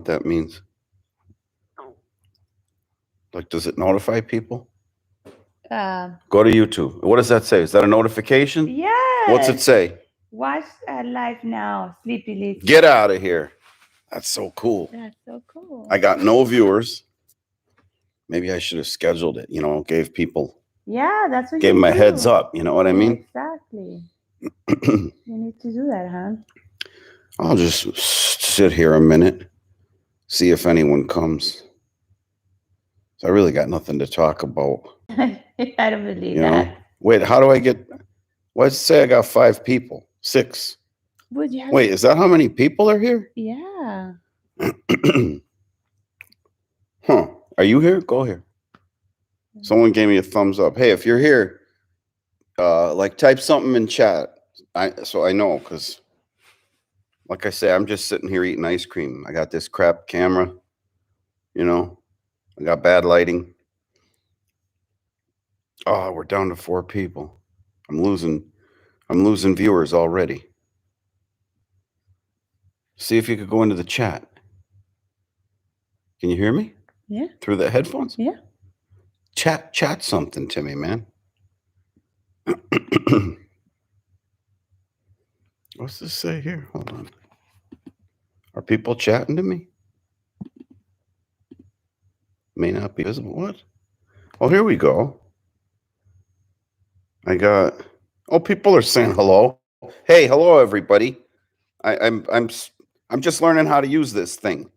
what that means. Like, does it notify people? Go to YouTube. What does that say? Is that a notification? Yes. What's it say? Watch live now. Sleepy Lisa. Get out of here. That's so cool. That's so cool. I got no viewers. Maybe I should have scheduled it, gave people, Yeah, that's what gave you them a do. heads up. You know what I mean? Exactly. You need to do that, huh? I'll just sit here a minute, see if anyone comes. So I really got nothing to talk about. I don't believe that. Wait, how do I get? Why does it say I got 5 people? 6. Would you have Wait, is that how many people are here? Yeah. Huh. Are you here? Go here. Someone gave me a thumbs up. Hey, if you're here, type something in chat. So I know, because like I say, I'm just sitting here eating ice cream. I got this crap camera, I got bad lighting. Oh, we're down to 4 people. I'm losing viewers already. See if you could go into the chat. Can you hear me? Yeah. Through the headphones? Yeah. Chat something to me, man. What's this say here? Hold on. Are people chatting to me? May not be visible. What? Oh, here we go. People are saying hello. Hey, hello everybody. I'm just learning how to use this thing.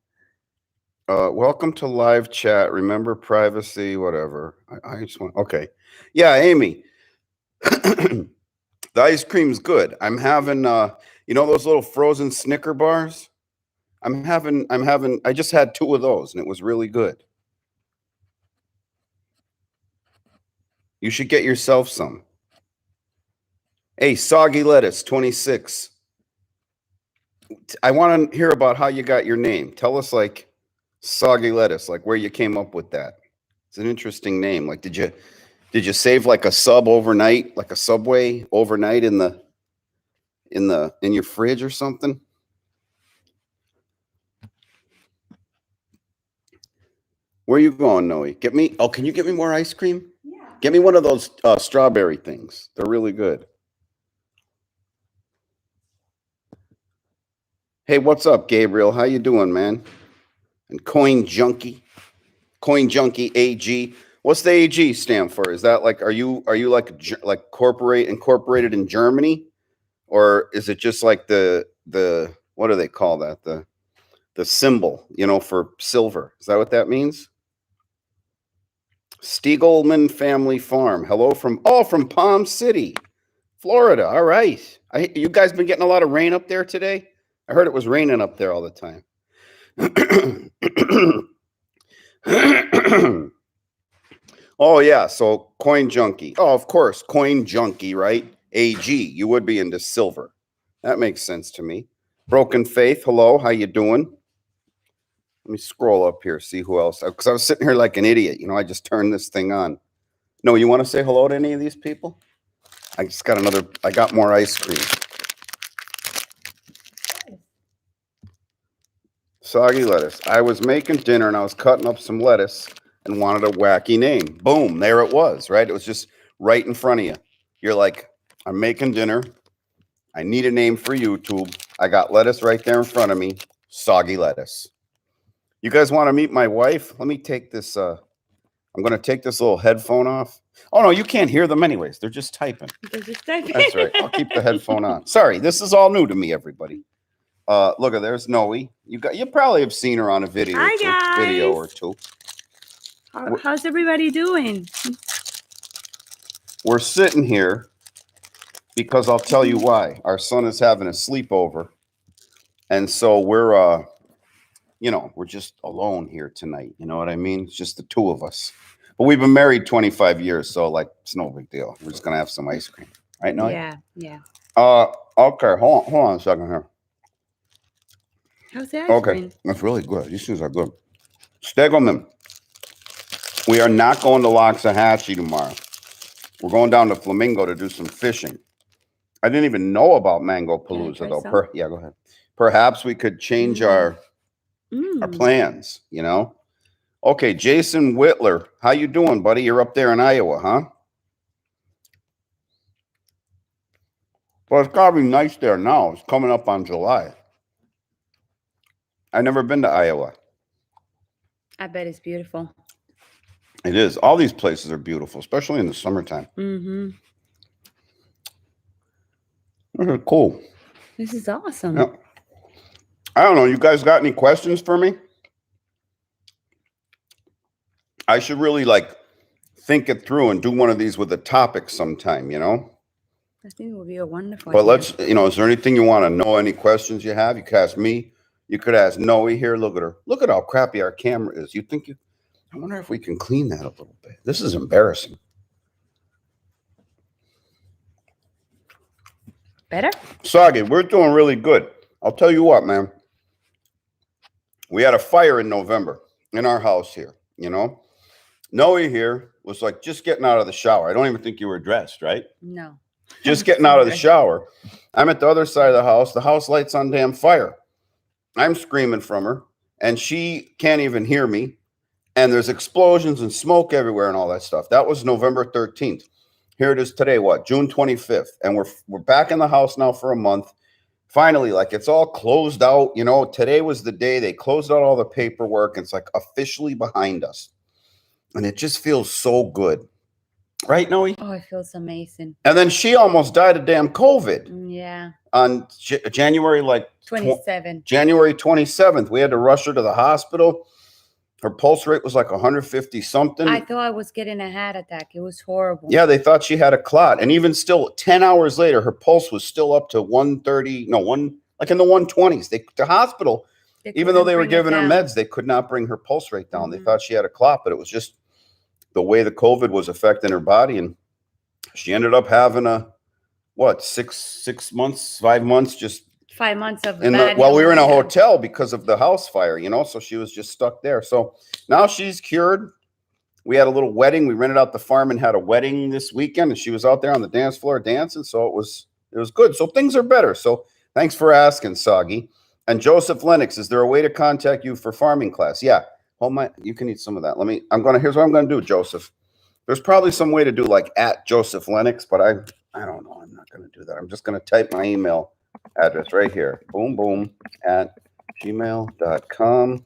Welcome to live chat. Remember privacy, whatever. I just want. Okay. Yeah, Amy. The ice cream's good. I'm having those little frozen Snicker bars? I just had 2 of those and it was really good. You should get yourself some. Hey, Soggy Lettuce 26. I want to hear about how you got your name. Tell us Soggy Lettuce, where you came up with that. It's an interesting name. Did you save a sub overnight, a Subway overnight in your fridge or something? Where are you going, Noe? Can you get me more ice cream? Yeah. Get me one of those strawberry things. They're really good. Hey, what's up, Gabriel? How you doing, man? And Coin Junkie AG. What's the AG stand for? Is that are you incorporated in Germany, or is it just the what do they call that, the symbol for silver? Is that what that means? Stiegelman Family Farm. Hello from Palm City, Florida. All right. You guys been getting a lot of rain up there today? I heard it was raining up there all the time. Oh, yeah. So Coin Junkie. Oh, of course. Coin Junkie, right? AG. You would be into silver. That makes sense to me. Broken Faith. Hello. How you doing? Let me scroll up here, see who else. Because I was sitting here like an idiot. I just turned this thing on. No, you want to say hello to any of these people? I got more ice cream. Soggy Lettuce. I was making dinner and I was cutting up some lettuce and wanted a wacky name. Boom, there it was, right? It was just right in front of you. You're like, I'm making dinner. I need a name for YouTube. I got lettuce right there in front of me. Soggy Lettuce. You guys want to meet my wife? Let me take this. I'm going to take this little headphone off. Oh, no, you can't hear them anyways. They're just typing. That's right. I'll keep the headphone on. Sorry, this is all new to me, everybody. Look, there's Noe. You probably have seen her on a video. Hi, guys. Video or two. How's everybody doing? We're sitting here because I'll tell you why. Our son is having a sleepover, and so we're just alone here tonight. You know what I mean? It's just the 2 of us. But we've been married 25 years, so it's no big deal. We're just gonna have some ice cream, right, Noe? Yeah. Okay. Hold on a second here. How's the ice cream? That's really good. These things are good. Stegelman. We are not going to Loxahatchee tomorrow. We're going down to Flamingo to do some fishing. I didn't even know about Mango Palooza, though. So? Yeah, go ahead. Perhaps we could change our our plans, you know? Okay, Jason Whitler, how you doing, buddy? You're up there in Iowa, huh? Well, it's gotta be nice there now. It's coming up on July. I've never been to Iowa. I bet it's beautiful. It is. All these places are beautiful, especially in the summertime. Mm-hmm. This is cool. This is awesome. Yeah. I don't know. You guys got any questions for me? I should really like think it through and do one of these with a topic sometime, you know? I think it would be a wonderful But idea. let's, you know, is there anything you want to know? Any questions you have? You could ask me. You could ask Noe here. Look at her. Look at how crappy our camera is. You think you, I wonder if we can clean that a little bit. This is embarrassing. Better? Soggy, we're doing really good. I'll tell you what, man. We had a fire in November in our house here, you know? Noe here was like just getting out of the shower. I don't even think you were dressed, right? No. Just getting out of the shower. I'm at the other side of the house. The house light's on damn fire. I'm screaming from her, and she can't even hear me. And there's explosions and smoke everywhere and all that stuff. That was November 13th. Here it is today, what? June 25th. And we're back in the house now for a month. Finally, like it's all closed out. You know, today was the day they closed out all the paperwork. It's like officially behind us. And it just feels so good. Right, Noe? Oh, it feels amazing. And then she almost died of damn COVID Yeah. on January, like 27. January 27th. We had to rush her to the hospital. Her pulse rate was like 150 something. I thought I was getting a heart attack. It was horrible. Yeah, they thought she had a clot. And even still, 10 hours later, her pulse was still up to 130, like in the 120s. The hospital, even though they were giving her meds, they could not bring her pulse rate down. They thought she had a clot, but it was just the way the COVID was affecting her body. And she ended up having a, 5 months, just 5 months of we were in a hotel because of the house fire, you know, so she was just stuck there. So now she's cured. We had a little wedding. We rented out the farm and had a wedding this weekend, and she was out there on the dance floor dancing. So it was good. So things are better. So thanks for asking, Soggy. And Joseph Lennox, is there a way to contact you for farming class? Yeah. You can eat some of that. Here's what I'm going to do, Joseph. There's probably some way to do like at Joseph Lennox, but I don't know. I'm not going to do that. I'm just going to type my email address right here. Boom, boom, at gmail.com.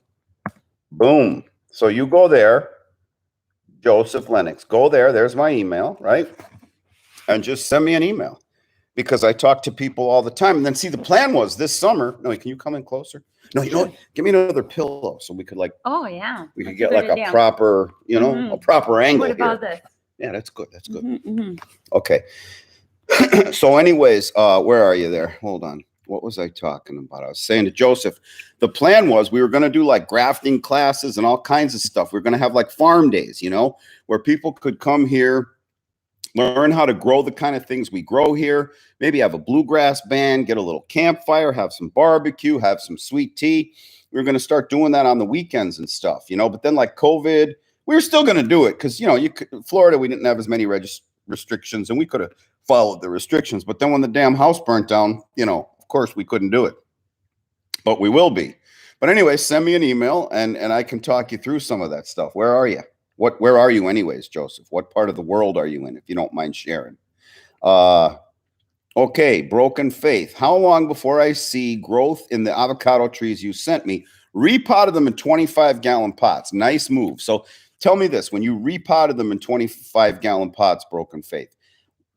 Boom. So you go there, Joseph Lennox. Go there. There's my email, right? And just send me an email because I talk to people all the time. And then see, the plan was this summer. No, can you come in closer? No, you know what? Give me another pillow so we could Oh, yeah. We could get like a proper, a proper angle. What about this? Yeah, that's good. That's good. Mm-hmm. Okay. So anyways, where are you there? Hold on. What was I talking about? I was saying to Joseph, the plan was we were going to do like grafting classes and all kinds of stuff. We are going to have like farm days, where people could come here, learn how to grow the kind of things we grow here, maybe have a bluegrass band, get a little campfire, have some barbecue, have some sweet tea. We were going to start doing that on the weekends and stuff, but then like COVID, we were still going to do it because, Florida, we didn't have as many restrictions and we could have followed the restrictions. But then when the damn house burnt down, of course we couldn't do it, but we will be. But anyway, send me an email and I can talk you through some of that stuff. Where are you? Where are you anyways, Joseph? What part of the world are you in, if you don't mind sharing? Okay, Broken Faith. How long before I see growth in the avocado trees you sent me? Repotted them in 25-gallon pots. Nice move. So tell me this. When you repotted them in 25-gallon pots, Broken Faith,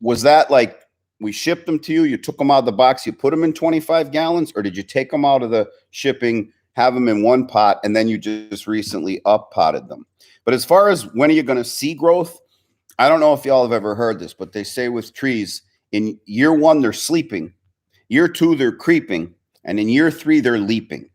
was that like we shipped them to you, you took them out of the box, you put them in 25 gallons, or did you take them out of the shipping, have them in one pot, and then you just recently up-potted them? But as far as when are you going to see growth, I don't know if y'all have ever heard this, but they say with trees, in year 1, they're sleeping. Year 2, they're creeping. And in year 3, they're leaping.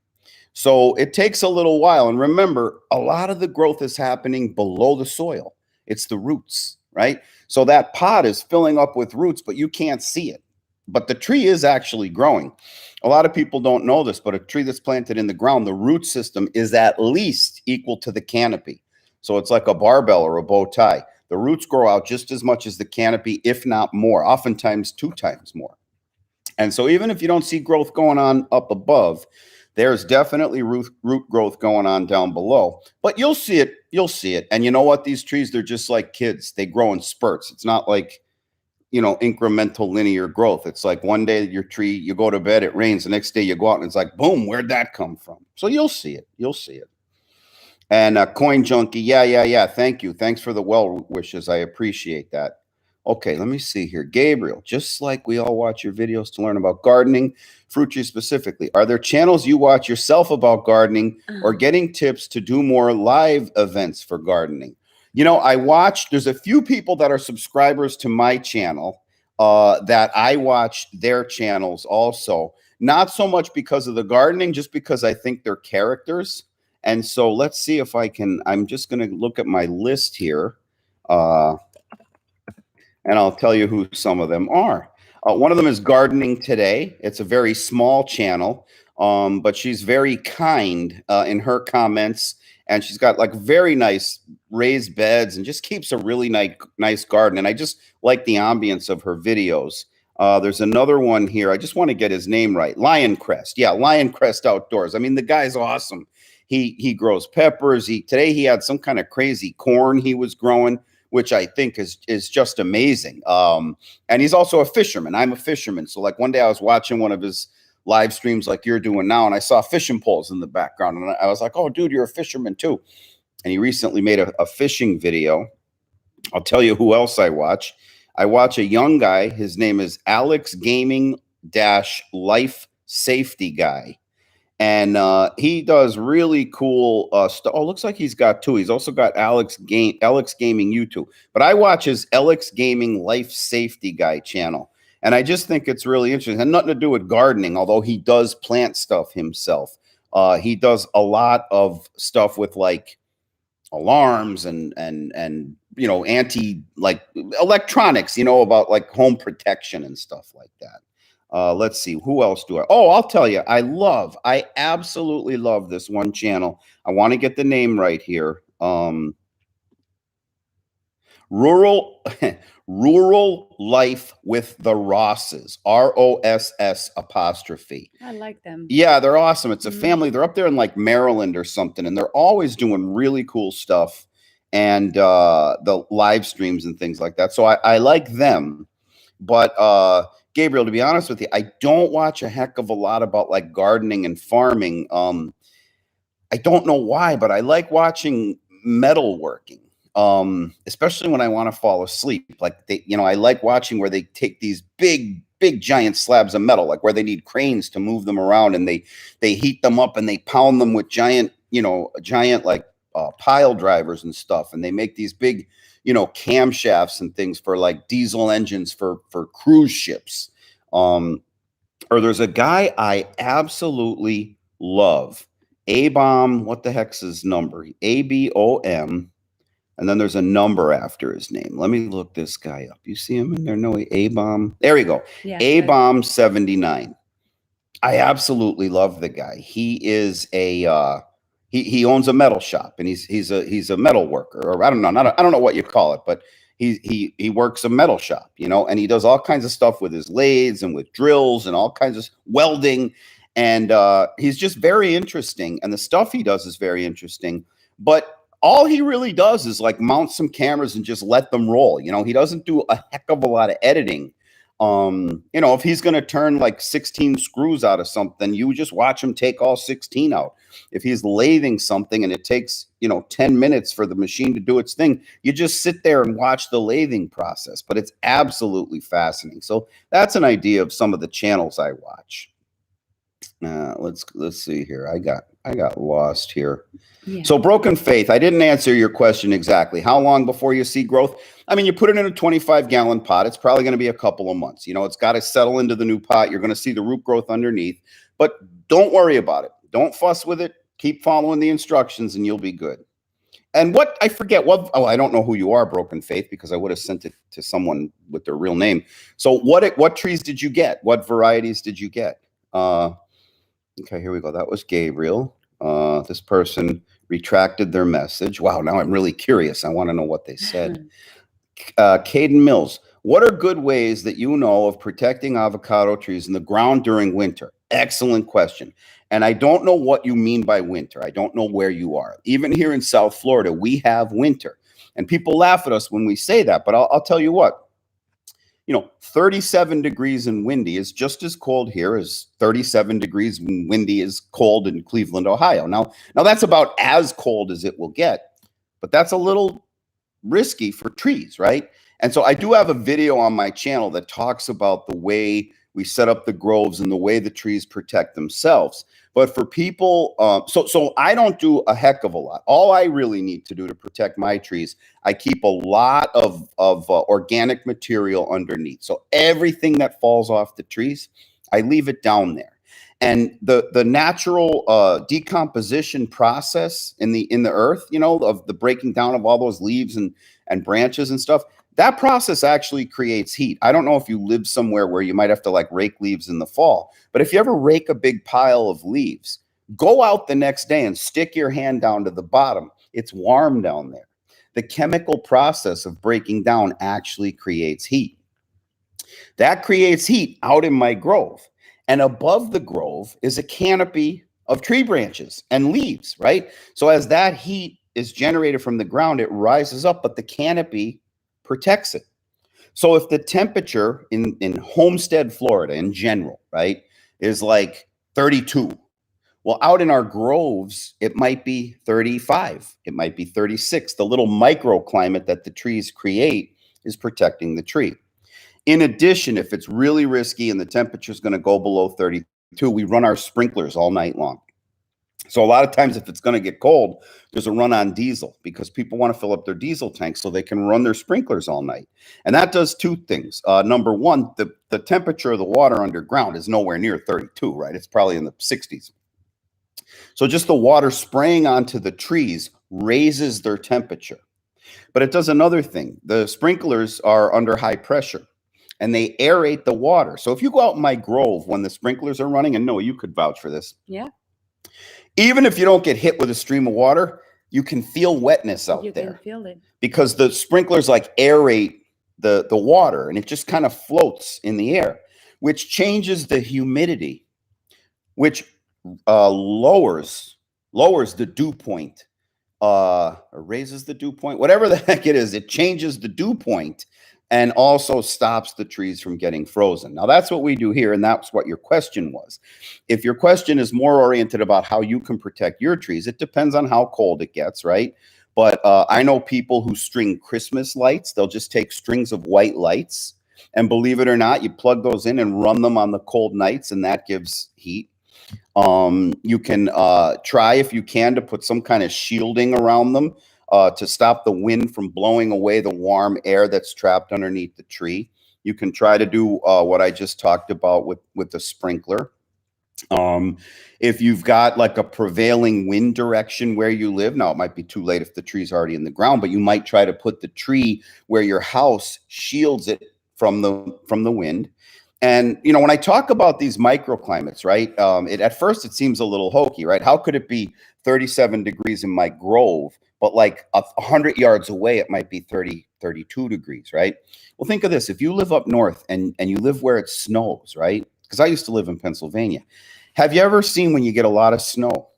So it takes a little while. And remember, a lot of the growth is happening below the soil. It's the roots, right? So that pot is filling up with roots, but you can't see it. But the tree is actually growing. A lot of people don't know this, but a tree that's planted in the ground, the root system is at least equal to the canopy. So it's like a barbell or a bow tie. The roots grow out just as much as the canopy, if not more, oftentimes 2 times more. And so even if you don't see growth going on up above, There's definitely root growth going on down below, but you'll see it. You'll see it. And you know what? These trees, they're just like kids. They grow in spurts. It's not like, incremental linear growth. It's like one day your tree, you go to bed, it rains. The next day you go out and it's like, boom, where'd that come from? So you'll see it. You'll see it. And Coin Junkie, yeah. Thank you. Thanks for the well wishes. I appreciate that. Okay, let me see here. Gabriel, just like we all watch your videos to learn about gardening, fruit trees specifically, are there channels you watch yourself about gardening or getting tips to do more live events for gardening? I watch, there's a few people that are subscribers to my channel that I watch their channels also. Not so much because of the gardening, just because I think they're characters. And so let's see if I'm just going to look at my list here. And I'll tell you who some of them are. One of them is Gardening Today. It's a very small channel, but she's very kind in her comments. And she's got like very nice raised beds and just keeps a really nice garden. And I just like the ambience of her videos. There's another one here. I just want to get his name right. Lioncrest. Yeah, Lioncrest Outdoors. I mean, the guy's awesome. He grows peppers. Today he had some kind of crazy corn he was growing, which I think is just amazing. And he's also a fisherman. I'm a fisherman. So like one day I was watching one of his live streams like you're doing now, and I saw fishing poles in the background. And I was like, oh, dude, you're a fisherman too. And he recently made a fishing video. I'll tell you who else I watch. I watch a young guy. His name is Alex Gaming Life Safety Guy. And he does really cool stuff. Oh, looks like he's got two. He's also got Alex Gaming YouTube. But I watch his Alex Gaming Life Safety Guy channel. And I just think it's really interesting. And nothing to do with gardening, although he does plant stuff himself. He does a lot of stuff with like alarms and anti like electronics, about like home protection and stuff like that. Let's see, who else do I? Oh, I'll tell you, I absolutely love this one channel. I want to get the name right here. Rural Life with the Rosses, ROSS apostrophe. I like them. Yeah, they're awesome. It's a family. They're up there in like Maryland or something, and they're always doing really cool stuff and the live streams and things like that. So I like them. But Gabriel, to be honest with you, I don't watch a heck of a lot about like gardening and farming. I don't know why, but I like watching metalworking. Especially when I want to fall asleep. Like I like watching where they take these big giant slabs of metal, like where they need cranes to move them around, and they heat them up and they pound them with giant like pile drivers and stuff, and they make these big camshafts and things for like diesel engines for cruise ships. Or there's a guy I absolutely love, ABOM. What the heck's his number? ABOM. And then there's a number after his name. Let me look this guy up. You see him in there? No, A-Bomb. There we go. Yeah, A-Bomb 79. I absolutely love the guy. He is he owns a metal shop, and he's a metal worker, or I don't know what you call it, but he works a metal shop, and he does all kinds of stuff with his lathes and with drills and all kinds of welding. And he's just very interesting, and the stuff he does is very interesting. But all he really does is like mount some cameras and just let them roll. He doesn't do a heck of a lot of editing. If he's going to turn like 16 screws out of something, you just watch him take all 16 out. If he's lathing something and it takes, 10 minutes for the machine to do its thing, you just sit there and watch the lathing process. But it's absolutely fascinating. So that's an idea of some of the channels I watch. Let's see here. I got lost here. Yeah. So Broken Faith, I didn't answer your question exactly. How long before you see growth? I mean, you put it in a 25-gallon pot. It's probably going to be a couple of months. It's got to settle into the new pot. You're going to see the root growth underneath, but don't worry about it. Don't fuss with it. Keep following the instructions and you'll be good. And I don't know who you are, Broken Faith, because I would have sent it to someone with their real name. So what trees did you get? What varieties did you get? Okay, here we go. That was Gabriel. This person retracted their message. Wow, now I'm really curious. I want to know what they said. Caden Mills, what are good ways that you know of protecting avocado trees in the ground during winter? Excellent question. And I don't know what you mean by winter. I don't know where you are. Even here in South Florida, we have winter. And people laugh at us when we say that. But I'll tell you what, 37 degrees and windy is just as cold here as 37 degrees and windy is cold in Cleveland, Ohio. Now that's about as cold as it will get, but that's a little risky for trees, right? And so I do have a video on my channel that talks about the way we set up the groves and the way the trees protect themselves. But for people, so I don't do a heck of a lot. All I really need to do to protect my trees, I keep a lot of organic material underneath. So everything that falls off the trees, I leave it down there. And the natural decomposition process in the earth, of the breaking down of all those leaves and branches and stuff, that process actually creates heat. I don't know if you live somewhere where you might have to like rake leaves in the fall, but if you ever rake a big pile of leaves, go out the next day and stick your hand down to the bottom. It's warm down there. The chemical process of breaking down actually creates heat. That creates heat out in my grove. And above the grove is a canopy of tree branches and leaves, right? So as that heat is generated from the ground, it rises up, but the canopy protects it. So if the temperature in Homestead, Florida in general, right, is like 32, well, out in our groves, it might be 35, it might be 36. The little microclimate that the trees create is protecting the tree. In addition, if it's really risky and the temperature is going to go below 32, we run our sprinklers all night long. So a lot of times if it's going to get cold, there's a run on diesel because people want to fill up their diesel tanks so they can run their sprinklers all night. And that does two things. Number one, the temperature of the water underground is nowhere near 32, right? It's probably in the 60s. So just the water spraying onto the trees raises their temperature. But it does another thing. The sprinklers are under high pressure and they aerate the water. So if you go out in my grove when the sprinklers are running, and Noah, you could vouch for this. Yeah. Even if you don't get hit with a stream of water, you can feel wetness out there. You can feel it. Because the sprinklers like aerate the water and it just kind of floats in the air, which changes the humidity, which lowers the dew point, or raises the dew point, whatever the heck it is. It changes the dew point and also stops the trees from getting frozen. Now, that's what we do here, and that's what your question was. If your question is more oriented about how you can protect your trees, it depends on how cold it gets, right? But I know people who string Christmas lights. They'll just take strings of white lights, and believe it or not, you plug those in and run them on the cold nights, and that gives heat. You can try, if you can, to put some kind of shielding around them to stop the wind from blowing away the warm air that's trapped underneath the tree. You can try to do what I just talked about with the sprinkler. If you've got like a prevailing wind direction where you live, now it might be too late if the tree's already in the ground, but you might try to put the tree where your house shields it from the wind. And, when I talk about these microclimates, right, at first it seems a little hokey, right? How could it be 37 degrees in my grove, but like 100 yards away, it might be 30, 32 degrees, right? Well, think of this. If you live up north and you live where it snows, right? Because I used to live in Pennsylvania. Have you ever seen when you get a lot of snow?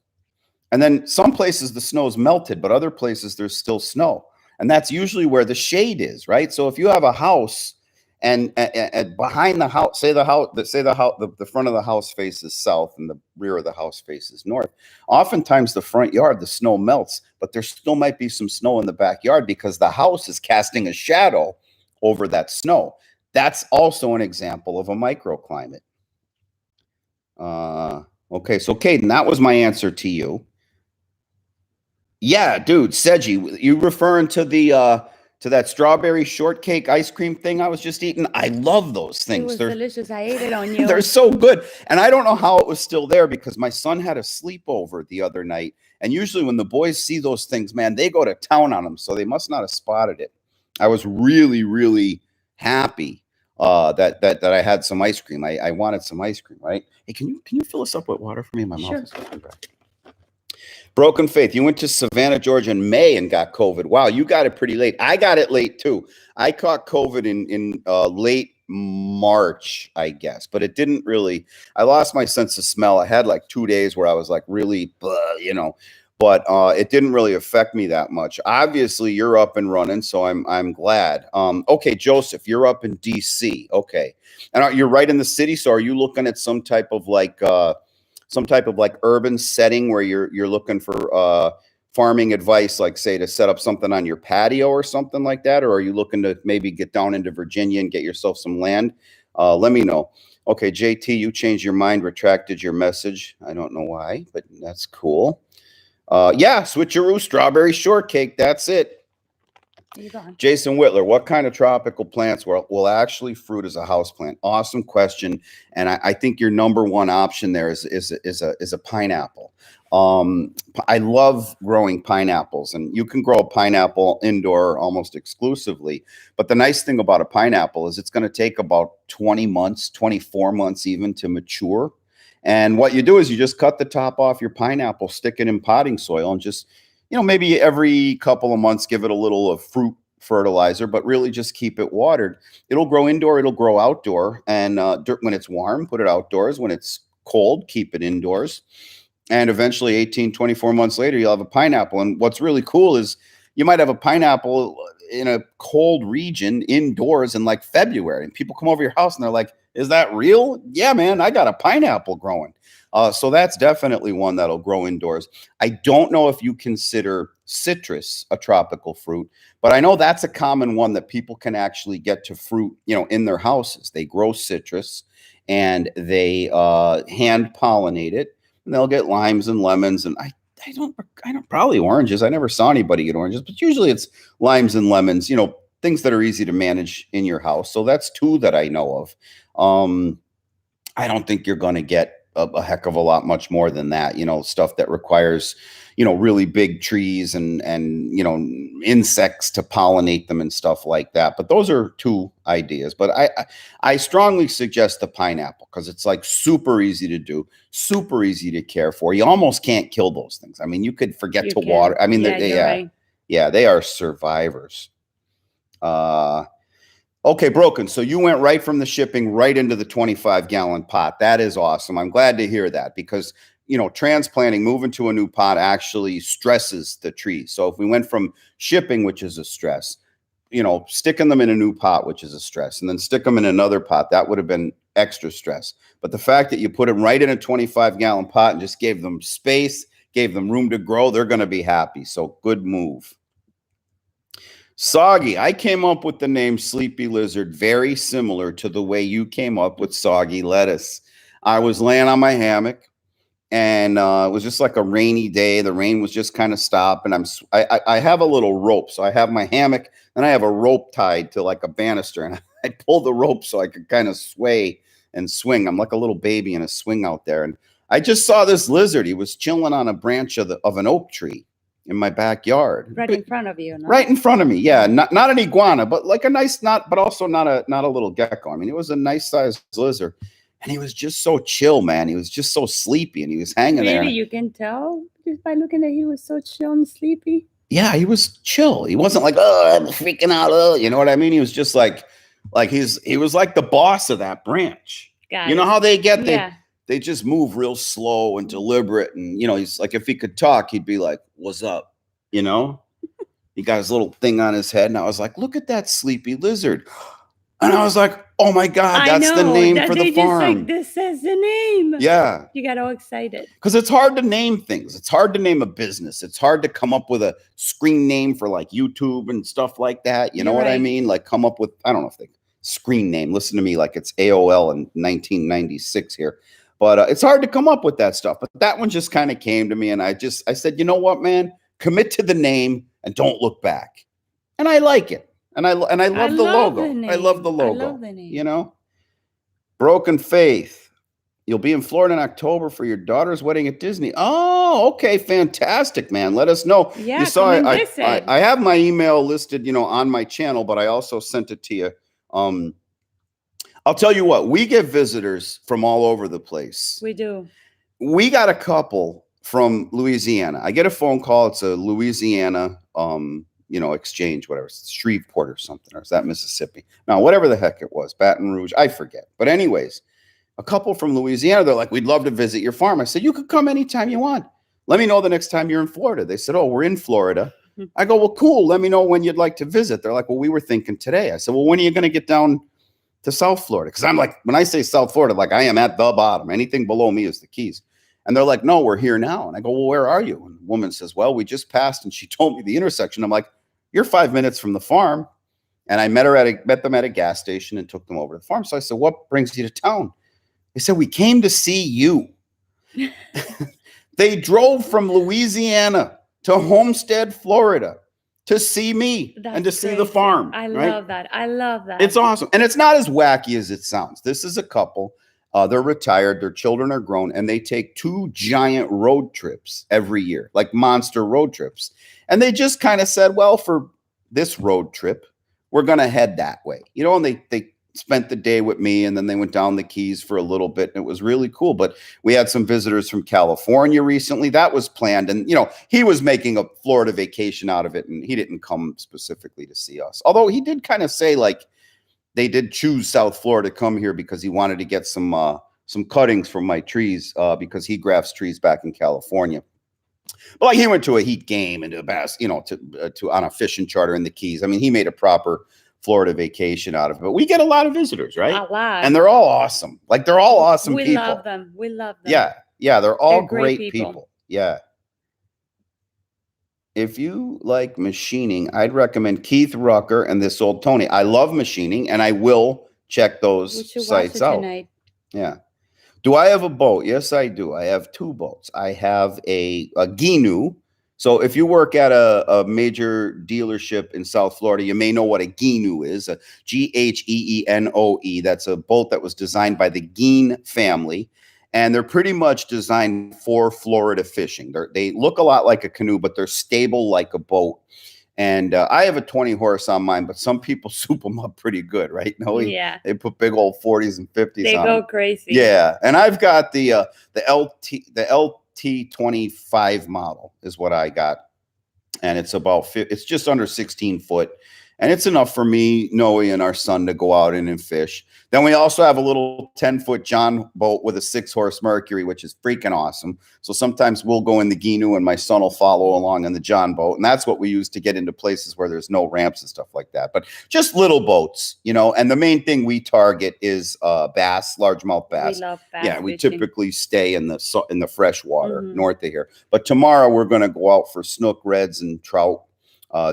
And then some places the snow's melted, but other places there's still snow. And that's usually where the shade is, right? So if you have a house and behind the house, say the front of the house faces south and the rear of the house faces north. Oftentimes the front yard, the snow melts, but there still might be some snow in the backyard because the house is casting a shadow over that snow. That's also an example of a microclimate. Okay, so Caden, that was my answer to you. Yeah, dude, Seji, you referring to that strawberry shortcake ice cream thing I was just eating? I love those things. It was delicious. I ate it on you. They're so good. And I don't know how it was still there because my son had a sleepover the other night. And usually when the boys see those things, man, they go to town on them. So they must not have spotted it. I was really, really happy that I had some ice cream. I wanted some ice cream, right? Hey, can you fill us up with water for me? My mouth is going dry. Broken Faith, you went to Savannah, Georgia in May and got COVID. Wow, you got it pretty late. I got it late too. I caught COVID in late March, I guess, but it didn't really. I lost my sense of smell. I had like 2 days where I was like really, but it didn't really affect me that much. Obviously, you're up and running, so I'm glad. Okay, Joseph, you're up in DC. Okay, and you're right in the city. So are you looking at some type of like urban setting where you're looking for farming advice, like say to set up something on your patio or something like that? Or are you looking to maybe get down into Virginia and get yourself some land? Let me know. Okay, JT, you changed your mind, retracted your message. I don't know why, but that's cool. Yeah, switcheroo, strawberry shortcake. That's it. You go on. Jason Whitler, what kind of tropical plants will actually fruit as a house plant? Awesome question, and I think your number one option there is a pineapple. I love growing pineapples, and you can grow a pineapple indoor almost exclusively. But the nice thing about a pineapple is it's going to take about 20 months, 24 months even to mature. And what you do is you just cut the top off your pineapple, stick it in potting soil, and just maybe every couple of months, give it a little of fruit fertilizer, but really just keep it watered. It'll grow indoor, it'll grow outdoor. And when it's warm, put it outdoors. When it's cold, keep it indoors. And eventually 18, 24 months later, you'll have a pineapple. And what's really cool is you might have a pineapple in a cold region indoors in like February. And people come over your house and they're like, is that real? Yeah, man, I got a pineapple growing. So that's definitely one that'll grow indoors. I don't know if you consider citrus a tropical fruit, but I know that's a common one that people can actually get to fruit, in their houses. They grow citrus and they hand pollinate it, and they'll get limes and lemons. And I don't probably oranges. I never saw anybody get oranges, but usually it's limes and lemons, things that are easy to manage in your house. So that's two that I know of. I don't think you're going to get a heck of a lot much more than that, stuff that requires, really big trees and insects to pollinate them and stuff like that. But those are two ideas. But I strongly suggest the pineapple because it's like super easy to do, super easy to care for. You almost can't kill those things. I mean, you could forget to water. I mean, Right. Yeah, they are survivors. Okay, Broken. So you went right from the shipping right into the 25-gallon pot. That is awesome. I'm glad to hear that because, transplanting, moving to a new pot actually stresses the trees. So if we went from shipping, which is a stress, sticking them in a new pot, which is a stress, and then stick them in another pot, that would have been extra stress. But the fact that you put them right in a 25-gallon pot and just gave them space, gave them room to grow, they're going to be happy. So good move. Soggy, I came up with the name Sleepy Lizard very similar to the way you came up with Soggy Lettuce. I was laying on my hammock, and it was just like a rainy day. The rain was just kind of stopped, and I have a little rope, so I have my hammock, and I have a rope tied to like a banister, and I pulled the rope so I could kind of sway and swing. I'm like a little baby in a swing out there, and I just saw this lizard. He was chilling on a branch of an oak tree in my backyard, Right in front of you, no? Right in front of me. Yeah, not an iguana, but like a nice, but also not a little gecko. I mean, it was a nice sized lizard, and he was just so chill, man. He was just so sleepy, and he was hanging there. Really, you can tell just by looking at he was so chill and sleepy. Yeah, he was chill. He wasn't like, oh, I'm freaking out. Oh, you know what I mean? He was just like he was like the boss of that branch. You know how they get They just move real slow and deliberate. And, he's like, if he could talk, he'd be like, what's up? He got his little thing on his head. And I was like, look at that sleepy lizard. And I was like, oh my God, that's the name for the farm. This says the name. Yeah. You got all excited. Because it's hard to name things. It's hard to name a business. It's hard to come up with a screen name for like YouTube and stuff like that. You know what I mean? Like come up with, I don't know if they screen name. Listen to me like it's AOL in 1996 here. But it's hard to come up with that stuff. But that one just kind of came to me. And I said, you know what, man? Commit to the name and don't look back. And I like it. And I love the logo. I love the logo. I love the name. Broken Faith. You'll be in Florida in October for your daughter's wedding at Disney. Oh, okay. Fantastic, man. Let us know. Yeah, you saw I have my email listed, on my channel, but I also sent it to you. I'll tell you what, we get visitors from all over the place. We do. We got a couple from Louisiana. I get a phone call. It's a Louisiana, exchange, whatever, Shreveport or something, or is that Mississippi? No, whatever the heck it was, Baton Rouge, I forget. But anyways, a couple from Louisiana, they're like, we'd love to visit your farm. I said, you could come anytime you want. Let me know the next time you're in Florida. They said, oh, we're in Florida. I go, well, cool. Let me know when you'd like to visit. They're like, well, we were thinking today. I said, well, when are you going to get down to South Florida? Because I'm like, when I say South Florida, like I am at the bottom. Anything below me is the Keys. And they're like, no, we're here now. And I go, well, where are you? And the woman says, well, we just passed. And she told me the intersection. I'm like, you're 5 minutes from the farm. And I met them at a gas station and took them over to the farm. So I said, what brings you to town? They said, we came to see you. They drove from Louisiana to Homestead, Florida to see me and to see the farm. I love that. I love that. It's awesome. And it's not as wacky as it sounds. This is a couple. They're retired. Their children are grown. And they take 2 giant road trips every year, like monster road trips. And they just kind of said, well, for this road trip, we're going to head that way. And they spent the day with me, and then they went down the Keys for a little bit, and it was really cool. But we had some visitors from California recently. That was planned, and he was making a Florida vacation out of it, and he didn't come specifically to see us. Although he did kind of say like they did choose South Florida to come here because he wanted to get some cuttings from my trees because he grafts trees back in California. But like he went to a Heat game and to a bass, to on a fishing charter in the Keys. I mean, he made a proper Florida vacation out of it. But we get a lot of visitors, right? A lot. And they're all awesome. Like they're all awesome people. We love them. We love them. Yeah, they're all They're great great people. people. Yeah. If you like machining, I'd recommend Keith Rucker and This Old Tony. I love machining, and I will check We those should watch sites it out. tonight. Yeah. Do I have a boat? Yes, I do. I have 2 boats. I have a Ginu. So if you work at a major dealership in South Florida, you may know what a Ginu is, a Geenoe. That's a boat that was designed by the Geen family. And they're pretty much designed for Florida fishing. They look a lot like a canoe, but they're stable like a boat. And I have a 20 horse on mine, but some people soup them up pretty good, right? No, Yeah. They put big old 40s and 50s They on go them. crazy. Yeah, and I've got the LT25 model is what I got, and it's just under 16 foot, and it's enough for me, Noe, and our son to go out and fish. Then we also have a little 10-foot John boat with a 6-horse Mercury, which is freaking awesome. So sometimes we'll go in the Ginu and my son will follow along in the John boat. And that's what we use to get into places where there's no ramps and stuff like that. But just little boats, and the main thing we target is bass, largemouth bass. We love bass. Yeah, we fishing. typically stay in the fresh water north of here. But tomorrow we're going to go out for snook, reds, and trout.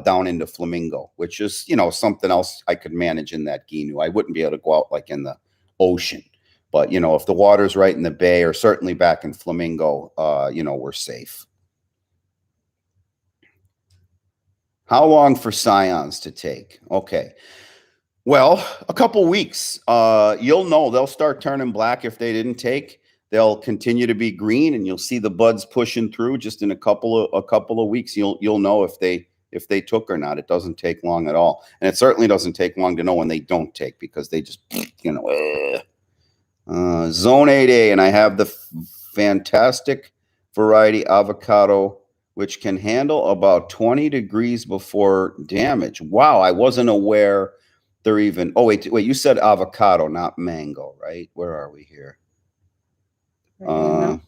Down into Flamingo, which is, something else I could manage in that Ginu. I wouldn't be able to go out like in the ocean, but if the water's right in the bay or certainly back in Flamingo, we're safe. How long for scions to take? Okay. Well, a couple weeks. You'll know they'll start turning black if they didn't take. They'll continue to be green, and you'll see the buds pushing through just in a couple of weeks. You'll know if they took or not. It doesn't take long at all. And it certainly doesn't take long to know when they don't take, because they just, Zone 8A, and I have the fantastic variety Avocado, which can handle about 20 degrees before damage. Wow, I wasn't aware they're even, wait, you said avocado, not mango, right? Where are we here? We're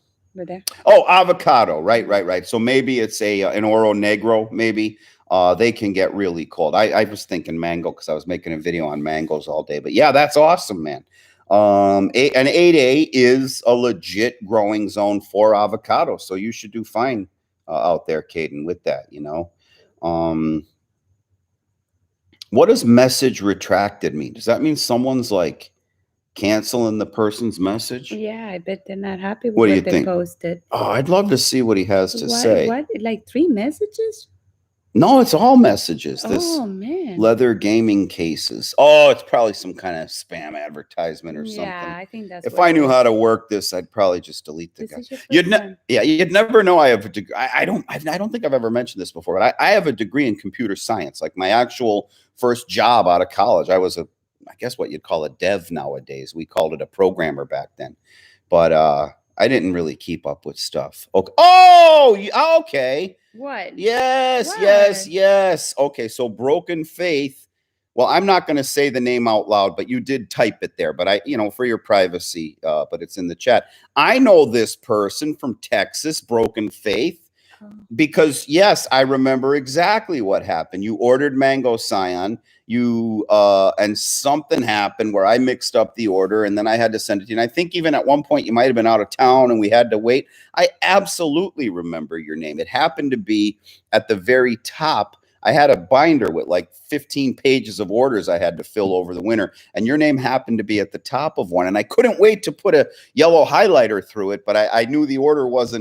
there. Oh, avocado. Right. So maybe it's an Oro Negro, maybe. They can get really cold. I was thinking mango because I was making a video on mangoes all day. But yeah, that's awesome, man. An 8A is a legit growing zone for avocado. So you should do fine out there, Caden, with that, What does message retracted mean? Does that mean someone's like canceling the person's message? Yeah, I bet they're not happy with What do you they think? posted. Oh, I'd love to see what he has to say. What? Like 3 messages? No, it's all messages. This Oh, man. leather gaming cases. Oh, it's probably some kind of spam advertisement or something. Yeah, I think that's If what I it knew is. how to work this, I'd probably just delete the This guy. is your first You'd time. you'd never know I have a degree. I don't think I've ever mentioned this before, but I have a degree in computer science. Like my actual first job out of college, I was I guess what you'd call a dev nowadays. We called it a programmer back then. But I didn't really keep up with stuff. Okay. Oh, okay. What? Yes, yes, What? yes. Okay, so Broken Faith. Well, I'm not going to say the name out loud, but you did type it there. But for your privacy, but it's in the chat. I know this person from Texas, Broken Faith. Oh. Because yes, I remember exactly what happened. You ordered mango Scion, and something happened where I mixed up the order and then I had to send it to you. And I think even at one point you might have been out of town and we had to wait. I absolutely remember your name. It happened to be at the very top. I had a binder with like 15 pages of orders I had to fill over the winter, and your name happened to be at the top of one. And I couldn't wait to put a yellow highlighter through it, but I knew the order was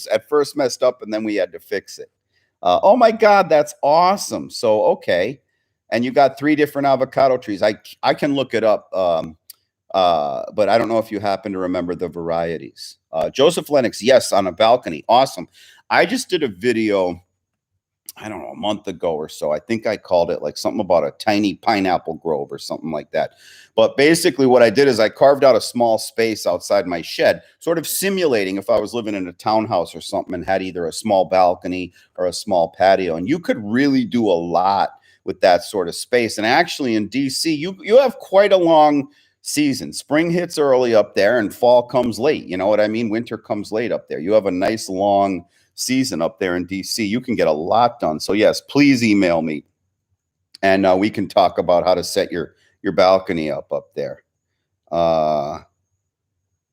at first messed up and then we had to fix it. Oh my God, that's awesome. So, okay. And you got 3 different avocado trees. I can look it up. But I don't know if you happen to remember the varieties. Joseph Lennox, yes, on a balcony. Awesome. I just did a video, I don't know, a month ago or so. I think I called it like something about a tiny pineapple grove or something like that. But basically what I did is I carved out a small space outside my shed, sort of simulating if I was living in a townhouse or something and had either a small balcony or a small patio. And you could really do a lot with that sort of space. And actually in DC, you have quite a long season. Spring hits early up there and fall comes late. You know what I mean? Winter comes late up there. You have a nice long season up there in DC. You can get a lot done. So yes, please email me and we can talk about how to set your balcony up there.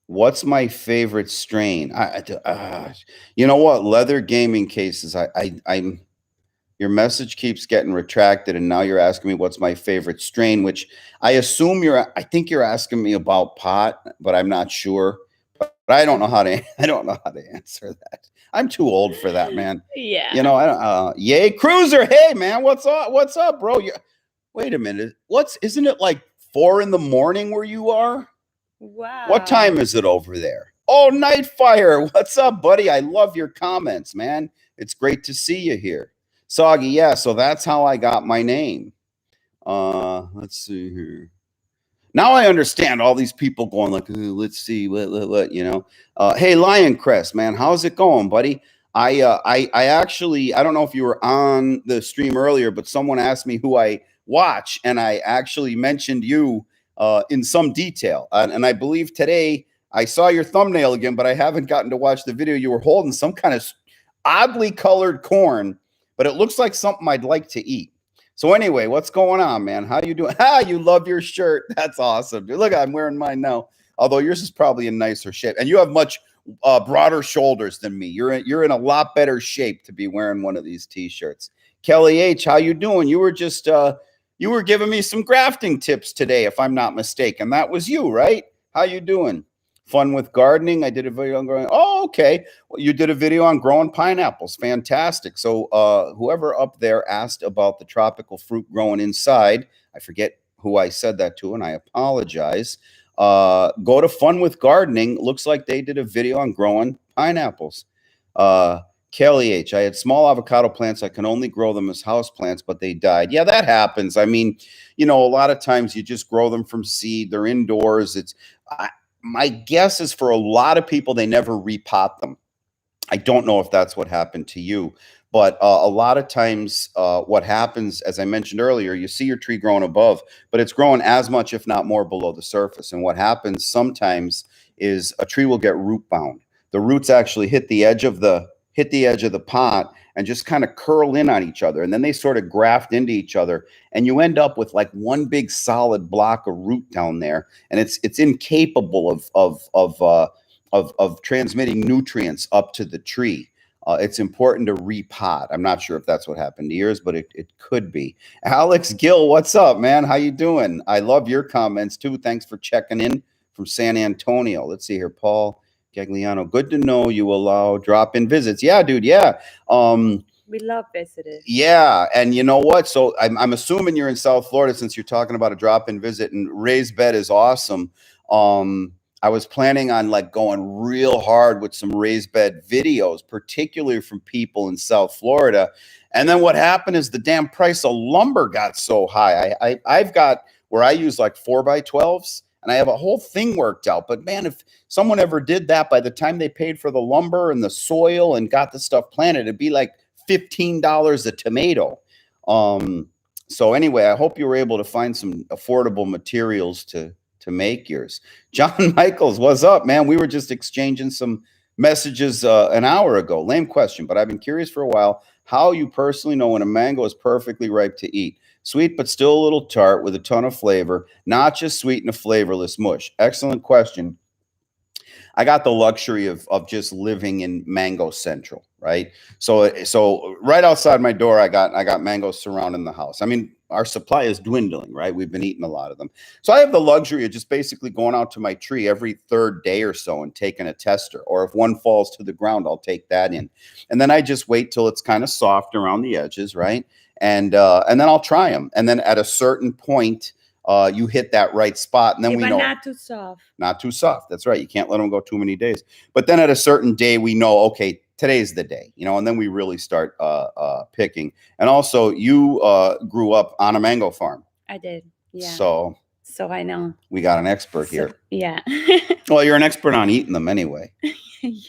What's my favorite strain? You know what? Leather gaming cases. I'm your message keeps getting retracted, and now you're asking me what's my favorite strain, which I think you're asking me about pot, but I'm not sure. But I don't know how to answer that. I'm too old for that, man. Yeah. You know, I don't yay cruiser. Hey man, what's up, bro? Wait a minute. Isn't it like 4 a.m. where you are? Wow. What time is it over there? Oh, Nightfire. What's up, buddy? I love your comments, man. It's great to see you here. Soggy, yeah, so that's how I got my name. Let's see here. Now I understand all these people going like, let's see, what, you know. Hey, Lioncrest, man, how's it going, buddy? I actually, I don't know if you were on the stream earlier, but someone asked me who I watch, and I actually mentioned you in some detail. And I believe today I saw your thumbnail again, but I haven't gotten to watch the video. You were holding some kind of oddly colored corn, but it looks like something I'd like to eat. So anyway, what's going on, man? How you doing? You love your shirt. That's awesome, dude. Look, I'm wearing mine now. Although yours is probably in nicer shape, and you have much broader shoulders than me. You're in a lot better shape to be wearing one of these t-shirts. Kelly H, how you doing? You were just you were giving me some grafting tips today, if I'm not mistaken. That was you, right? How you doing? Fun with gardening. I did a video on growing. Oh, okay. Well, you did a video on growing pineapples. Fantastic. So whoever up there asked about the tropical fruit growing inside, I forget who I said that to, and I apologize. Go to Fun with Gardening. Looks like they did a video on growing pineapples. Kelly H, I had small avocado plants. I can only grow them as house plants, but they died. Yeah, that happens. I mean, you know, a lot of times you just grow them from seed. They're indoors. My guess is for a lot of people, they never repot them. I don't know if that's what happened to you, but a lot of times what happens, as I mentioned earlier, you see your tree growing above, but it's growing as much, if not more, below the surface. And what happens sometimes is a tree will get root bound. The roots actually hit the edge of the pot and just kind of curl in on each other. And then they sort of graft into each other. And you end up with like one big solid block of root down there. And it's incapable of transmitting nutrients up to the tree. It's important to repot. I'm not sure if that's what happened to yours, but it could be. Alex Gill, what's up, man? How you doing? I love your comments too. Thanks for checking in from San Antonio. Let's see here, Paul Gagliano. Good to know you allow drop-in visits. Yeah, dude. Yeah. We love visitors. Yeah, and you know what? So I'm assuming you're in South Florida since you're talking about a drop-in visit, and raised bed is awesome. I was planning on like going real hard with some raised bed videos, particularly from people in South Florida. And then what happened is the damn price of lumber got so high. I've got where I use like 4x12s. And I have a whole thing worked out. But man, if someone ever did that, by the time they paid for the lumber and the soil and got the stuff planted, it'd be like $15 a tomato. So anyway, I hope you were able to find some affordable materials to make yours. John Michaels, what's up, man? We were just exchanging some messages an hour ago. Lame question, but I've been curious for a while how you personally know when a mango is perfectly ripe to eat. Sweet, but still a little tart with a ton of flavor, not just sweet and a flavorless mush. Excellent question. I got the luxury of just living in Mango Central, right? So right outside my door, I got mangoes surrounding the house. I mean, our supply is dwindling, right? We've been eating a lot of them. So I have the luxury of just basically going out to my tree every third day or so and taking a tester. Or if one falls to the ground, I'll take that in. And then I just wait till it's kind of soft around the edges, right? And then I'll try them. And then at a certain point, you hit that right spot, and then we know not too soft. Not too soft. That's right. You can't let them go too many days. But then at a certain day, we know, okay, today's the day, and then we really start picking. And also, you grew up on a mango farm. I did. Yeah. So I know. We got an expert here. Yeah. Well, you're an expert on eating them anyway. Yes.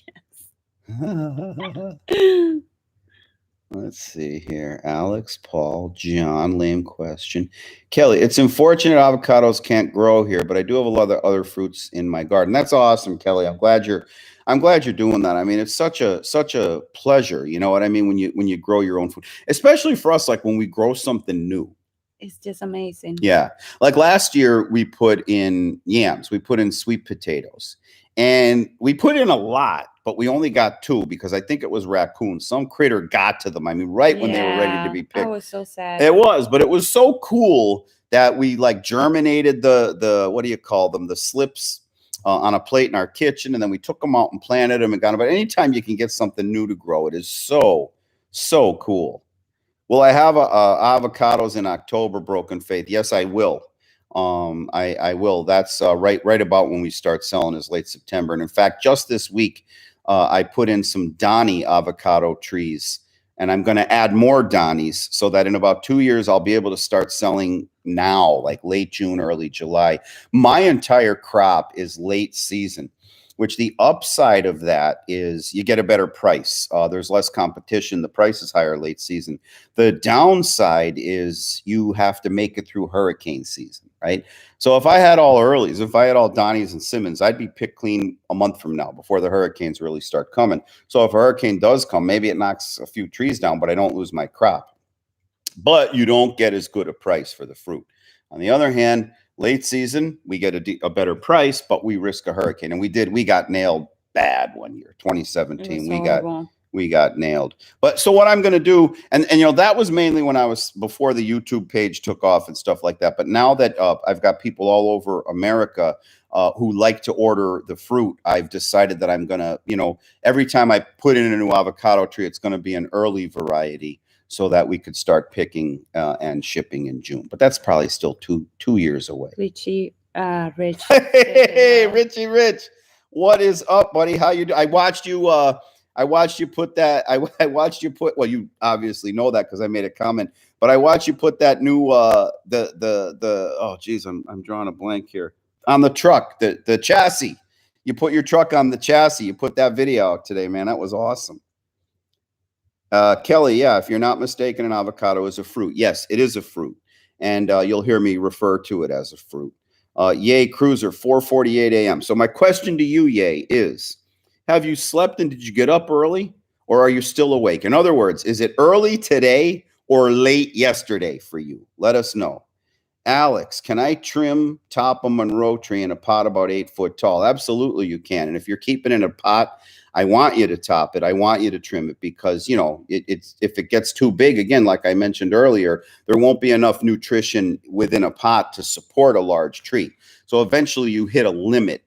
Let's see here. Alex, Paul, John, lame question. Kelly, it's unfortunate avocados can't grow here, but I do have a lot of other fruits in my garden. That's awesome, Kelly. I'm glad you're doing that. I mean, it's such a pleasure, you know what I mean, when you grow your own food. Especially for us, like when we grow something new. It's just amazing. Yeah. Like last year we put in yams, we put in sweet potatoes. And we put in a lot, but we only got 2 because I think it was raccoons. Some critter got to them. I mean, right when they were ready to be picked. I was so sad. It was, but it was so cool that we like germinated the what do you call them? The slips on a plate in our kitchen. And then we took them out and planted them and got them. But anytime you can get something new to grow, it is so cool. Will I have avocados in October, Broken Faith? Yes, I will. I will. That's right about when we start selling is late September. And in fact, just this week, I put in some Donny avocado trees, and I'm going to add more Donnies so that in about 2 years, I'll be able to start selling now, like late June, early July. My entire crop is late season, which the upside of that is you get a better price. There's less competition. The price is higher late season. The downside is you have to make it through hurricane season, right? So if I had all earlies, if I had all Donnies and Simmons, I'd be picked clean a month from now before the hurricanes really start coming. So if a hurricane does come, maybe it knocks a few trees down, but I don't lose my crop. But you don't get as good a price for the fruit. On the other hand, late season, we get a better price, but we risk a hurricane. And we got nailed bad one year, 2017. We got nailed. But so what I'm going to do, and that was mainly when I was before the YouTube page took off and stuff like that. But now that I've got people all over America who like to order the fruit, I've decided that I'm going to, every time I put in a new avocado tree, it's going to be an early variety, so that we could start picking and shipping in June. But that's probably still two years away. Richie, Rich. Hey, Richie Rich. What is up, buddy? How you do? I watched you put that. I watched you put, well, you obviously know that because I made a comment, but I watched you put that new oh geez, I'm drawing a blank here. On the truck, the chassis. You put your truck on the chassis. You put that video out today, man. That was awesome. Kelly, yeah, if you're not mistaken, an avocado is a fruit. Yes, it is a fruit. And you'll hear me refer to it as a fruit. Yay, Cruiser, 4:48 a.m. So my question to you, Yay, is, have you slept and did you get up early? Or are you still awake? In other words, is it early today or late yesterday for you? Let us know. Alex, can I trim top a Monroe tree in a pot about 8 foot tall? Absolutely, you can. And if you're keeping it in a pot, I want you to top it. I want you to trim it because, it's if it gets too big, again, like I mentioned earlier, there won't be enough nutrition within a pot to support a large tree. So eventually you hit a limit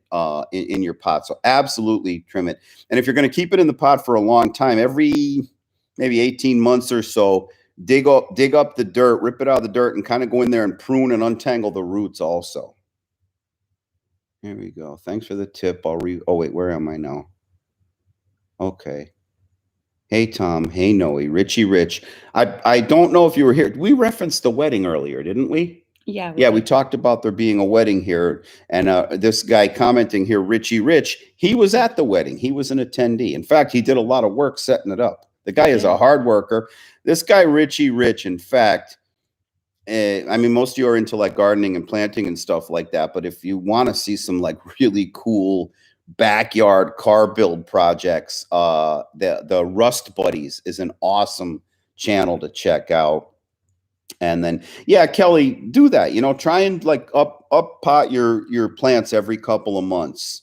in your pot. So absolutely trim it. And if you're going to keep it in the pot for a long time, every maybe 18 months or so, dig up the dirt, rip it out of the dirt, and kind of go in there and prune and untangle the roots also. There we go. Thanks for the tip. Oh, wait, where am I now? Okay. Hey, Tom. Hey, Noe. Richie Rich. I don't know if you were here. We referenced the wedding earlier, didn't we? Yeah. We talked about there being a wedding here. And this guy commenting here, Richie Rich, he was at the wedding. He was an attendee. In fact, he did a lot of work setting it up. The guy is Yeah. a hard worker. This guy, Richie Rich, in fact, I mean, most of you are into like gardening and planting and stuff like that. But if you want to see some like really cool backyard car build projects, the Rust Buddies is an awesome channel to check out. And then, yeah, Kelly, do that. You know, try and like up pot your plants every couple of months.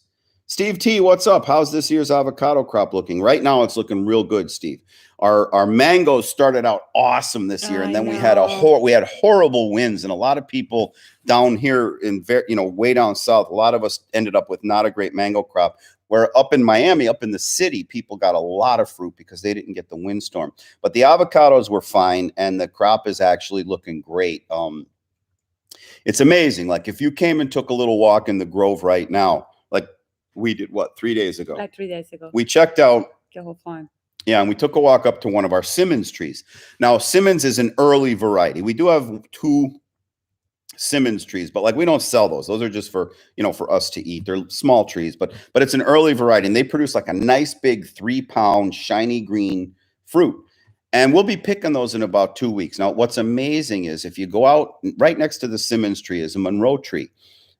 Steve T, what's up? How's this year's avocado crop looking? Right now, it's looking real good, Steve. Our mangoes started out awesome this year, and then we had horrible winds, and a lot of people down here in way down south, a lot of us ended up with not a great mango crop. Where up in Miami, up in the city, people got a lot of fruit because they didn't get the windstorm. But the avocados were fine, and the crop is actually looking great. It's amazing. Like if you came and took a little walk in the Grove right now, like we did, 3 days ago? Like 3 days ago. We checked out the whole farm. Yeah, and we took a walk up to one of our Simmons trees. Now, Simmons is an early variety. We do have 2 Simmons trees, but like we don't sell those. Those are just for us to eat. They're small trees, but it's an early variety, and they produce like a nice big 3-pound shiny green fruit. And we'll be picking those in about 2 weeks. Now, what's amazing is if you go out right next to the Simmons tree is a Monroe tree,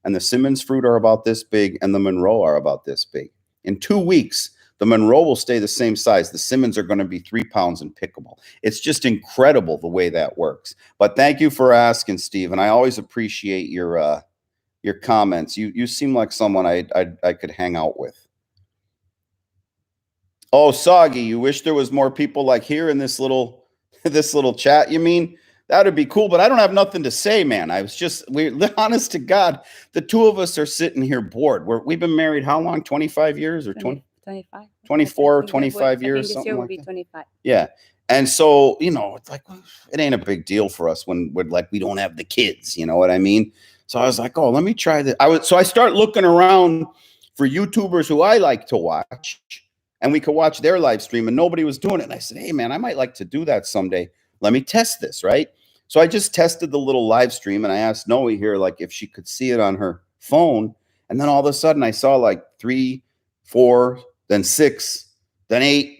and the Simmons fruit are about this big, and the Monroe are about this big. In 2 weeks, the Monroe will stay the same size. The Simmons are going to be 3 pounds and pickable. It's just incredible the way that works. But thank you for asking, Steve. And I always appreciate your comments. You seem like someone I could hang out with. Oh, Soggy, you wish there was more people like here in this little chat, you mean? That would be cool, but I don't have nothing to say, man. We're honest to God, the 2 of us are sitting here bored. We've been married how long? 25 years or 20? 25. 24, 25 years, something like that. 25. Yeah. And so, it's like, it ain't a big deal for us when we don't have the kids, you know what I mean? So I was like, oh, let me try this. So I start looking around for YouTubers who I like to watch, and we could watch their live stream, and nobody was doing it. And I said, hey, man, I might like to do that someday. Let me test this, right? So I just tested the little live stream, and I asked Noe here, like, if she could see it on her phone. And then all of a sudden I saw like 3, 4, then 6, then 8,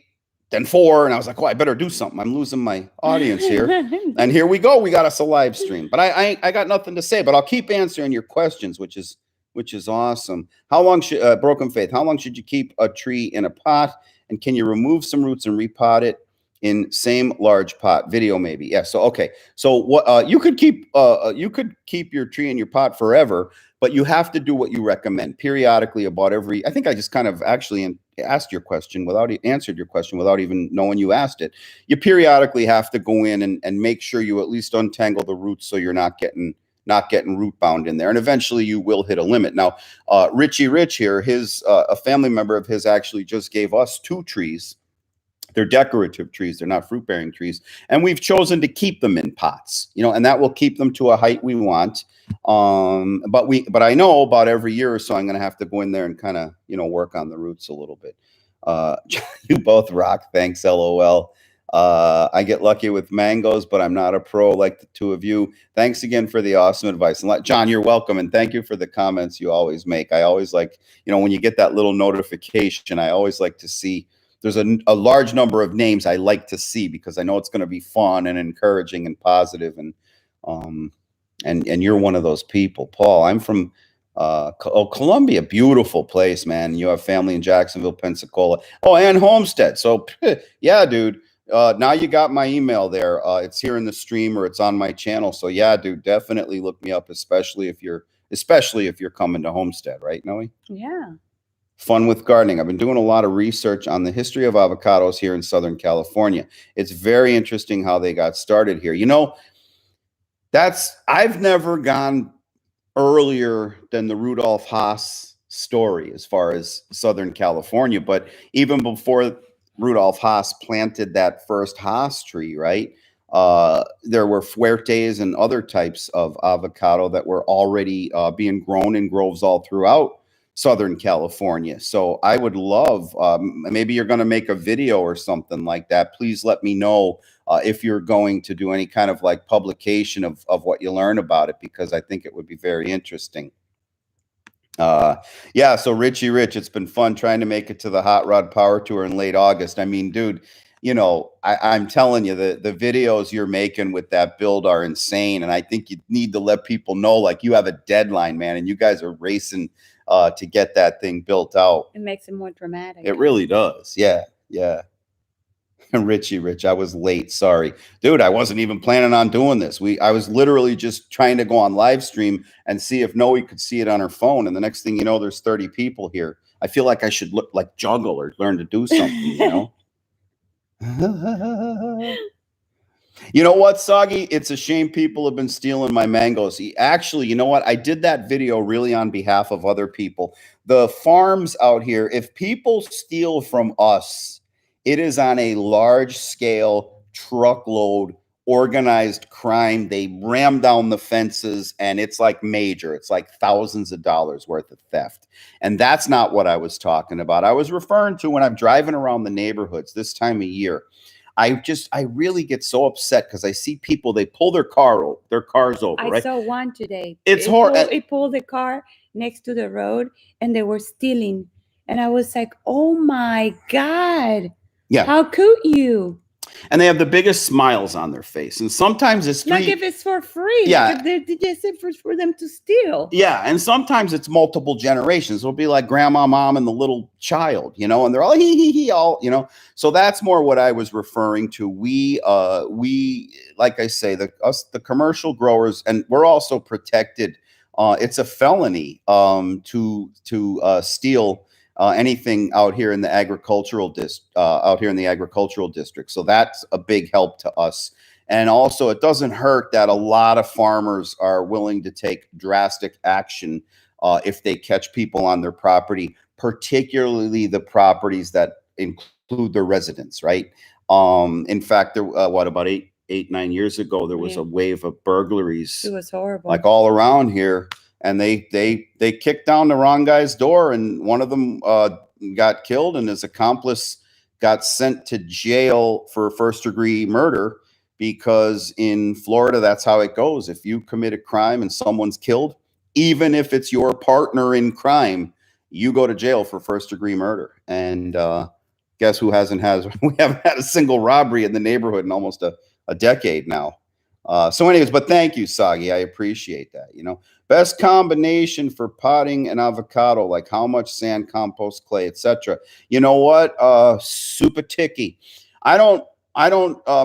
then 4. And I was like, oh, I better do something. I'm losing my audience here. And here we go. We got us a live stream. But I got nothing to say, but I'll keep answering your questions, which is awesome. How long should Broken Faith, how long should you keep a tree in a pot? And can you remove some roots and repot it in same large pot? Video maybe. Yeah. So okay. So what you could keep your tree in your pot forever, but you have to do what you recommend periodically about every. I think I just kind of actually answered your question without even knowing you asked it. You periodically have to go in and make sure you at least untangle the roots so you're not getting root bound in there, and eventually you will hit a limit. Now, Richie Rich here, a family member of his actually just gave us 2 trees. They're decorative trees. They're not fruit-bearing trees. And we've chosen to keep them in pots, and that will keep them to a height we want. But I know about every year or so, I'm going to have to go in there and kind of, work on the roots a little bit. You both rock. Thanks, LOL. I get lucky with mangoes, but I'm not a pro like the 2 of you. Thanks again for the awesome advice. And John, you're welcome. And thank you for the comments you always make. I always like, when you get that little notification, I always like to see. There's a large number of names I like to see because I know it's going to be fun and encouraging and positive, and you're one of those people. Paul, I'm from Columbia, beautiful place, man. You have family in Jacksonville, Pensacola. Oh, and Homestead. So yeah, dude. Now you got my email there. It's here in the stream or it's on my channel. So yeah, dude, definitely look me up, especially if you're coming to Homestead, right, Noe? Yeah. Fun with gardening. I've been doing a lot of research on the history of avocados here in Southern California. It's very interesting how they got started here. I've never gone earlier than the Rudolph Haas story as far as Southern California, but even before Rudolph Haas planted that first Haas tree, right? There were Fuertes and other types of avocado that were already being grown in groves all throughout Southern California. So I would love, maybe you're going to make a video or something like that. Please let me know if you're going to do any kind of like publication of what you learn about it, because I think it would be very interesting. Yeah, so Richie Rich, it's been fun trying to make it to the Hot Rod Power Tour in late August. I mean, dude, you know, I'm telling you, the videos you're making with that build are insane. And I think you need to let people know, like, you have a deadline, man, and you guys are racing to get that thing built out. It makes it more dramatic. It really does. Yeah. Yeah. Rich, I was late. Sorry. Dude, I wasn't even planning on doing this. I was literally just trying to go on live stream and see if Noe could see it on her phone. And the next thing you know, there's 30 people here. I feel like I should look like juggle or learn to do something, you know? You know what, Soggy? It's a shame people have been stealing my mangoes. Actually, you know what? I did that video really on behalf of other people. The farms out here, if people steal from us, it is on a large scale, truckload, organized crime. They ram down the fences and it's like major. It's like thousands of dollars worth of theft. And that's not what I was talking about. I was referring to when I'm driving around the neighborhoods this time of year. I really get so upset because I see people, they pull their cars over. I right? saw one today. It's horrible. It pulled the car next to the road and they were stealing. And I was like, oh my God. Yeah. How could you? And they have the biggest smiles on their face. And sometimes it's like if it's for free. Yeah. Like if they just said for them to steal. Yeah. And sometimes it's multiple generations. It'll be like grandma, mom, and the little child, you know, and they're all he, all, you know. So that's more what I was referring to. We like I say, the commercial growers, and we're also protected. It's a felony to steal anything out here in the agricultural district. So that's a big help to us. And also, it doesn't hurt that a lot of farmers are willing to take drastic action if they catch people on their property, particularly the properties that include their residents, right? In fact, there, about 9 years ago, there was a wave of burglaries. It was horrible. Like all around here. And they kicked down the wrong guy's door, and one of them got killed, and his accomplice got sent to jail for first-degree murder, because in Florida, that's how it goes. If you commit a crime and someone's killed, even if it's your partner in crime, you go to jail for first-degree murder. And guess who we haven't had a single robbery in the neighborhood in almost a decade now. So anyways, but thank you, Soggy. I appreciate that. You know, best combination for potting an avocado, like how much sand, compost, clay, etc. You know what? Super ticky. I don't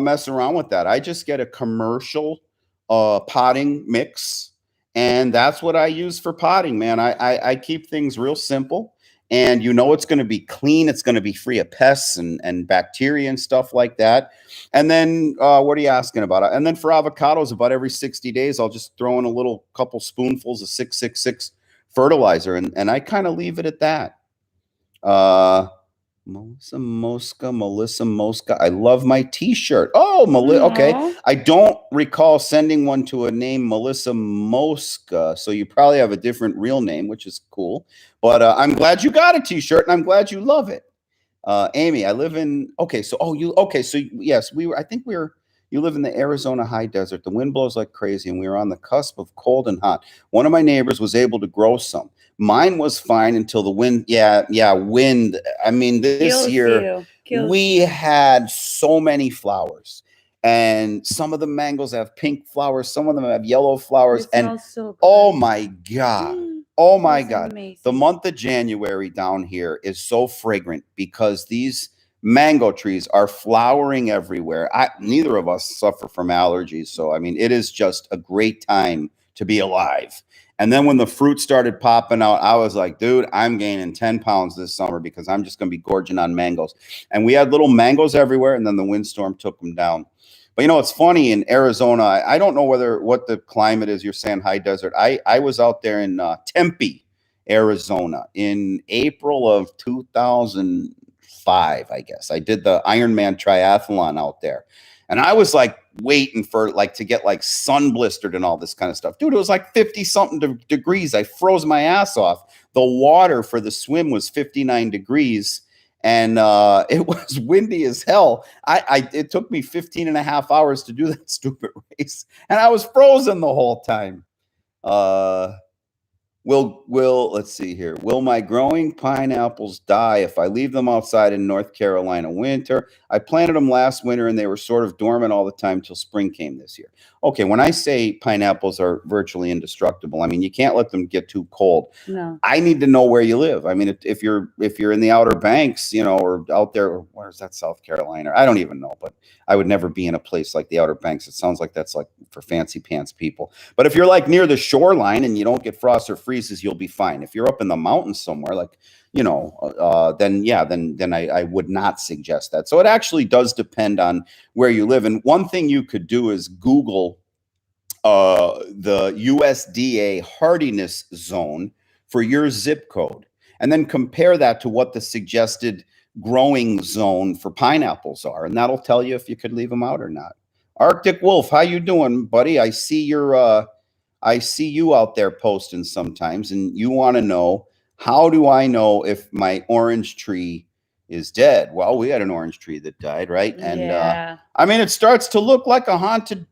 mess around with that. I just get a commercial potting mix, and that's what I use for potting, man. I keep things real simple. And you know it's going to be clean. It's going to be free of pests and bacteria and stuff like that. And then what are you asking about? And then for avocados, about every 60 days, I'll just throw in a couple spoonfuls of 666 fertilizer. And I kind of leave it at that. Melissa Mosca. I love my t-shirt. Oh, okay. I don't recall sending one to a name Melissa Mosca. So you probably have a different real name, which is cool. But I'm glad you got a t-shirt, and I'm glad you love it. Amy, I live in, yes, you live in the Arizona high desert. The wind blows like crazy, and we were on the cusp of cold and hot. One of my neighbors was able to grow some. Mine was fine until the wind. Wind. I mean, this year we had so many flowers, and some of the mangoes have pink flowers. Some of them have yellow flowers. And so oh my God. Oh my God. Amazing. The month of January down here is so fragrant because these mango trees are flowering everywhere. Neither of us suffer from allergies. So, I mean, it is just a great time to be alive. And then when the fruit started popping out, I was like, dude, I'm gaining 10 pounds this summer because I'm just going to be gorging on mangoes. And we had little mangoes everywhere, and then the windstorm took them down. But, you know, it's funny in Arizona. I don't know what the climate is. You're saying high desert. I was out there in Tempe, Arizona in April of 2005, I guess. I did the Ironman triathlon out there. And I was like waiting for to get like sun blistered and all this kind of stuff. Dude, it was like 50 something degrees. I froze my ass off. The water for the swim was 59 degrees. And it was windy as hell. It took me 15 and a half hours to do that stupid race. And I was frozen the whole time. Let's see here. Will my growing pineapples die if I leave them outside in North Carolina winter? I planted them last winter and they were sort of dormant all the time till spring came this year. Okay, when I say pineapples are virtually indestructible, I mean you can't let them get too cold. No. I need to know where you live. I mean, if you're in the Outer Banks, you know, or out there, or where's that, South Carolina? I don't even know, but I would never be in a place like the Outer Banks. It sounds like that's like for fancy pants people. But if you're like near the shoreline and you don't get frost or freezes, you'll be fine. If you're up in the mountains somewhere, like then yeah, then I would not suggest that. So it actually does depend on where you live. And one thing you could do is Google the USDA hardiness zone for your zip code, and then compare that to what the suggested growing zone for pineapples are, and that'll tell you if you could leave them out or not. Arctic Wolf, how you doing, buddy? I see you out there posting sometimes, and you want to know, how do I know if my orange tree is dead? Well, we had an orange tree that died, right? And Yeah. I mean, it starts to look like a haunted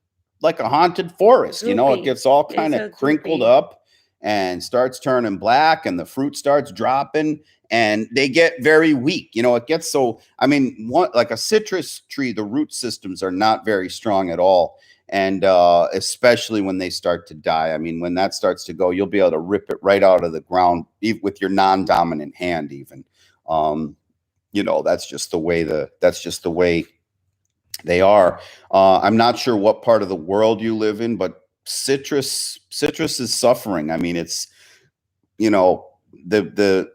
forest. You know, it Droopy. gets all It's kind so of crinkled droopy. up and starts turning black, and the fruit starts dropping, and they get very weak. You know, it gets so, I mean, like a citrus tree, the root systems are not very strong at all. And especially when they start to die. I mean, when that starts to go, you'll be able to rip it right out of the ground with your non-dominant hand, even. You know, that's just the way they are. I'm not sure what part of the world you live in, but citrus is suffering. I mean, it's, you know, the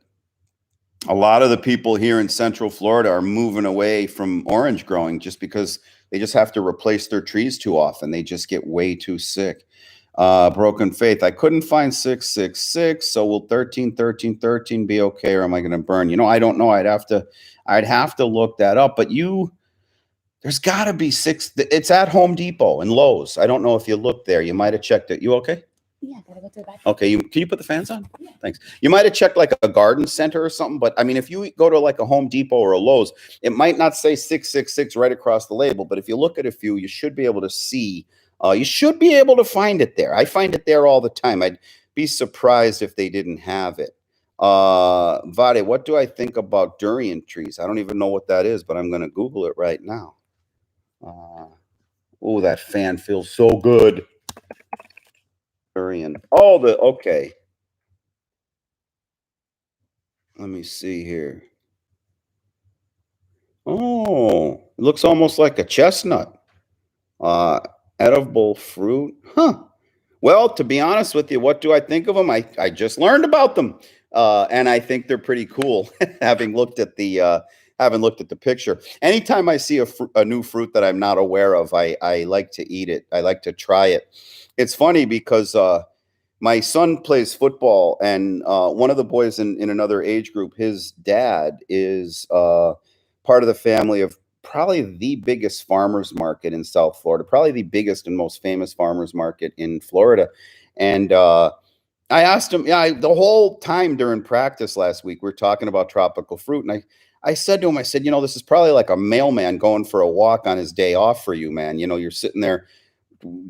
a lot of the people here in Central Florida are moving away from orange growing just because they just have to replace their trees too often. They just get way too sick. Broken Faith, I couldn't find 666. So will 13 be okay, or am I going to burn? You know, I don't know. I'd have to look that up. But there's got to be six. It's at Home Depot and Lowe's. I don't know if you looked there. You might have checked it. You okay? Yeah, gotta go to the bathroom. Okay, can you put the fans on? Yeah. Thanks. You might have checked like a garden center or something, but I mean, if you go to like a Home Depot or a Lowe's, it might not say 666 right across the label, but if you look at a few, you should be able to see. You should be able to find it there. I find it there all the time. I'd be surprised if they didn't have it. Vade, what do I think about durian trees? I don't even know what that is, but I'm going to Google it right now. Oh, that fan feels so good. Durian. Oh, okay. Let me see here. Oh, it looks almost like a chestnut. Edible fruit. Huh. Well, to be honest with you, what do I think of them? I just learned about them. And I think they're pretty cool, having looked at the picture. Anytime I see a new fruit that I'm not aware of, I like to eat it. I like to try it. It's funny because my son plays football, and one of the boys in another age group, his dad is part of the family of probably the biggest farmers market in South Florida, probably the biggest and most famous farmers market in Florida. And I asked him, yeah, the whole time during practice last week, we are talking about tropical fruit. And I said to him, I said, you know, this is probably like a mailman going for a walk on his day off for you, man. You know, you're sitting there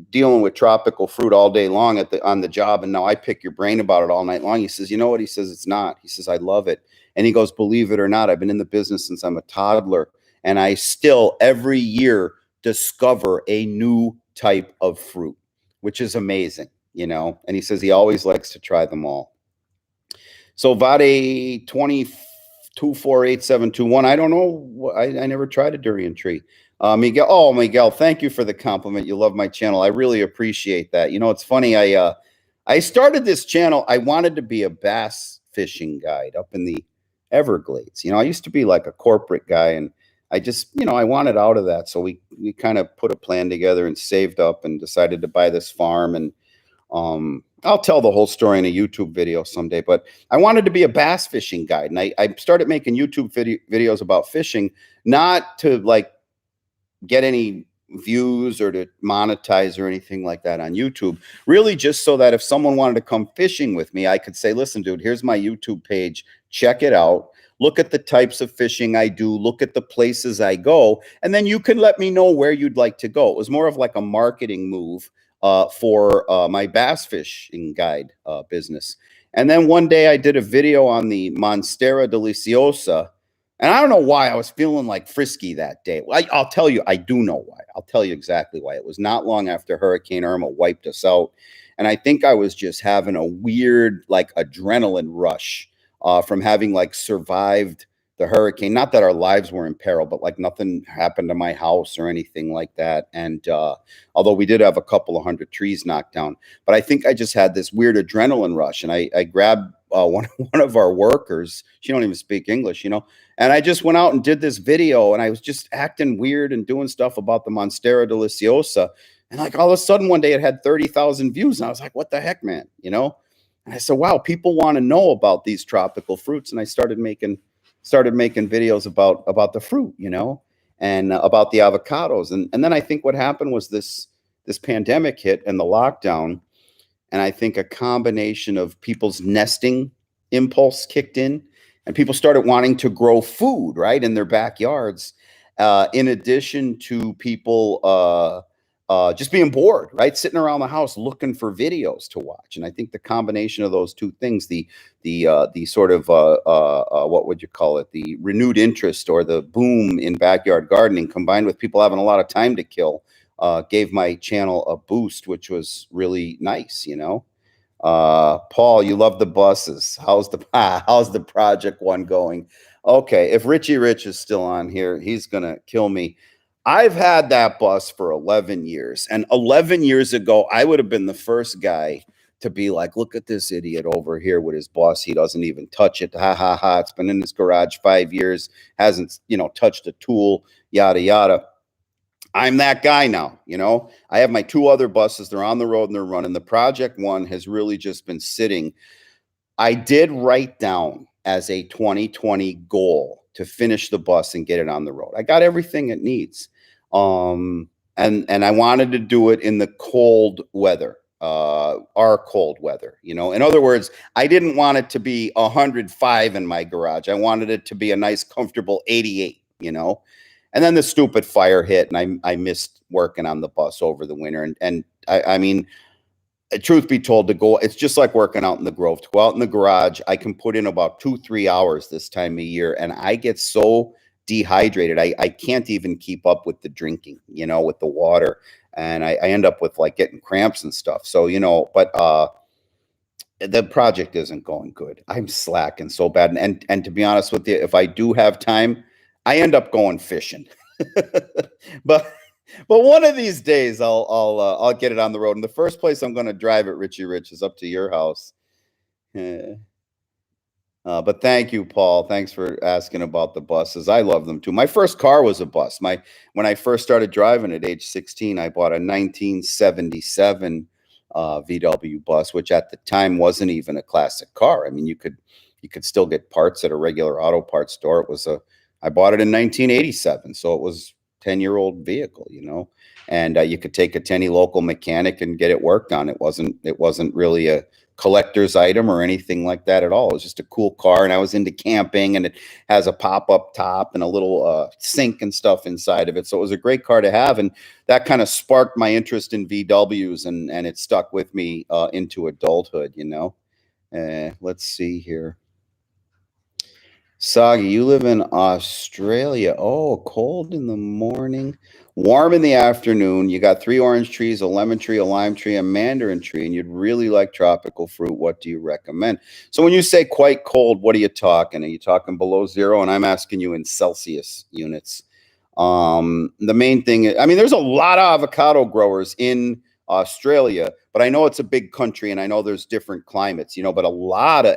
dealing with tropical fruit all day long on the job, and now I pick your brain about it all night long. He says, you know what? He says, it's not. He says, I love it. And he goes, believe it or not, I've been in the business since I'm a toddler, and I still every year discover a new type of fruit, which is amazing, you know. And he says he always likes to try them all. So Vade 224871, I don't know. I never tried a durian tree. Miguel, thank you for the compliment. You love my channel. I really appreciate that. You know, it's funny. I started this channel. I wanted to be a bass fishing guide up in the Everglades. You know, I used to be like a corporate guy, and I just, you know, I wanted out of that. So we kind of put a plan together and saved up and decided to buy this farm. And I'll tell the whole story in a YouTube video someday, but I wanted to be a bass fishing guide. And I started making YouTube videos about fishing, not to like get any views or to monetize or anything like that on YouTube. Really just so that if someone wanted to come fishing with me, I could say, listen, dude, here's my YouTube page. Check it out. Look at the types of fishing I do. Look at the places I go. And then you can let me know where you'd like to go. It was more of like a marketing move for my bass fishing guide business. And then one day I did a video on the Monstera Deliciosa. And I don't know why I was feeling like frisky that day. I'll tell you, I do know why. I'll tell you exactly why. It was not long after Hurricane Irma wiped us out. And I think I was just having a weird, like, adrenaline rush from having, like, survived the hurricane. Not that our lives were in peril, but like nothing happened to my house or anything like that. And although we did have a couple of hundred trees knocked down, but I think I just had this weird adrenaline rush. And I grabbed one of our workers. She don't even speak English, you know. And I just went out and did this video, and I was just acting weird and doing stuff about the Monstera Deliciosa. And like all of a sudden one day it had 30,000 views. And I was like, what the heck, man? You know? And I said, wow, people want to know about these tropical fruits. And I started making videos about the fruit, you know, and about the avocados. And then I think what happened was this pandemic hit and the lockdown. And I think a combination of people's nesting impulse kicked in, and people started wanting to grow food, right, in their backyards, in addition to people just being bored, right, sitting around the house looking for videos to watch. And I think the combination of those two things, the sort of what would you call it, the renewed interest or the boom in backyard gardening, combined with people having a lot of time to kill, gave my channel a boost, which was really nice, you know. Paul, you love the buses. How's the project one going? Okay, if Richie Rich is still on here, he's gonna kill me. I've had that bus for 11 years, and 11 years ago, I would have been the first guy to be like, look at this idiot over here with his bus. He doesn't even touch it. Ha ha ha. It's been in his garage 5 years, hasn't, you know, touched a tool, yada yada. I'm that guy now, you know. I have my two other buses. They're on the road and they're running. The project one has really just been sitting. I did write down as a 2020 goal to finish the bus and get it on the road. I got everything it needs. And I wanted to do it in the cold weather, our cold weather, you know. In other words, I didn't want it to be 105 in my garage. I wanted it to be a nice, comfortable 88, you know. And then the stupid fire hit, and I missed working on the bus over the winter. And I mean, truth be told, it's just like working out in the Grove. To go out in the garage, I can put in about 2-3 hours this time of year, and I get so dehydrated. I can't even keep up with the drinking, you know, with the water. And I end up with like getting cramps and stuff. So, you know, but the project isn't going good. I'm slacking so bad. And to be honest with you, if I do have time, I end up going fishing. but one of these days I'll get it on the road. And the first place I'm going to drive it, Richie Rich, is up to your house. But thank you, Paul. Thanks for asking about the buses. I love them too. My first car was a bus. When I first started driving at age 16, I bought a 1977 VW bus, which at the time wasn't even a classic car. I mean, you could still get parts at a regular auto parts store. I bought it in 1987, so it was 10-year-old vehicle, you know, and you could take it to any local mechanic and get it worked on. It wasn't really a collector's item or anything like that at all. It was just a cool car, and I was into camping, and it has a pop-up top and a little sink and stuff inside of it. So it was a great car to have, and that kind of sparked my interest in VWs, and it stuck with me into adulthood, you know. Let's see here. Sagi, you live in Australia. Oh, cold in the morning, warm in the afternoon. You got 3 orange trees, a lemon tree, a lime tree, a mandarin tree, and you'd really like tropical fruit. What do you recommend? So when you say quite cold, what are you talking? Are you talking below zero? And I'm asking you in Celsius units. The main thing, I mean, there's a lot of avocado growers in Australia, but I know it's a big country, and I know there's different climates, you know, but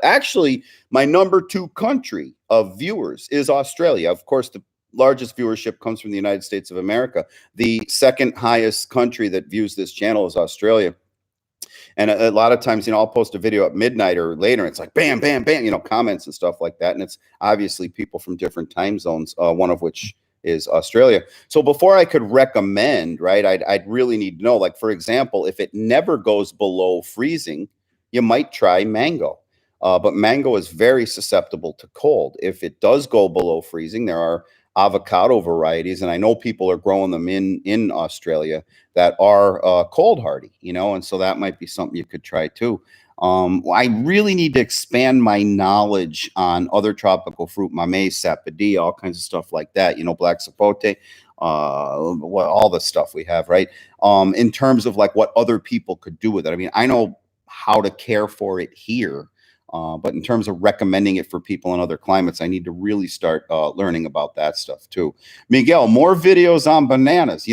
actually my number 2 country of viewers is Australia. Of course, the largest viewership comes from the United States of America. The second highest country that views this channel is Australia. And a lot of times, you know, I'll post a video at midnight or later, and it's like bam, bam, bam, you know, comments and stuff like that. And it's obviously people from different time zones, one of which is Australia. So before I could recommend, right, I'd really need to know, like, for example, if it never goes below freezing, you might try mango. But mango is very susceptible to cold. If it does go below freezing, there are avocado varieties, and I know people are growing them in Australia that are cold hardy, you know, and so that might be something you could try too. I really need to expand my knowledge on other tropical fruit, mamey, sapodilla, all kinds of stuff like that. Black sapote, all the stuff we have, right? In terms of like what other people could do with it. I mean, I know how to care for it here, but in terms of recommending it for people in other climates, I need to really start learning about that stuff too. Miguel, more videos on bananas.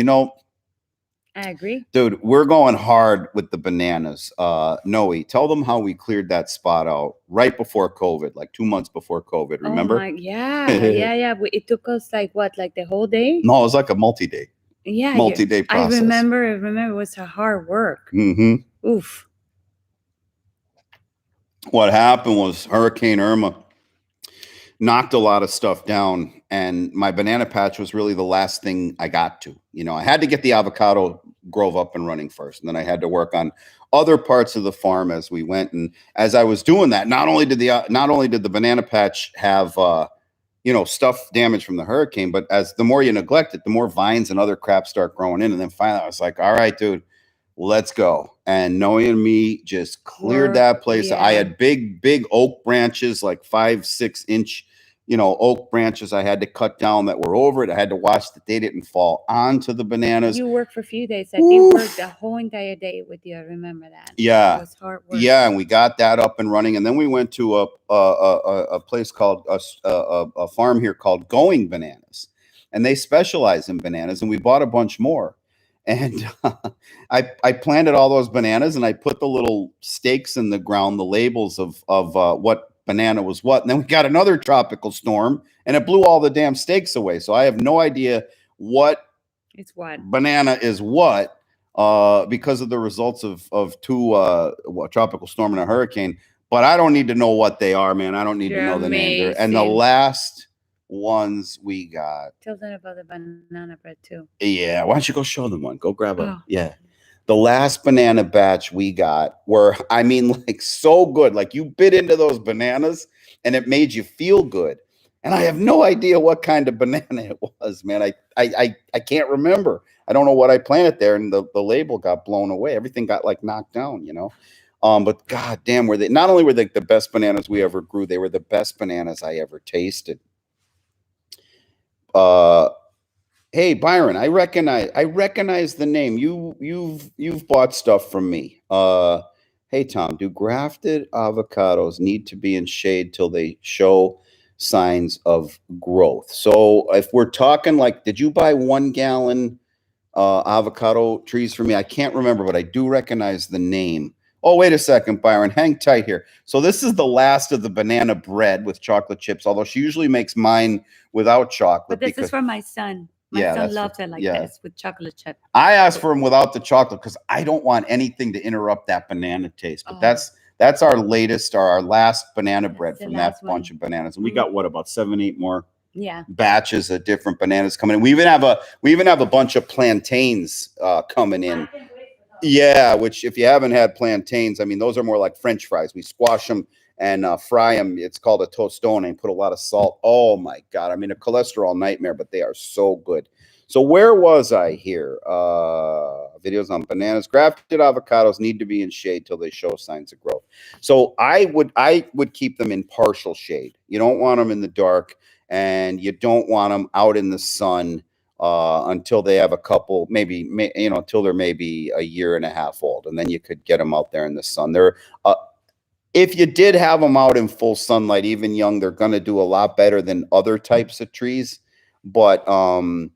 I agree. Dude, we're going hard with the bananas. Noe, tell them how we cleared that spot out right before COVID, like 2 months before COVID. Oh Remember? my, yeah. It took us like what, like the whole day? No, it was like a multi-day Yeah, process. I remember it was a hard work. Mm-hmm. Oof. What happened was Hurricane Irma knocked a lot of stuff down, and my banana patch was really the last thing I got to. I had to get the avocado grove up and running first, and then I had to work on other parts of the farm as we went. And as I was doing that, not only did the banana patch have stuff damaged from the hurricane, but as the more you neglect it, the more vines and other crap start growing in. And then finally I was like, all right, dude, let's go. And Noe and me just cleared that place. Yeah. I had big oak branches, like 5-6 inch, oak branches I had to cut down that were over it. I had to watch that they didn't fall onto the bananas. You worked for a few days. I think worked the whole entire day with you. I remember that. Yeah. It was hard work. Yeah, and we got that up and running. And then we went to a place called a farm here called Going Bananas. And they specialize in bananas, and we bought a bunch more. And I planted all those bananas, and I put the little stakes in the ground, the labels of what banana was what. And then we got another tropical storm, and it blew all the damn stakes away. So I have no idea what banana is what because of the results of two tropical storm and a hurricane. But I don't need to know what they are, man. I don't need to know the name. And the last ones we got. Tell them about the banana bread too. Yeah, why don't you go show them one? Go grab a yeah. The last banana batch we got were, I mean, like so good. Like you bit into those bananas and it made you feel good. And I have no idea what kind of banana it was, man. I can't remember. I don't know what I planted there, and the label got blown away. Everything got like knocked down, But god damn, were they not only were they the best bananas we ever grew, they were the best bananas I ever tasted. Hey Byron, I recognize the name. You've bought stuff from me. Hey Tom, do grafted avocados need to be in shade till they show signs of growth? So if we're talking like, did you buy 1 gallon avocado trees for me? I can't remember, but I do recognize the name. Oh, wait a second, Byron, hang tight here. So this is the last of the banana bread with chocolate chips, although she usually makes mine without chocolate. But this is for my son. My son loves it like this with chocolate chip. I asked for him without the chocolate because I don't want anything to interrupt that banana taste. But that's our latest, or our last banana bread from that bunch of bananas. And we got about 7-8 more batches of different bananas coming in. We even have a bunch of plantains coming in. Yeah, which if you haven't had plantains, I mean, those are more like French fries. We squash them and fry them. It's called a tostone, and put a lot of salt. Oh my God. I mean, a cholesterol nightmare, but they are so good. So where was I here? Videos on bananas. Grafted avocados need to be in shade till they show signs of growth. So I would keep them in partial shade. You don't want them in the dark, and you don't want them out in the sun until they have a couple, maybe until they're maybe a year and a half old, and then you could get them out there in the sun. They're if you did have them out in full sunlight, even young, they're going to do a lot better than other types of trees. But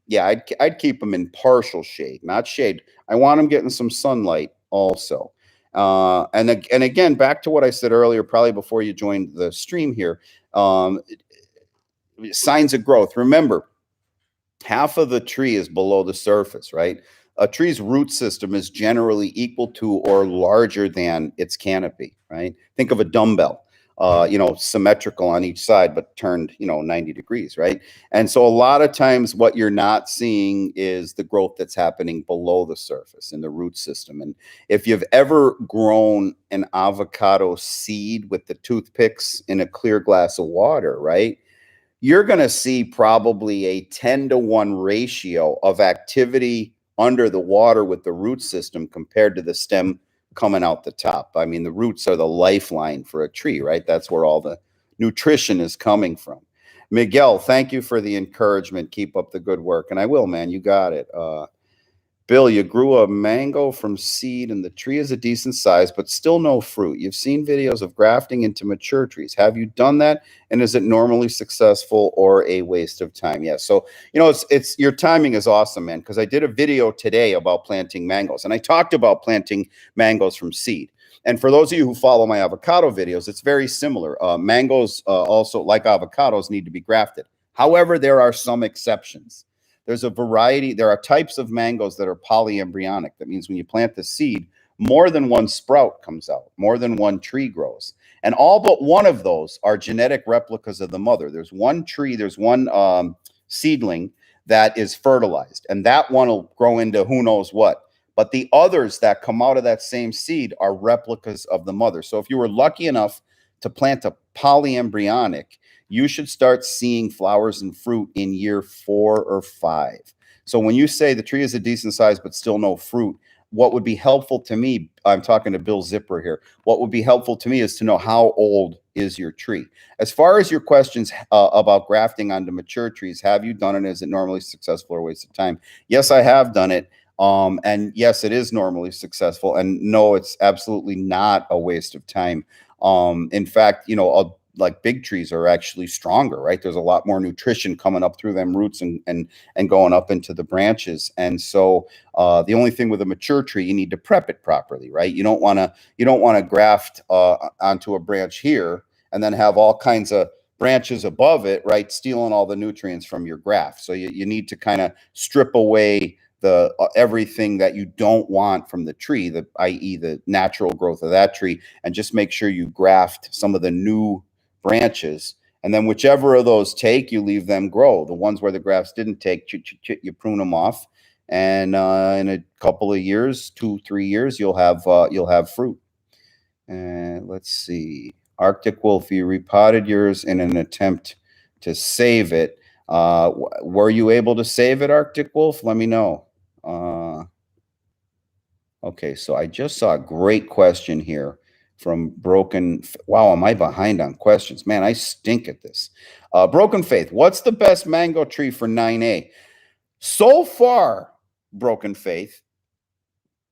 yeah, I'd keep them in partial shade, not shade. I want them getting some sunlight also. And again, back to what I said earlier, probably before you joined the stream here, signs of growth. Remember, half of the tree is below the surface, right? A tree's root system is generally equal to or larger than its canopy, right? Think of a dumbbell, symmetrical on each side, but turned, 90 degrees, right? And so a lot of times what you're not seeing is the growth that's happening below the surface in the root system. And if you've ever grown an avocado seed with the toothpicks in a clear glass of water, right? You're going to see probably a 10-to-1 ratio of activity under the water with the root system compared to the stem coming out the top. I mean, the roots are the lifeline for a tree, right? That's where all the nutrition is coming from. Miguel, thank you for the encouragement. Keep up the good work. And I will, man. You got it. Bill, you grew a mango from seed and the tree is a decent size, but still no fruit. You've seen videos of grafting into mature trees. Have you done that? And is it normally successful or a waste of time? Yes. So, it's your timing is awesome, man, because I did a video today about planting mangoes and I talked about planting mangoes from seed. And for those of you who follow my avocado videos, it's very similar. Mangoes also, like avocados, need to be grafted. However, there are some exceptions. There's a variety. There are types of mangoes that are polyembryonic. That means when you plant the seed, more than one sprout comes out, more than one tree grows. And all but one of those are genetic replicas of the mother. There's one tree, there's one seedling that is fertilized, and that one will grow into who knows what. But the others that come out of that same seed are replicas of the mother. So if you were lucky enough to plant a polyembryonic, you should start seeing flowers and fruit in year 4 or 5. So when you say the tree is a decent size but still no fruit, what would be helpful to me, I'm talking to Bill Zipper here, what would be helpful to me is to know how old is your tree. As far as your questions about grafting onto mature trees, have you done it? Is it normally successful or a waste of time? Yes, I have done it. And yes, it is normally successful. And no, it's absolutely not a waste of time. In fact, like big trees are actually stronger, right? There's a lot more nutrition coming up through them roots and going up into the branches. And so the only thing with a mature tree, you need to prep it properly, right? You don't want to graft onto a branch here and then have all kinds of branches above it, right? Stealing all the nutrients from your graft. So you need to kind of strip away the everything that you don't want from the tree, i.e. the natural growth of that tree, and just make sure you graft some of the new branches, and then whichever of those take, you leave them grow. The ones where the grafts didn't take, you prune them off, and in a couple of years, 2-3 years, you'll have fruit. And let's see, Arctic Wolf, you repotted yours in an attempt to save it. Were you able to save it, Arctic Wolf? Let me know. Okay, so I just saw a great question here from Broken. Wow, am I behind on questions? Man, I stink at this. Broken Faith, what's the best mango tree for 9A? So far, Broken Faith,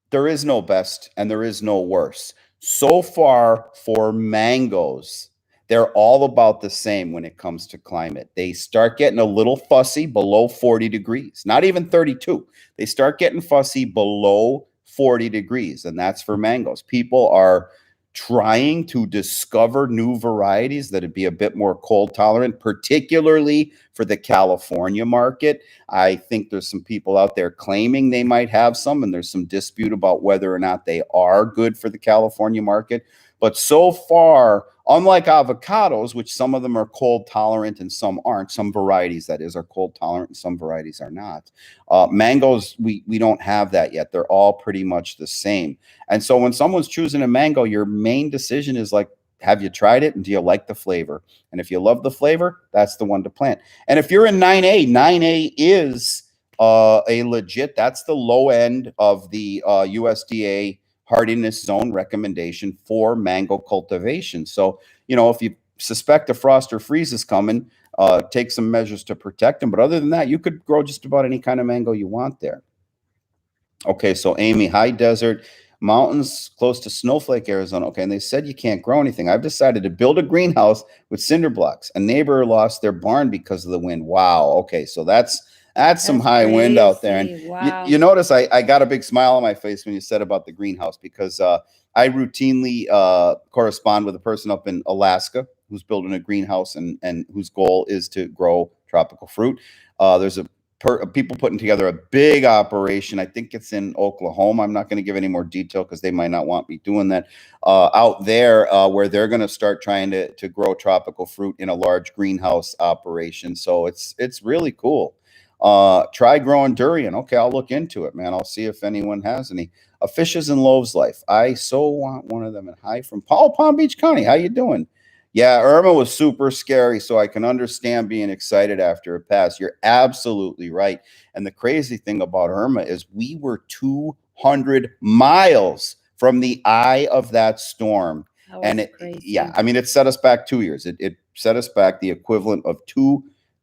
there is no best and there is no worse. So far for mangoes, they're all about the same when it comes to climate. They start getting a little fussy below 40 degrees, not even 32. They start getting fussy below 40 degrees, and that's for mangoes. People are trying to discover new varieties that'd be a bit more cold tolerant, particularly for the California market. I think there's some people out there claiming they might have some, and there's some dispute about whether or not they are good for the California market. But so far, unlike avocados, which some of them are cold tolerant and some aren't, some varieties, that is, are cold tolerant and some varieties are not. Mangoes, we don't have that yet. They're all pretty much the same. And so when someone's choosing a mango, your main decision is like, have you tried it? And do you like the flavor? And if you love the flavor, that's the one to plant. And if you're in 9A, 9A is a legit, that's the low end of the USDA hardiness zone recommendation for mango cultivation. So, if you suspect a frost or freeze is coming, take some measures to protect them. But other than that, you could grow just about any kind of mango you want there. Okay, so Amy, high desert, mountains close to Snowflake, Arizona. Okay, and they said you can't grow anything. I've decided to build a greenhouse with cinder blocks. A neighbor lost their barn because of the wind. Wow. Okay, so that's some high wind out there. And wow. you notice I got a big smile on my face when you said about the greenhouse, because I routinely correspond with a person up in Alaska who's building a greenhouse and whose goal is to grow tropical fruit. There's people putting together a big operation. I think it's in Oklahoma. I'm not going to give any more detail because they might not want me doing that out there, where they're going to start trying to grow tropical fruit in a large greenhouse operation. So it's really cool. Try growing durian. Okay, I'll look into it, man. I'll see if anyone has any. A Fishes and Loaves Life. I so want one of them. And hi from Palm Beach County. How you doing? Yeah, Irma was super scary, so I can understand being excited after it passed. You're absolutely right. And the crazy thing about Irma is we were 200 miles from the eye of that storm. That And was it, crazy. yeah, I mean, it set us back 2 years. It set us back the equivalent of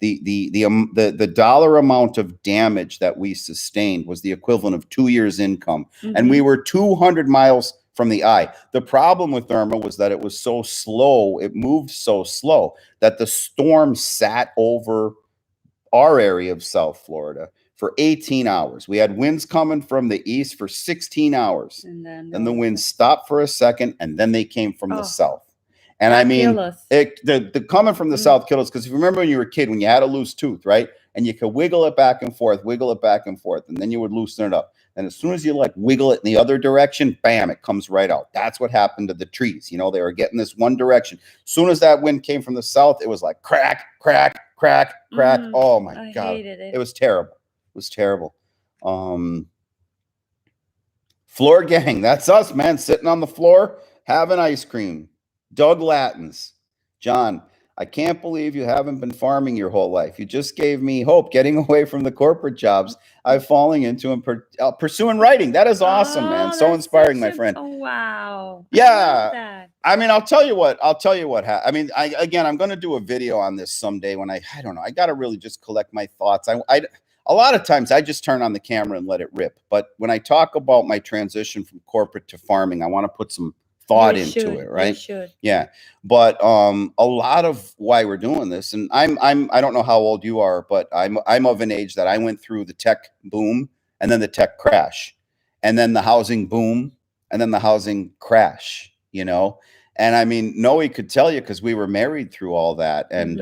the dollar amount of damage that we sustained was the equivalent of 2 years income. And we were 200 miles from the eye. The problem with Irma was that it was so slow, it moved so slow that the storm sat over our area of South Florida for 18 hours. We had winds coming from the east for 16 hours. And then the winds stopped for a second, and then they came from the south. And that I mean, killed us. the coming from the south killed us, because if you remember when you were a kid, when you had a loose tooth, right? And you could wiggle it back and forth, and then you would loosen it up. And as soon as you like wiggle it in the other direction, bam, it comes right out. That's what happened to the trees. You know, they were getting this one direction. As soon as that wind came from the south, it was like crack, crack, crack, crack. Oh my God. Hated it. It was terrible. It was terrible. Floor gang, that's us, man, sitting on the floor having ice cream. Doug Latins. John, I can't believe you haven't been farming your whole life. You just gave me hope getting away from the corporate jobs I'm falling into and pursuing writing. That is awesome, man. So inspiring, my friend. Oh, wow. Yeah. I mean, I'll tell you what. I mean, I'm going to do a video on this someday when I don't know. I got to really just collect my thoughts. A lot of times I just turn on the camera and let it rip. But when I talk about my transition from corporate to farming, I want to put some thought into it, right? You should. Yeah. But a lot of why we're doing this, and I don't know how old you are, but I'm of an age that I went through the tech boom and then the tech crash, and then the housing boom and then the housing crash, you know? And I mean, Noe could tell you, because we were married through all that. And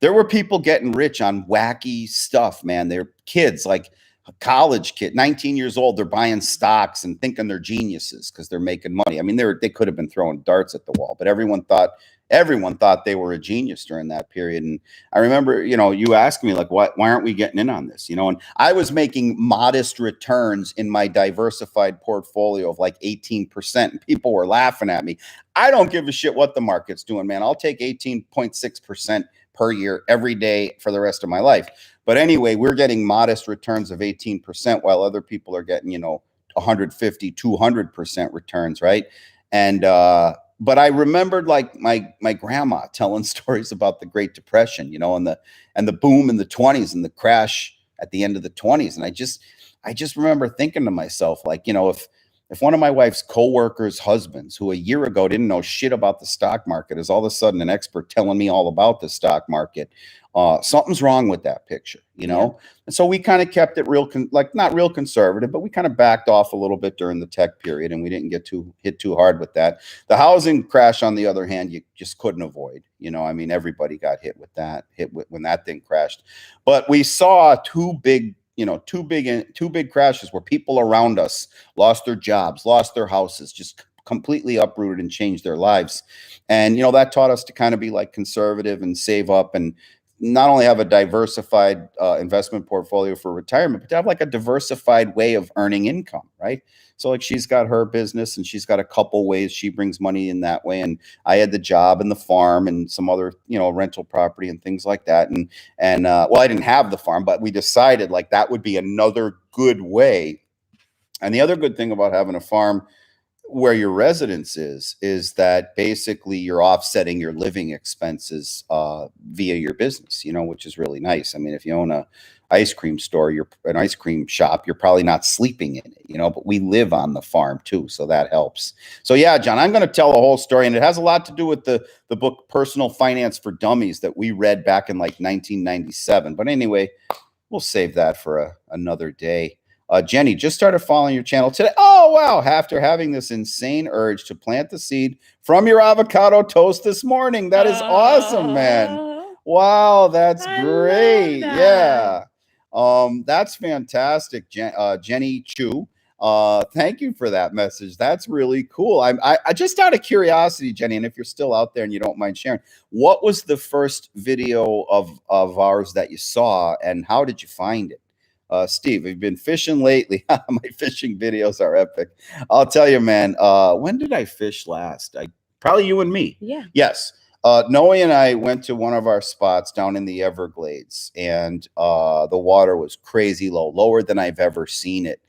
there were people getting rich on wacky stuff, man. They're kids, like a college kid, 19 years old. They're buying stocks and thinking they're geniuses because they're making money. I mean, they could have been throwing darts at the wall, but everyone thought they were a genius during that period. And I remember, you know, you asked me like, why aren't we getting in on this? You know, and I was making modest returns in my diversified portfolio of like 18%. And people were laughing at me. I don't give a shit what the market's doing, man. I'll take 18.6% per year every day for the rest of my life. But anyway, we're getting modest returns of 18% while other people are getting, you know, 150, 200% returns, right? And but I remembered like my grandma telling stories about the Great Depression, you know, and the boom in the 20s and the crash at the end of the 20s. And I just remember thinking to myself, like, you know, if one of my wife's coworkers' husbands, who a year ago didn't know shit about the stock market, is all of a sudden an expert telling me all about the stock market, something's wrong with that picture, you know? Yeah. And so we kind of kept it not real conservative, but we kind of backed off a little bit during the tech period, and we didn't get hit too hard with that. The housing crash, on the other hand, you just couldn't avoid. You know, I mean, everybody got hit when that thing crashed. But we saw two big crashes where people around us lost their jobs, lost their houses, just completely uprooted and changed their lives. And, you know, that taught us to kind of be like conservative and save up and not only have a diversified investment portfolio for retirement, but to have like a diversified way of earning income, right? So like she's got her business and she's got a couple ways she brings money in that way. And I had the job and the farm and some other, you know, rental property and things like that. And well, I didn't have the farm, but we decided like that would be another good way. And the other good thing about having a farm where your residence is that basically you're offsetting your living expenses via your business, you know, which is really nice. I mean, if you own an ice cream shop, you're probably not sleeping in it, you know, but we live on the farm too. So that helps. So yeah, John, I'm going to tell the whole story, and it has a lot to do with the book Personal Finance for Dummies that we read back in like 1997. But anyway, we'll save that for another day. Jenny, just started following your channel today. Oh, wow. After having this insane urge to plant the seed from your avocado toast this morning. That is awesome, man. Wow, that's great. Yeah. That's fantastic, Jenny Chu. Thank you for that message. That's really cool. I just out of curiosity, Jenny, and if you're still out there and you don't mind sharing, what was the first video of ours that you saw, and how did you find it? Steve, have you been fishing lately? My fishing videos are epic. I'll tell you, man. When did I fish last? Probably you and me. Yeah. Yes. Noe and I went to one of our spots down in the Everglades, and the water was crazy low, lower than I've ever seen it.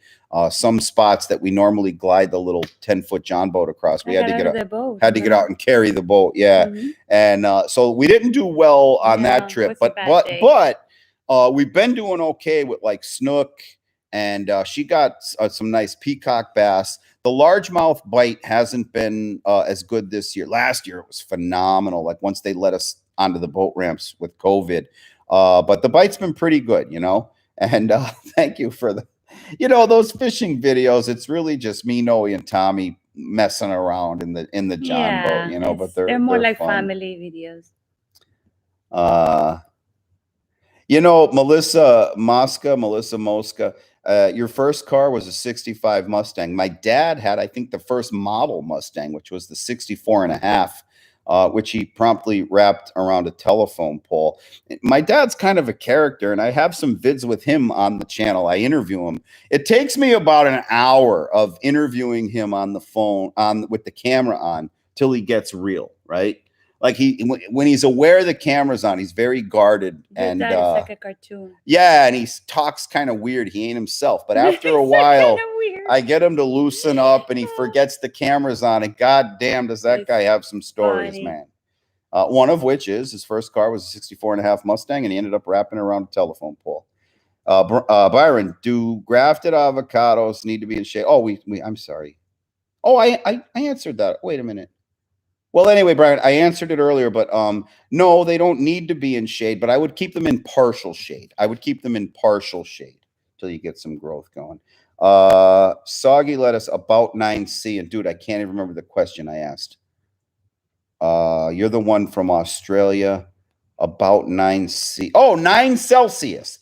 Some spots that we normally glide the little 10-foot John boat across, we I had got to out get of up, the boat. had to get out Remember? and carry the boat. Yeah, Mhm. and so we didn't do well on that Yeah, it trip, was a bad day. but we've been doing okay with like snook, and she got some nice peacock bass. The largemouth bite hasn't been as good this year. Last year it was phenomenal. Like once they let us onto the boat ramps with COVID, but the bite's been pretty good, you know. And thank you for the, you know, those fishing videos. It's really just me, Noe, and Tommy messing around in the John boat, Yeah, you know. But they're more they're like fun. family videos. Uh, you know, Melissa Mosca, your first car was a 65 Mustang. My dad had, I think, the first model Mustang, which was the 64 and a half, which he promptly wrapped around a telephone pole. My dad's kind of a character, and I have some vids with him on the channel. I interview him. It takes me about an hour of interviewing him on the phone, on with the camera on, till he gets real, right? Like when he's aware the camera's on, he's very guarded. Your And dad is like a cartoon. yeah, and he talks kind of weird. He ain't himself. But It's after a kind while, of weird. I get him to loosen up, and he forgets the cameras on. And god damn, does that It's guy have some stories, funny. man. One of which is his first car was a 64 and a half Mustang, and he ended up wrapping around a telephone pole. Byron, do grafted avocados need to be in shade? Oh, I'm sorry. Oh, I answered that. Wait a minute. Well, anyway, Brian, I answered it earlier, but no, they don't need to be in shade, but I would keep them in partial shade. I would keep them in partial shade till you get some growth going. Soggy lettuce about 9C, and dude, I can't even remember the question I asked. You're the one from Australia, about 9C. Oh, 9 Celsius.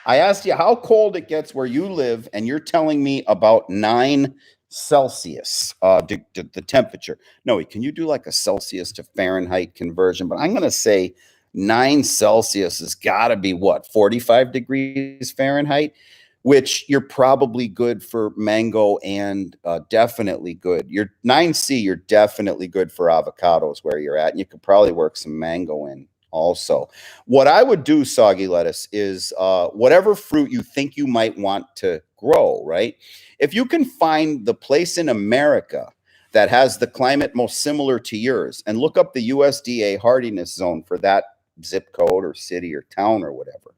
I asked you how cold it gets where you live, and you're telling me about 9 Celsius, the temperature. No, can you do like a Celsius to Fahrenheit conversion? But I'm going to say 9 Celsius has got to be what, 45 degrees Fahrenheit, which you're probably good for mango and definitely good. You're 9C, you're definitely good for avocados where you're at. And you could probably work some mango in also. What I would do, Soggy Lettuce, is whatever fruit you think you might want to grow, right? If you can find the place in America that has the climate most similar to yours, and look up the USDA hardiness zone for that zip code or city or town or whatever,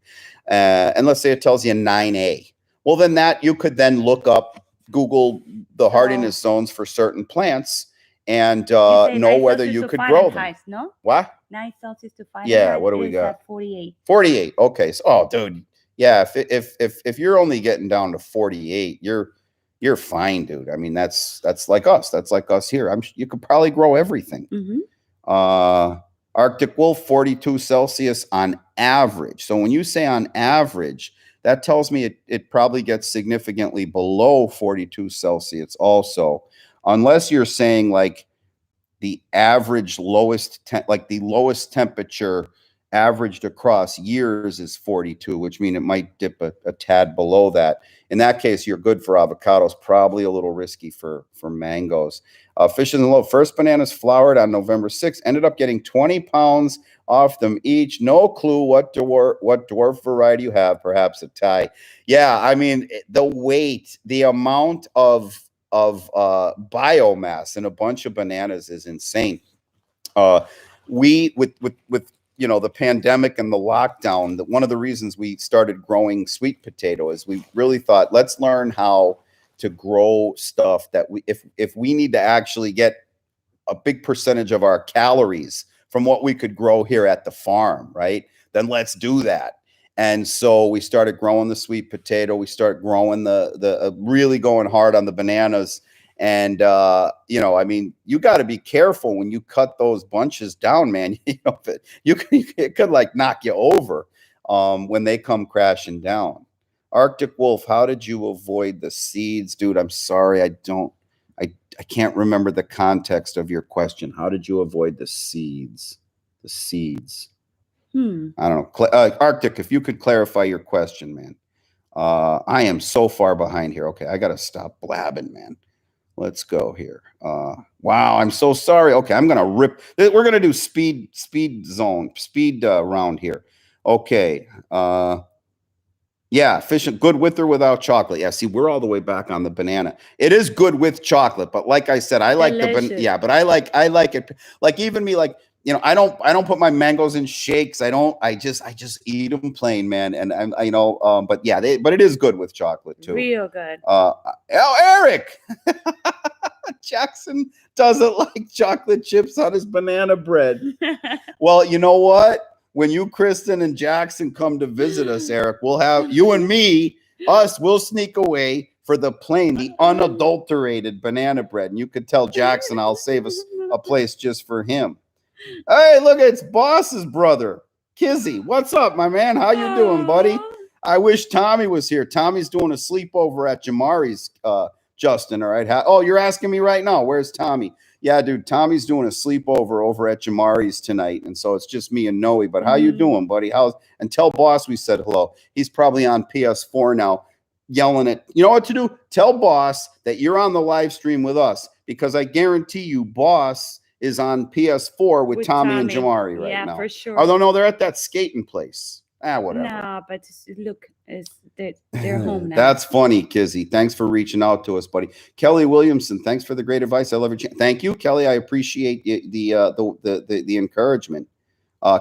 and let's say it tells you 9A. Well, then that you could then look up, Google the hardiness zones for certain plants and know whether you could grow them. No? What? 9 Celsius to Fahrenheit. Yeah, what do we got? 48. 48. Okay. So, oh, dude. Yeah, if you're only getting down to 48, you're fine, dude. I mean, that's like us. That's like us here. You could probably grow everything. Mm-hmm. Arctic wolf, 42 Celsius on average. So when you say on average, that tells me it probably gets significantly below 42 Celsius also, unless you're saying like the average like the lowest temperature averaged across years is 42, which means it might dip a tad below that. In that case, you're good for avocados, probably a little risky for mangoes. Fish in the low. First bananas flowered on November 6th. Ended up getting 20 pounds off them each. No clue what dwarf variety you have. Perhaps a Thai. Yeah, I mean the weight, the amount of biomass in a bunch of bananas is insane. We with you know the pandemic and the lockdown, that one of the reasons we started growing sweet potato is we really thought, let's learn how to grow stuff that if we need to actually get a big percentage of our calories from what we could grow here at the farm, right? Then let's do that. And so we started growing the sweet potato. We started growing the really going hard on the bananas. And you know, I mean, you got to be careful when you cut those bunches down, man. You know, it could like knock you over when they come crashing down. Arctic wolf, how did you avoid the seeds, dude? I'm sorry, I can't remember the context of your question. How did you avoid the seeds? The seeds. I don't know. Arctic, if you could clarify your question, man. I am so far behind here. Okay, I got to stop blabbing, man. Let's go here. Wow, I'm so sorry. Okay, I'm gonna rip. We're gonna do speed round here. Okay. Yeah, fish good with or without chocolate. Yeah, see, we're all the way back on the banana. It is good with chocolate, but like I said, I like Delicious. yeah, but I like it. Like even me, like I don't put my mangoes in shakes. I just eat them plain, man. And but yeah, but it is good with chocolate too. Real good. Eric Jackson doesn't like chocolate chips on his banana bread. Well, you know what? When you, Kristen, and Jackson come to visit us, Eric, we'll have you and me, we'll sneak away for the plain, the unadulterated banana bread. And you could tell Jackson I'll save us a place just for him. Hey, look, it's Boss's brother, Kizzy. What's up, my man? How you doing, buddy? I wish Tommy was here. Tommy's doing a sleepover at Jamari's, Justin, all right? Oh, you're asking me right now, where's Tommy? Yeah, dude, Tommy's doing a sleepover over at Jamari's tonight, and so it's just me and Noe. But how you doing, buddy? And tell Boss we said hello. He's probably on PS4 now, yelling at. You know what to do? Tell Boss that you're on the live stream with us, because I guarantee you, Boss is on PS4 with Tommy and Jamari right now. Yeah, for sure. Although no, they're at that skating place. Whatever. No, but look, they're home now. That's funny, Kizzy. Thanks for reaching out to us, buddy. Kelly Williamson, thanks for the great advice. I love your Thank you, Kelly. I appreciate the encouragement.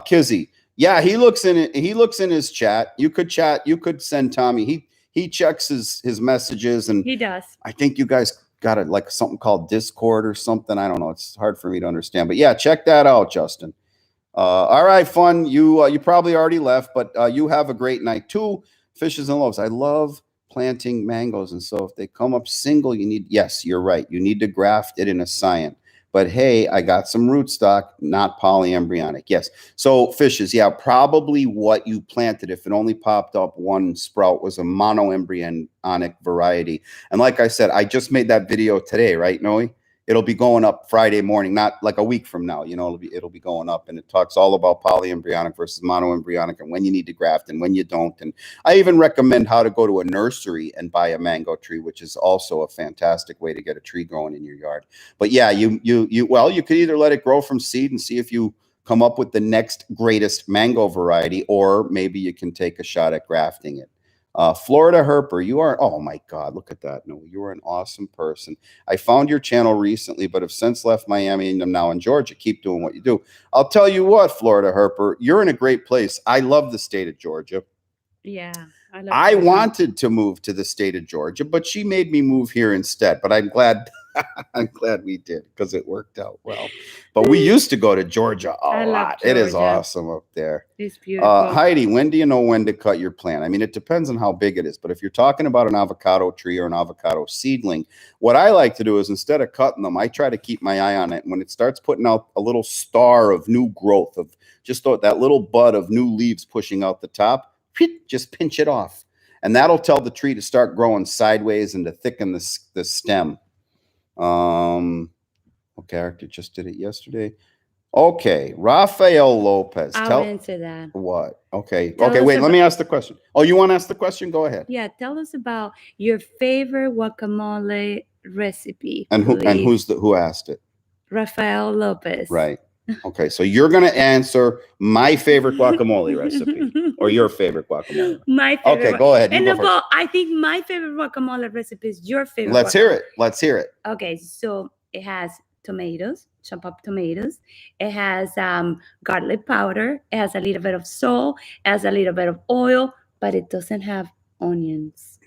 Kizzy, yeah, he looks in it. He looks in his chat. You could chat. You could send Tommy. He checks his messages, and he does. I think you guys got it like something called Discord or something. I don't know. It's hard for me to understand, but yeah, check that out, Justin. All right, fun. You probably already left, but you have a great night too. Fishes and loaves. I love planting mangoes, and so if they come up single, yes, you're right. You need to graft it in a scion. But hey, I got some rootstock, not polyembryonic. Yes. So fishes, yeah, probably what you planted, if it only popped up one sprout, was a monoembryonic variety. And like I said, I just made that video today, right, Noe? It'll be going up Friday morning, not like a week from now. It'll be going up, and it talks all about polyembryonic versus monoembryonic, and when you need to graft and when you don't. And I even recommend how to go to a nursery and buy a mango tree, which is also a fantastic way to get a tree growing in your yard. But yeah, you could either let it grow from seed and see if you come up with the next greatest mango variety, or maybe you can take a shot at grafting it. Florida Herper, oh my God, look at that. No, you are an awesome person. I found your channel recently, but have since left Miami and I'm now in Georgia. Keep doing what you do. I'll tell you what, Florida Herper, you're in a great place. I love the state of Georgia. Yeah. I wanted to move to the state of Georgia, but she made me move here instead. But I'm glad we did, because it worked out well. But we used to go to Georgia a lot. It is awesome up there. It's beautiful. Heidi, when do you know when to cut your plant? I mean, it depends on how big it is. But if you're talking about an avocado tree or an avocado seedling, what I like to do is, instead of cutting them, I try to keep my eye on it. When it starts putting out a little star of new growth, of just that little bud of new leaves pushing out the top, just pinch it off. And that'll tell the tree to start growing sideways and to thicken the stem. Okay, I just did it yesterday. Okay, Rafael Lopez. I'll answer that. What? Okay. Wait, let me ask the question. Oh, you want to ask the question? Go ahead. Yeah, tell us about your favorite guacamole recipe. And who asked it? Rafael Lopez. Right. Okay, so you're going to answer my favorite guacamole recipe, or your favorite guacamole. My favorite. Okay, go ahead. I think my favorite guacamole recipe is your favorite. Let's hear it. Okay, so it has tomatoes, chop up tomatoes. It has garlic powder. It has a little bit of salt. It has a little bit of oil, but it doesn't have onions.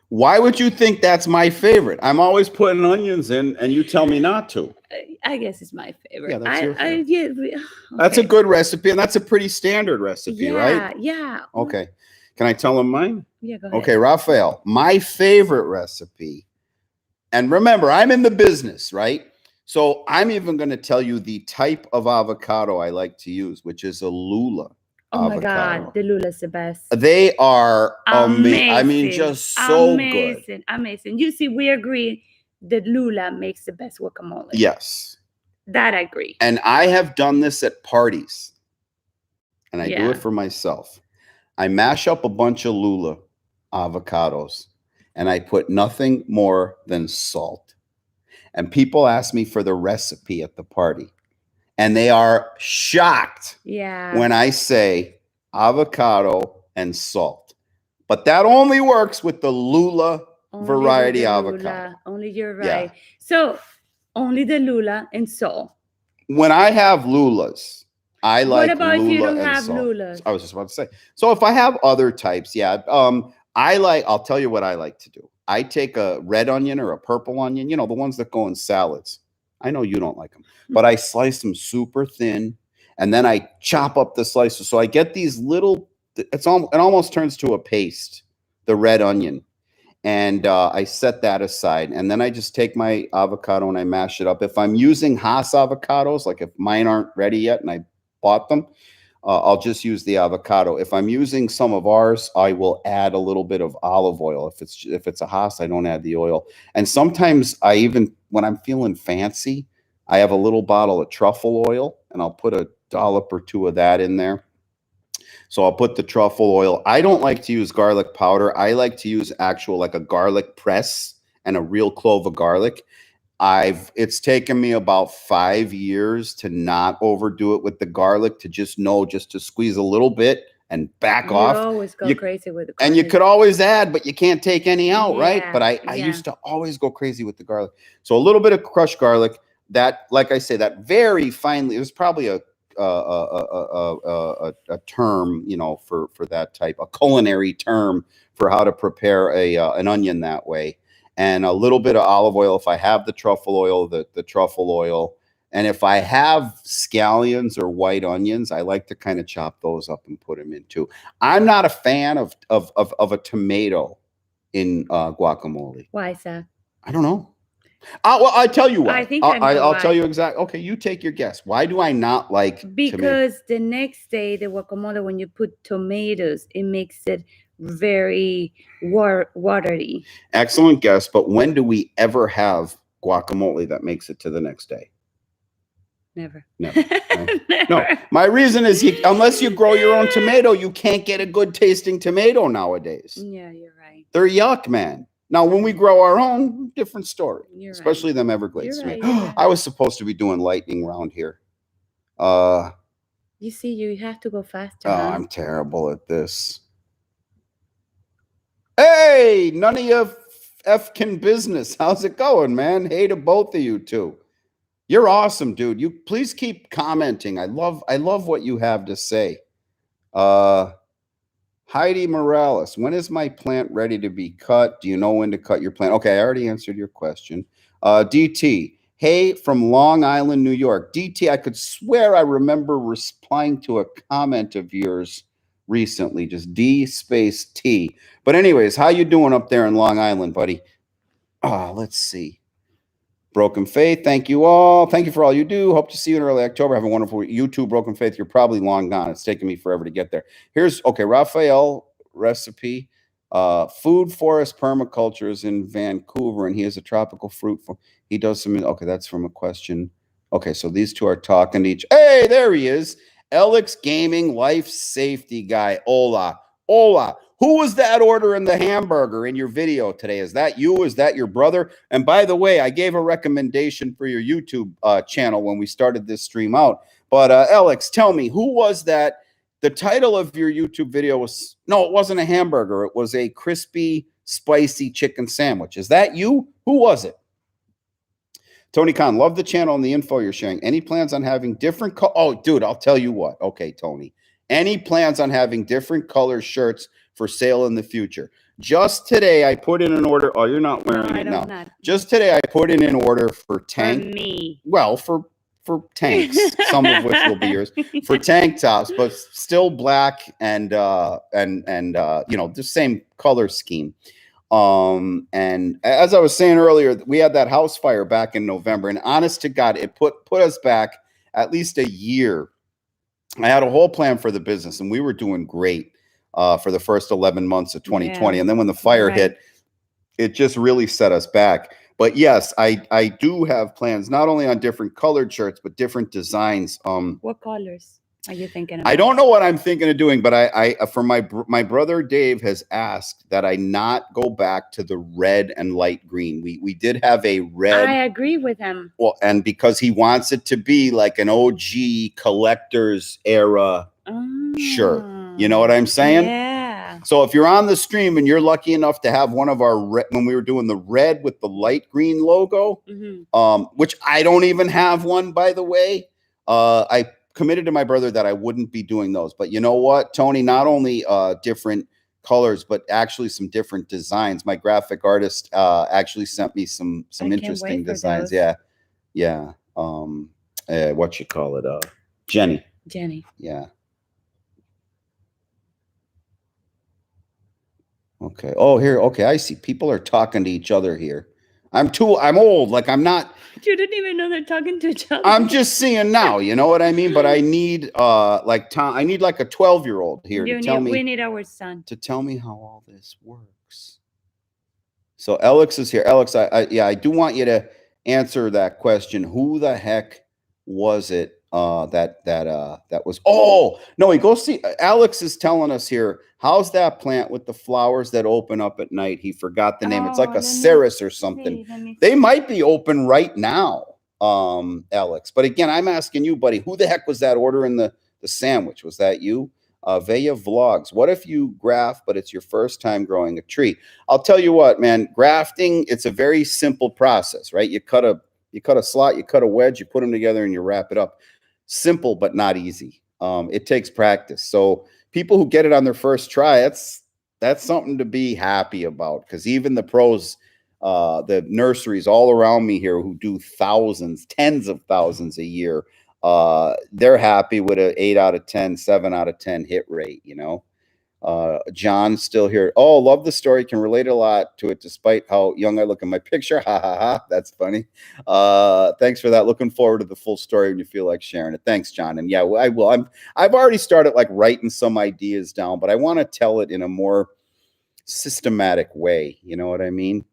Why would you think that's my favorite? I'm always putting onions in, and you tell me not to. I guess it's my favorite. Yeah, that's your favorite. Okay. That's a good recipe, and that's a pretty standard recipe, right? Yeah. Okay. Can I tell them mine? Yeah, go ahead. Okay, Rafael, my favorite recipe, and remember, I'm in the business, right? So I'm even going to tell you the type of avocado I like to use, which is a Lula. Oh avocado. My God, the Lula's the best. They are amazing. I mean, just so good. Amazing. You see, we agree that Lula makes the best guacamole. Yes. That I agree. And I have done this at parties, and I do it for myself. I mash up a bunch of Lula avocados, and I put nothing more than salt. And people ask me for the recipe at the party, and they are shocked Yeah. when I say avocado and salt. But that only works with the Lula Only variety with the avocado. Lula. Only you're Yeah. right. So only the Lula and salt. When I have Lulas, I like What about if you Lula don't and have salt. Lulas? I was just about to say. So if I have other types, yeah. I'll tell you what I like to do. I take a red onion or a purple onion, the ones that go in salads. I know you don't like them, but I slice them super thin, and then I chop up the slices. So I get these little. It almost turns to a paste, the red onion, and I set that aside. And then I just take my avocado and I mash it up. If I'm using Hass avocados, like if mine aren't ready yet and I bought them, I'll just use the avocado. If I'm using some of ours, I will add a little bit of olive oil. If it's a Hass, I don't add the oil. And sometimes when I'm feeling fancy, I have a little bottle of truffle oil, and I'll put a dollop or two of that in there. So I'll put the truffle oil. I don't like to use garlic powder. I like to use like a garlic press and a real clove of garlic. It's taken me about 5 years to not overdo it with the garlic, to just to squeeze a little bit and back off. You always go crazy with the garlic. And you could always add, but you can't take any out, right? But I Yeah. used to always go crazy with the garlic. So a little bit of crushed garlic, that, like I say, that very finely, there's probably a term, for that type, a culinary term for how to prepare an onion that way. And a little bit of olive oil. If I have the truffle oil, the truffle oil. And if I have scallions or white onions, I like to kind of chop those up and put them in too. I'm not a fan of a tomato in guacamole. Why is that? I don't know. I'll tell you why. I think I know I'll why. tell you exactly. Okay, you take your guess. Why do I not like tomato? Because the next day, the guacamole, when you put tomatoes, it makes it very watery. Excellent guess. But when do we ever have guacamole that makes it to the next day? Never. Never. No. My reason is unless you grow your own tomato, you can't get a good tasting tomato nowadays. Yeah, you're right. They're yuck, man. Now, when we grow our own, different story. You're especially right. them Everglades You're tomatoes. right. I was supposed to be doing lightning round here. You see, you have to go faster. Oh, huh? I'm terrible at this. Hey, none of you Fkin business. How's it going, man? Hey to both of you too. You're awesome, dude. You please keep commenting. I love what you have to say. Heidi Morales, when is my plant ready to be cut? Do you know when to cut your plant? Okay, I already answered your question. DT, hey, from Long Island, New York. DT, I could swear I remember replying to a comment of yours recently, just D space T. But anyways, how you doing up there in Long Island, buddy? Let's see. Broken Faith, thank you all. Thank you for all you do. Hope to see you in early October. Have a wonderful week. You too, Broken Faith. You're probably long gone. It's taken me forever to get there. Raphael recipe. Food Forest Permaculture is in Vancouver, and he has a tropical fruit. He does some, okay, that's from a question. Okay, so these two are talking to each. Hey, there he is. Alex Gaming Life Safety Guy. Hola. Who was that ordering the hamburger in your video today? Is that you? Is that your brother? And by the way, I gave a recommendation for your YouTube channel when we started this stream out. But Alex, tell me, who was that? The title of your YouTube video was, no, it wasn't a hamburger. It was a crispy, spicy chicken sandwich. Is that you? Who was it? Tony Khan, love the channel and the info you're sharing. Any plans on having different oh, dude, I'll tell you what. Okay, Tony. Any plans on having different color shirts for sale in the future? Just today, I put in an order. Oh, you're not wearing it now. Not. Just today, I put in an order for tank. For me. Well, for tanks, some of which will be yours, for tank tops, but still black and the same color scheme. And as I was saying earlier, we had that house fire back in November, and honest to God, it put us back at least a year. I had a whole plan for the business, and we were doing great for the first 11 months of 2020. Yeah. And then when the fire hit, it just really set us back. But yes, I do have plans, not only on different colored shirts, but different designs. What colors? Are you thinking I about? don't know what I'm thinking of doing, but I for my brother Dave has asked that I not go back to the red and light green. We did have a red. I agree with him. Well, and because he wants it to be like an OG collector's era shirt. You know what I'm saying? Yeah. So if you're on the stream and you're lucky enough to have one of our when we were doing the red with the light green logo, which I don't even have one, by the way, I committed to my brother that I wouldn't be doing those. But you know what, Tony? Not only different colors, but actually some different designs. My graphic artist actually sent me some interesting designs. Those. Yeah. What you call it? Jenny. Yeah. Okay. Oh, here. Okay, I see. People are talking to each other here. I'm old. Like I'm not. You didn't even know they're talking to each other. I'm just seeing now. You know what I mean? But I need I need like a 12-year-old here to tell me. We need our son to tell me how all this works. So Alex is here. Alex, I do want you to answer that question. Who the heck was it that was? Oh no, he goes see. Alex is telling us here. How's that plant with the flowers that open up at night? He forgot the name. It's like a ceres or something. They might be open right now, Alex. But again, I'm asking you, buddy. Who the heck was that ordering the sandwich? Was that you? Vaya Vlogs. What if you graft, but it's your first time growing a tree? I'll tell you what, man. Grafting, it's a very simple process, right? You cut a slot, you cut a wedge, you put them together, and you wrap it up. Simple, but not easy. It takes practice. So people who get it on their first try, that's something to be happy about. Because even the pros, the nurseries all around me here who do thousands, tens of thousands a year, they're happy with an 8 out of 10, 7 out of 10 hit rate, you know. John's still here. Oh, love the story. Can relate a lot to it despite how young I look in my picture. Ha ha ha. That's funny. Thanks for that. Looking forward to the full story when you feel like sharing it. Thanks, John. And yeah, I will. I've already started like writing some ideas down, but I want to tell it in a more systematic way. You know what I mean?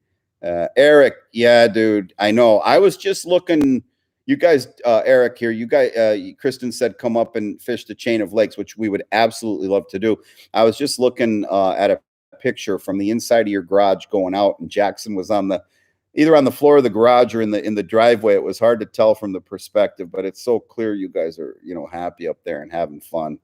Eric, yeah, dude. I know. I was just looking. You guys, Eric here, you guys, Kristen said, come up and fish the chain of lakes, which we would absolutely love to do. I was just looking at a picture from the inside of your garage going out, and Jackson was either on the floor of the garage or in the driveway. It was hard to tell from the perspective, but it's so clear you guys are, happy up there and having fun.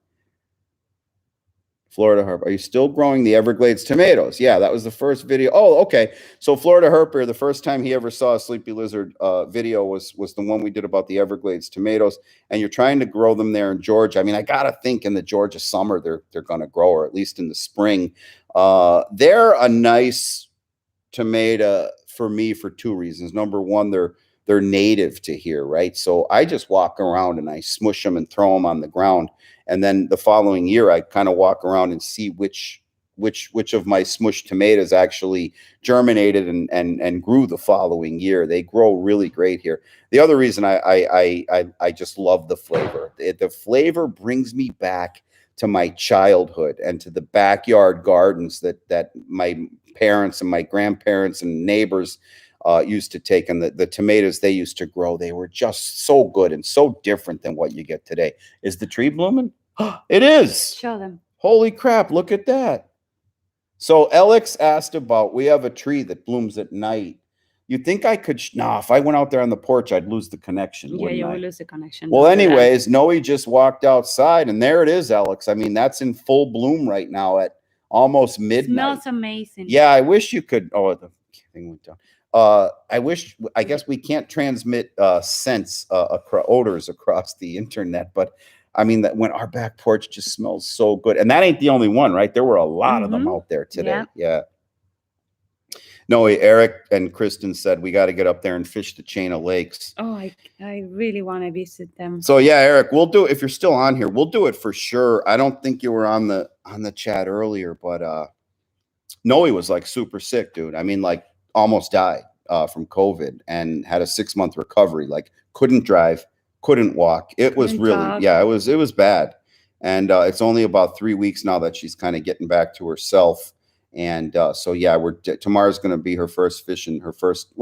Florida Herp, are you still growing the Everglades tomatoes? Yeah, that was the first video. Oh, okay. So Florida Herper, the first time he ever saw a Sleepy Lizard video was the one we did about the Everglades tomatoes. And you're trying to grow them there in Georgia. I mean, I gotta think in the Georgia summer they're gonna grow, or at least in the spring. They're a nice tomato for me for two reasons. Number one, they're native to here, right? So I just walk around and I smush them and throw them on the ground. And then the following year, I kind of walk around and see which of my smushed tomatoes actually germinated and grew the following year. They grow really great here. The other reason I just love the flavor. The flavor brings me back to my childhood and to the backyard gardens that my parents and my grandparents and neighbors used to take, and the tomatoes they used to grow. They were just so good and so different than what you get today. Is the tree blooming? It is. Show them. Holy crap, look at that. So Alex asked about, we have a tree that blooms at night. You think I could, if I went out there on the porch, I'd lose the connection. Yeah, you would lose the connection. Well, anyways, Noe just walked outside, and there it is, Alex. I mean, that's in full bloom right now at almost midnight. It smells amazing. Yeah, I wish you could. Oh, the thing went down. I guess we can't transmit scents, odors across the internet, but I mean that when our back porch just smells so good, and that ain't the only one, right? There were a lot of them out there today. Yeah. No, Eric and Kristen said we got to get up there and fish the chain of lakes. Oh, I really want to visit them. So yeah, Eric, we'll do it. If you're still on here, we'll do it for sure. I don't think you were on the chat earlier, but Noe was like super sick, dude. I mean, like almost died from COVID and had a 6-month recovery. Like couldn't drive, couldn't walk. It was really, it was bad. And it's only about 3 weeks now that she's kind of getting back to herself. And so yeah, tomorrow's going to be her first fishing, last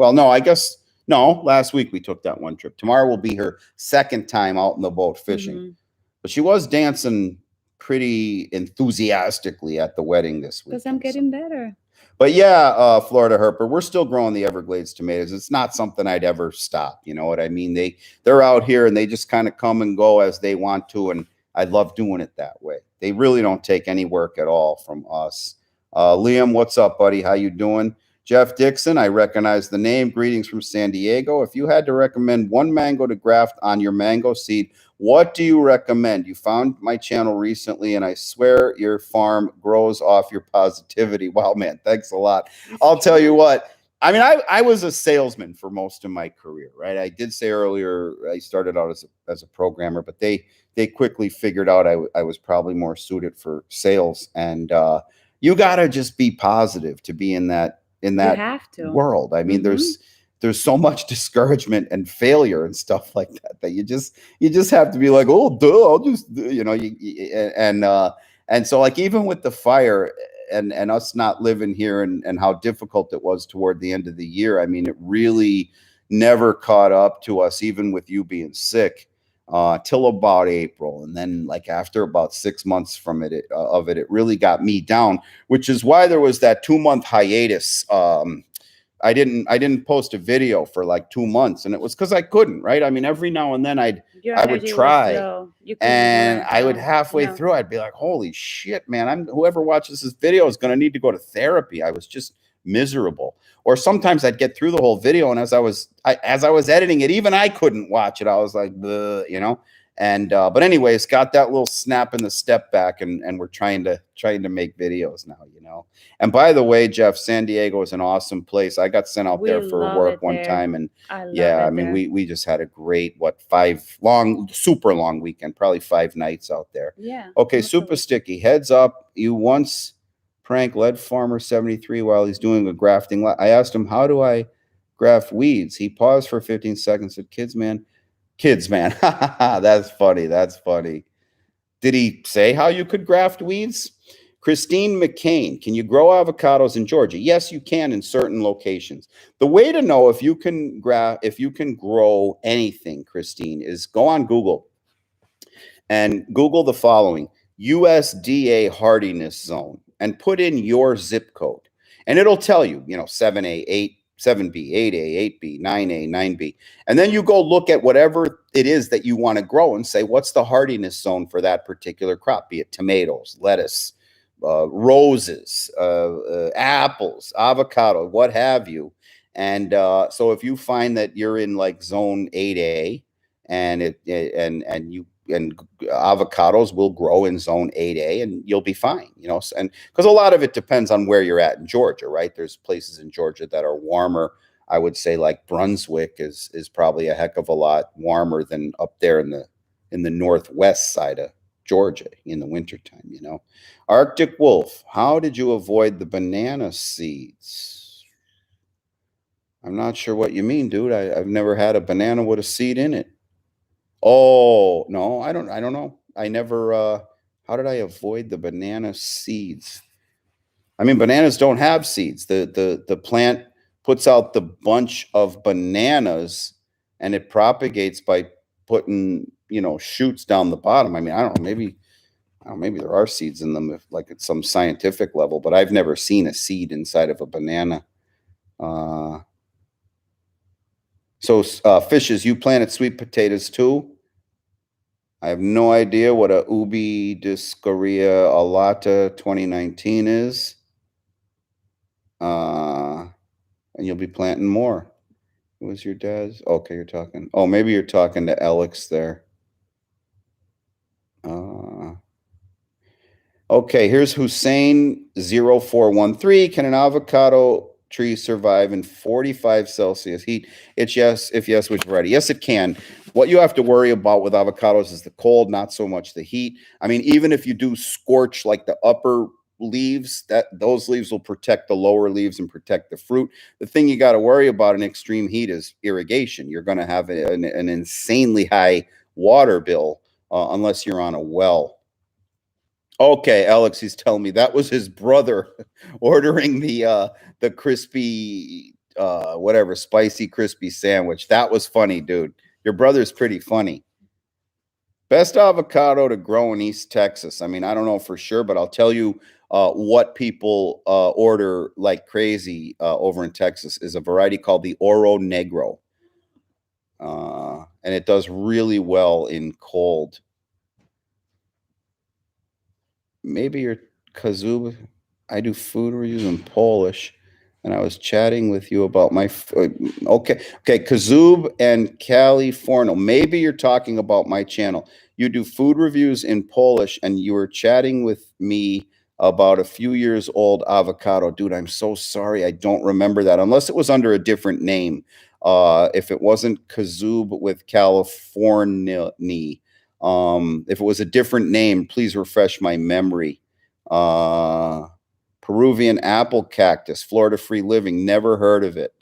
week we took that one trip. Tomorrow will be her second time out in the boat fishing. But she was dancing pretty enthusiastically at the wedding this week. Because I'm getting better. But yeah, Florida Herper, we're still growing the Everglades tomatoes. It's not something I'd ever stop. You know what I mean? They're out here and they just kind of come and go as they want to, and I love doing it that way. They really don't take any work at all from us. Liam, what's up, buddy? How you doing? Jeff Dixon, I recognize the name. Greetings from San Diego. If you had to recommend one mango to graft on your mango seed, what do you recommend? You found my channel recently, and I swear your farm grows off your positivity. Wow, man, thanks a lot. I'll tell you what. I mean, I was a salesman for most of my career, right? I did say earlier I started out as a programmer, but they quickly figured out I was probably more suited for sales. And you got to just be positive to be in that You have to. world. I mean, there's so much discouragement and failure and stuff like that you just have to be like, oh, duh, I'll just, you know, and so like even with the fire and us not living here and how difficult it was toward the end of the year, I mean, it really never caught up to us, even with you being sick, till about April. And then like after about 6 months from it really got me down, which is why there was that 2-month hiatus. I didn't post a video for like 2 months, and it was because I couldn't, right? I mean, every now and then I would try, and I would halfway through, I'd be like, holy shit, man, whoever watches this video is going to need to go to therapy. I was just miserable. Or sometimes I'd get through the whole video, and as I was editing it, even I couldn't watch it. I was like, you know. And but anyways, got that little snap in the step back, and we're trying to make videos now, you know. And by the way, Jeff, San Diego is an awesome place. I got sent out there for work one time, and I mean, we just had a great super long weekend, probably 5 nights out there. Yeah. Okay, super sticky. Heads up, you once pranked Lead Farmer 73 while he's doing a grafting. I asked him, how do I graft weeds? He paused for 15 seconds, said, kids, man. That's funny. Did he say how you could graft weeds? Christine McCain, can you grow avocados in Georgia? Yes, you can in certain locations. The way to know if you can grow anything, Christine, is go on Google and Google the following: USDA hardiness zone, and put in your zip code, and it'll tell you, 7A, 7B, 8A, 8B, 9A, 9B. And then you go look at whatever it is that you want to grow and say, what's the hardiness zone for that particular crop? Be it tomatoes, lettuce, roses, apples, avocado, what have you. And so if you find that you're in like zone 8A and avocados will grow in zone 8A and you'll be fine, and because a lot of it depends on where you're at in Georgia, right? There's places in Georgia that are warmer. I would say like Brunswick is probably a heck of a lot warmer than up there in the northwest side of Georgia in the wintertime, Arctic Wolf, how did you avoid the banana seeds? I'm not sure what you mean, dude. I've never had a banana with a seed in it. Oh, no, I don't know. I never, how did I avoid the banana seeds? I mean, bananas don't have seeds. The plant puts out the bunch of bananas and it propagates by putting, shoots down the bottom. I mean, I don't know, maybe there are seeds in them if like at some scientific level, but I've never seen a seed inside of a banana. So fishes, you planted sweet potatoes too? I have no idea what a Ubi Discoria Alata 2019 is. And you'll be planting more. Who was your dad's? Okay, maybe you're talking to Alex there. Okay, here's Hussein 0413. Can an avocado tree survive in 45 Celsius heat? It's yes. If yes, which variety? Yes, it can. What you have to worry about with avocados is the cold, not so much the heat. I mean, even if you do scorch like the upper leaves, those leaves will protect the lower leaves and protect the fruit. The thing you got to worry about in extreme heat is irrigation. You're going to have an insanely high water bill unless you're on a well. Okay, Alex, he's telling me that was his brother ordering the crispy, spicy crispy sandwich. That was funny, dude. Your brother's pretty funny. Best avocado to grow in East Texas. I mean, I don't know for sure, but I'll tell you what people order like crazy over in Texas is a variety called the Oro Negro. And it does really well in cold. Maybe you're Kazub. I do food reviews in Polish, and I was chatting with you about my. Okay, Kazub and California. Maybe you're talking about my channel. You do food reviews in Polish, and you were chatting with me about a few years old avocado. Dude, I'm so sorry. I don't remember that unless it was under a different name. If it wasn't Kazub with California, if it was a different name, please refresh my memory. Uh, Peruvian apple cactus, Florida free living. Never heard of it.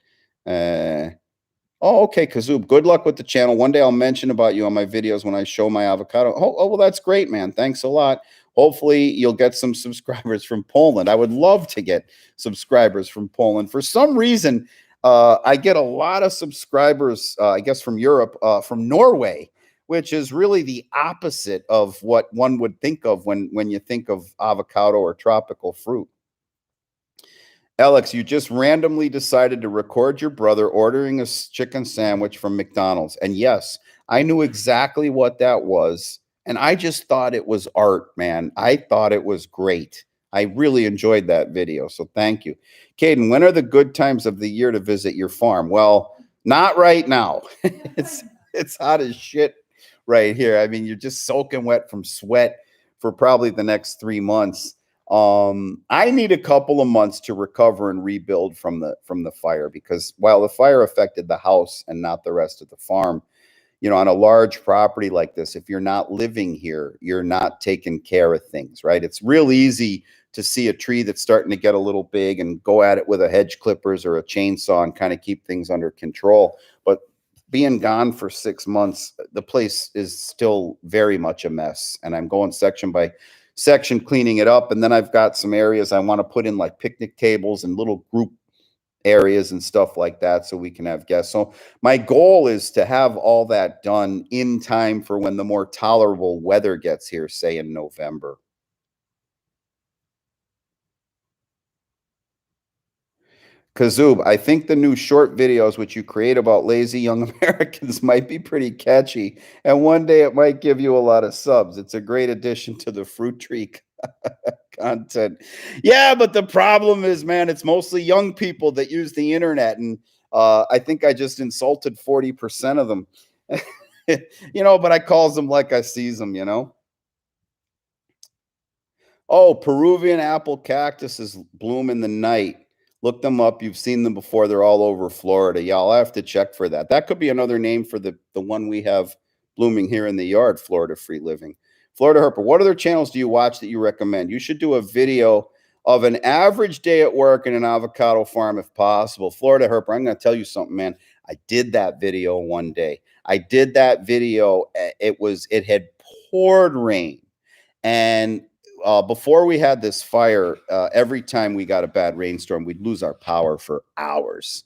Oh, okay, Kazoob. Good luck with the channel. One day I'll mention about you on my videos when I show my avocado. Well, that's great, man. Thanks a lot. Hopefully, you'll get some subscribers from Poland. I would love to get subscribers from Poland. For some reason, I get a lot of subscribers, I guess, from Europe, from Norway, which is really the opposite of what one would think of when you think of avocado or tropical fruit. Alex, you just randomly decided to record your brother ordering a chicken sandwich from McDonald's. And yes, I knew exactly what that was. And I just thought it was art, man. I thought it was great. I really enjoyed that video. So thank you. Caden, when are the good times of the year to visit your farm? Well, not right now. it's hot as shit right here. I mean, you're just soaking wet from sweat for probably the next 3 months. I need a couple of months to recover and rebuild from the fire, because while the fire affected the house and not the rest of the farm, on a large property like this, if you're not living here, you're not taking care of things, right? It's real easy to see a tree that's starting to get a little big and go at it with a hedge clippers or a chainsaw and kind of keep things under control. But being gone for 6 months, the place is still very much a mess. And I'm going section by section cleaning it up. And then I've got some areas I want to put in, like picnic tables and little group areas and stuff like that, so we can have guests. So my goal is to have all that done in time for when the more tolerable weather gets here, say in November. Kazoob, I think the new short videos which you create about lazy young Americans might be pretty catchy, and one day it might give you a lot of subs. It's a great addition to the fruit tree content. Yeah, but the problem is, man, it's mostly young people that use the internet, and I think I just insulted 40% of them. But I calls them like I sees them. Oh, Peruvian apple cactuses bloom in the night. Look them up. You've seen them before. They're all over Florida. Yeah, I'll have to check for that. That could be another name for the one we have blooming here in the yard, Florida Free Living. Florida Herper, what other channels do you watch that you recommend? You should do a video of an average day at work in an avocado farm if possible. Florida Herper, I'm going to tell you something, man. I did that video one day. I did that video. It had poured rain. And before we had this fire, every time we got a bad rainstorm, we'd lose our power for hours,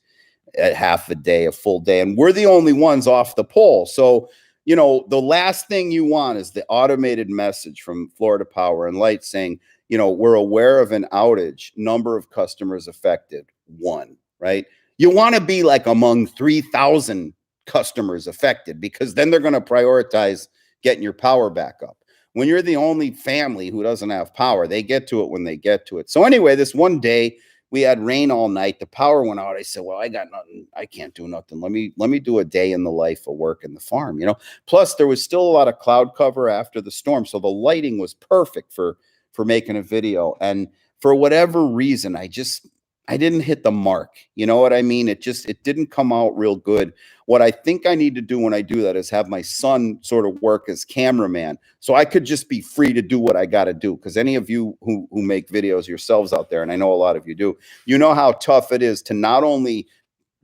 at half a day, a full day. And we're the only ones off the pole. So, the last thing you want is the automated message from Florida Power and Light saying, we're aware of an outage, number of customers affected, 1, right? You want to be like among 3,000 customers affected, because then they're going to prioritize getting your power back up. When you're the only family who doesn't have power, they get to it when they get to it. So anyway, this one day we had rain all night. The power went out. I said, well, I got nothing. I can't do nothing. Let me do a day in the life of work in the farm, Plus, there was still a lot of cloud cover after the storm. So the lighting was perfect for making a video. And for whatever reason, I didn't hit the mark. You know what I mean? It didn't come out real good. What I think I need to do when I do that is have my son sort of work as cameraman, so I could just be free to do what I got to do. Because any of you who make videos yourselves out there, and I know a lot of you do, you know how tough it is to not only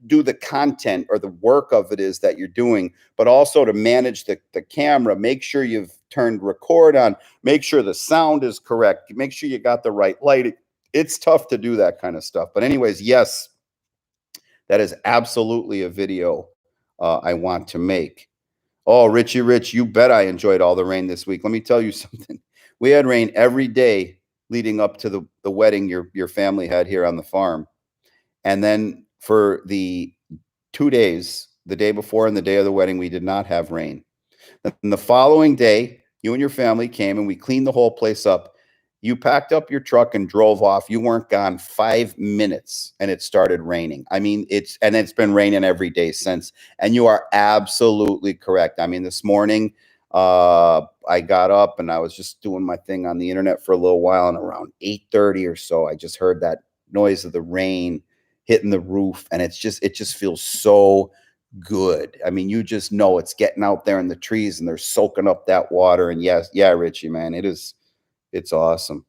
do the content or the work of it is that you're doing, but also to manage the camera, make sure you've turned record on, make sure the sound is correct, make sure you got the right lighting. It's tough to do that kind of stuff. But anyways, yes, that is absolutely a video I want to make. Oh, Richie Rich, you bet I enjoyed all the rain this week. Let me tell you something. We had rain every day leading up to the wedding your family had here on the farm. And then for the 2 days, the day before and the day of the wedding, we did not have rain. And the following day, you and your family came and we cleaned the whole place up. You packed up your truck and drove off. You weren't gone 5 minutes and it started raining. I mean, it's been raining every day since. And you are absolutely correct. I mean, this morning, I got up and I was just doing my thing on the internet for a little while. And around 8:30 or so, I just heard that noise of the rain hitting the roof. And it just feels so good. I mean, you just know it's getting out there in the trees and they're soaking up that water. And yes, yeah, Richie, man, it's awesome.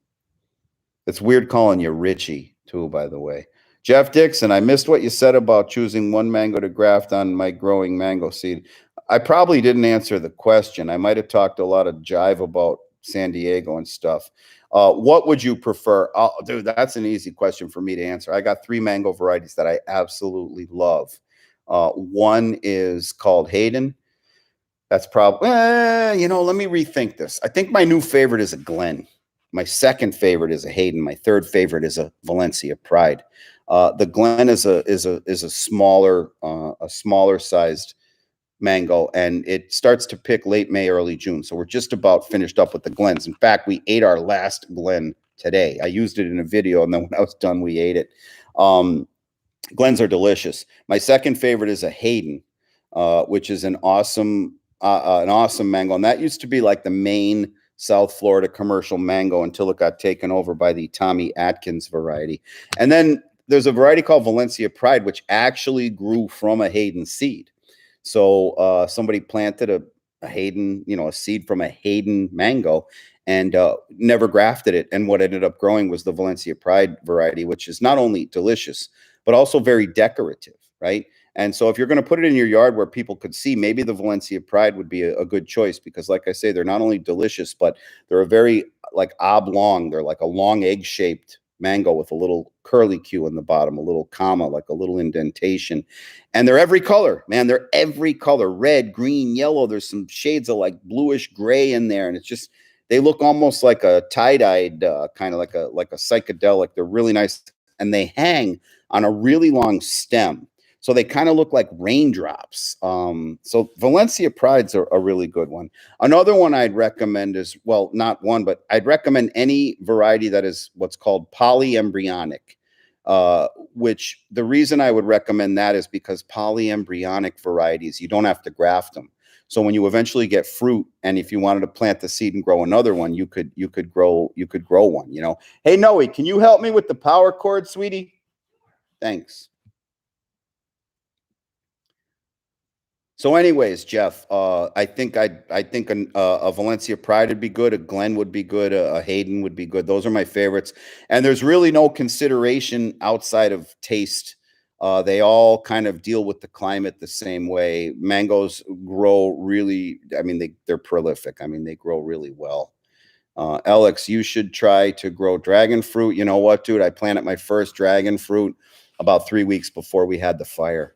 It's weird calling you Richie too, by the way. Jeff Dixon, I missed what you said about choosing one mango to graft on my growing mango seed. I probably didn't answer the question. I might have talked a lot of jive about San Diego and stuff. What would you prefer? Oh, dude, that's an easy question for me to answer. I got 3 mango varieties that I absolutely love. One is called Hayden. That's probably, let me rethink this. I think my new favorite is a Glen. My second favorite is a Hayden. My third favorite is a Valencia Pride. The Glen is a smaller sized mango, and it starts to pick late May, early June. So we're just about finished up with the Glens. In fact, we ate our last Glen today. I used it in a video, and then when I was done, we ate it. Glens are delicious. My second favorite is a Hayden, which is an awesome mango, and that used to be like the main South Florida commercial mango until it got taken over by the Tommy Atkins variety. And then there's a variety called Valencia Pride, which actually grew from a Hayden seed. So somebody planted a Hayden, a seed from a Hayden mango and never grafted it. And what ended up growing was the Valencia Pride variety, which is not only delicious, but also very decorative, right? And so if you're going to put it in your yard where people could see, maybe the Valencia Pride would be a good choice because, like I say, they're not only delicious, but they're a very like oblong. They're like a long egg-shaped mango with a little curly Q in the bottom, a little comma, like a little indentation. And they're every color, man. They're every color, red, green, yellow. There's some shades of like bluish gray in there. And it's just, they look almost like a tie-dyed, kind of like a psychedelic. They're really nice. And they hang on a really long stem. So they kind of look like raindrops. So Valencia Pride's a really good one. Another one I'd recommend is, well, not one, but I'd recommend any variety that is what's called polyembryonic, which the reason I would recommend that is because polyembryonic varieties, you don't have to graft them. So when you eventually get fruit, and if you wanted to plant the seed and grow another one, you could grow one, Hey, Noe, can you help me with the power cord, sweetie? Thanks. So anyways, Jeff, I think a Valencia Pride would be good. A Glen would be good. A Hayden would be good. Those are my favorites. And there's really no consideration outside of taste. They all kind of deal with the climate the same way. Mangoes grow really, I mean, they're prolific. I mean, they grow really well. Alex, you should try to grow dragon fruit. You know what, dude? I planted my first dragon fruit about 3 weeks before we had the fire.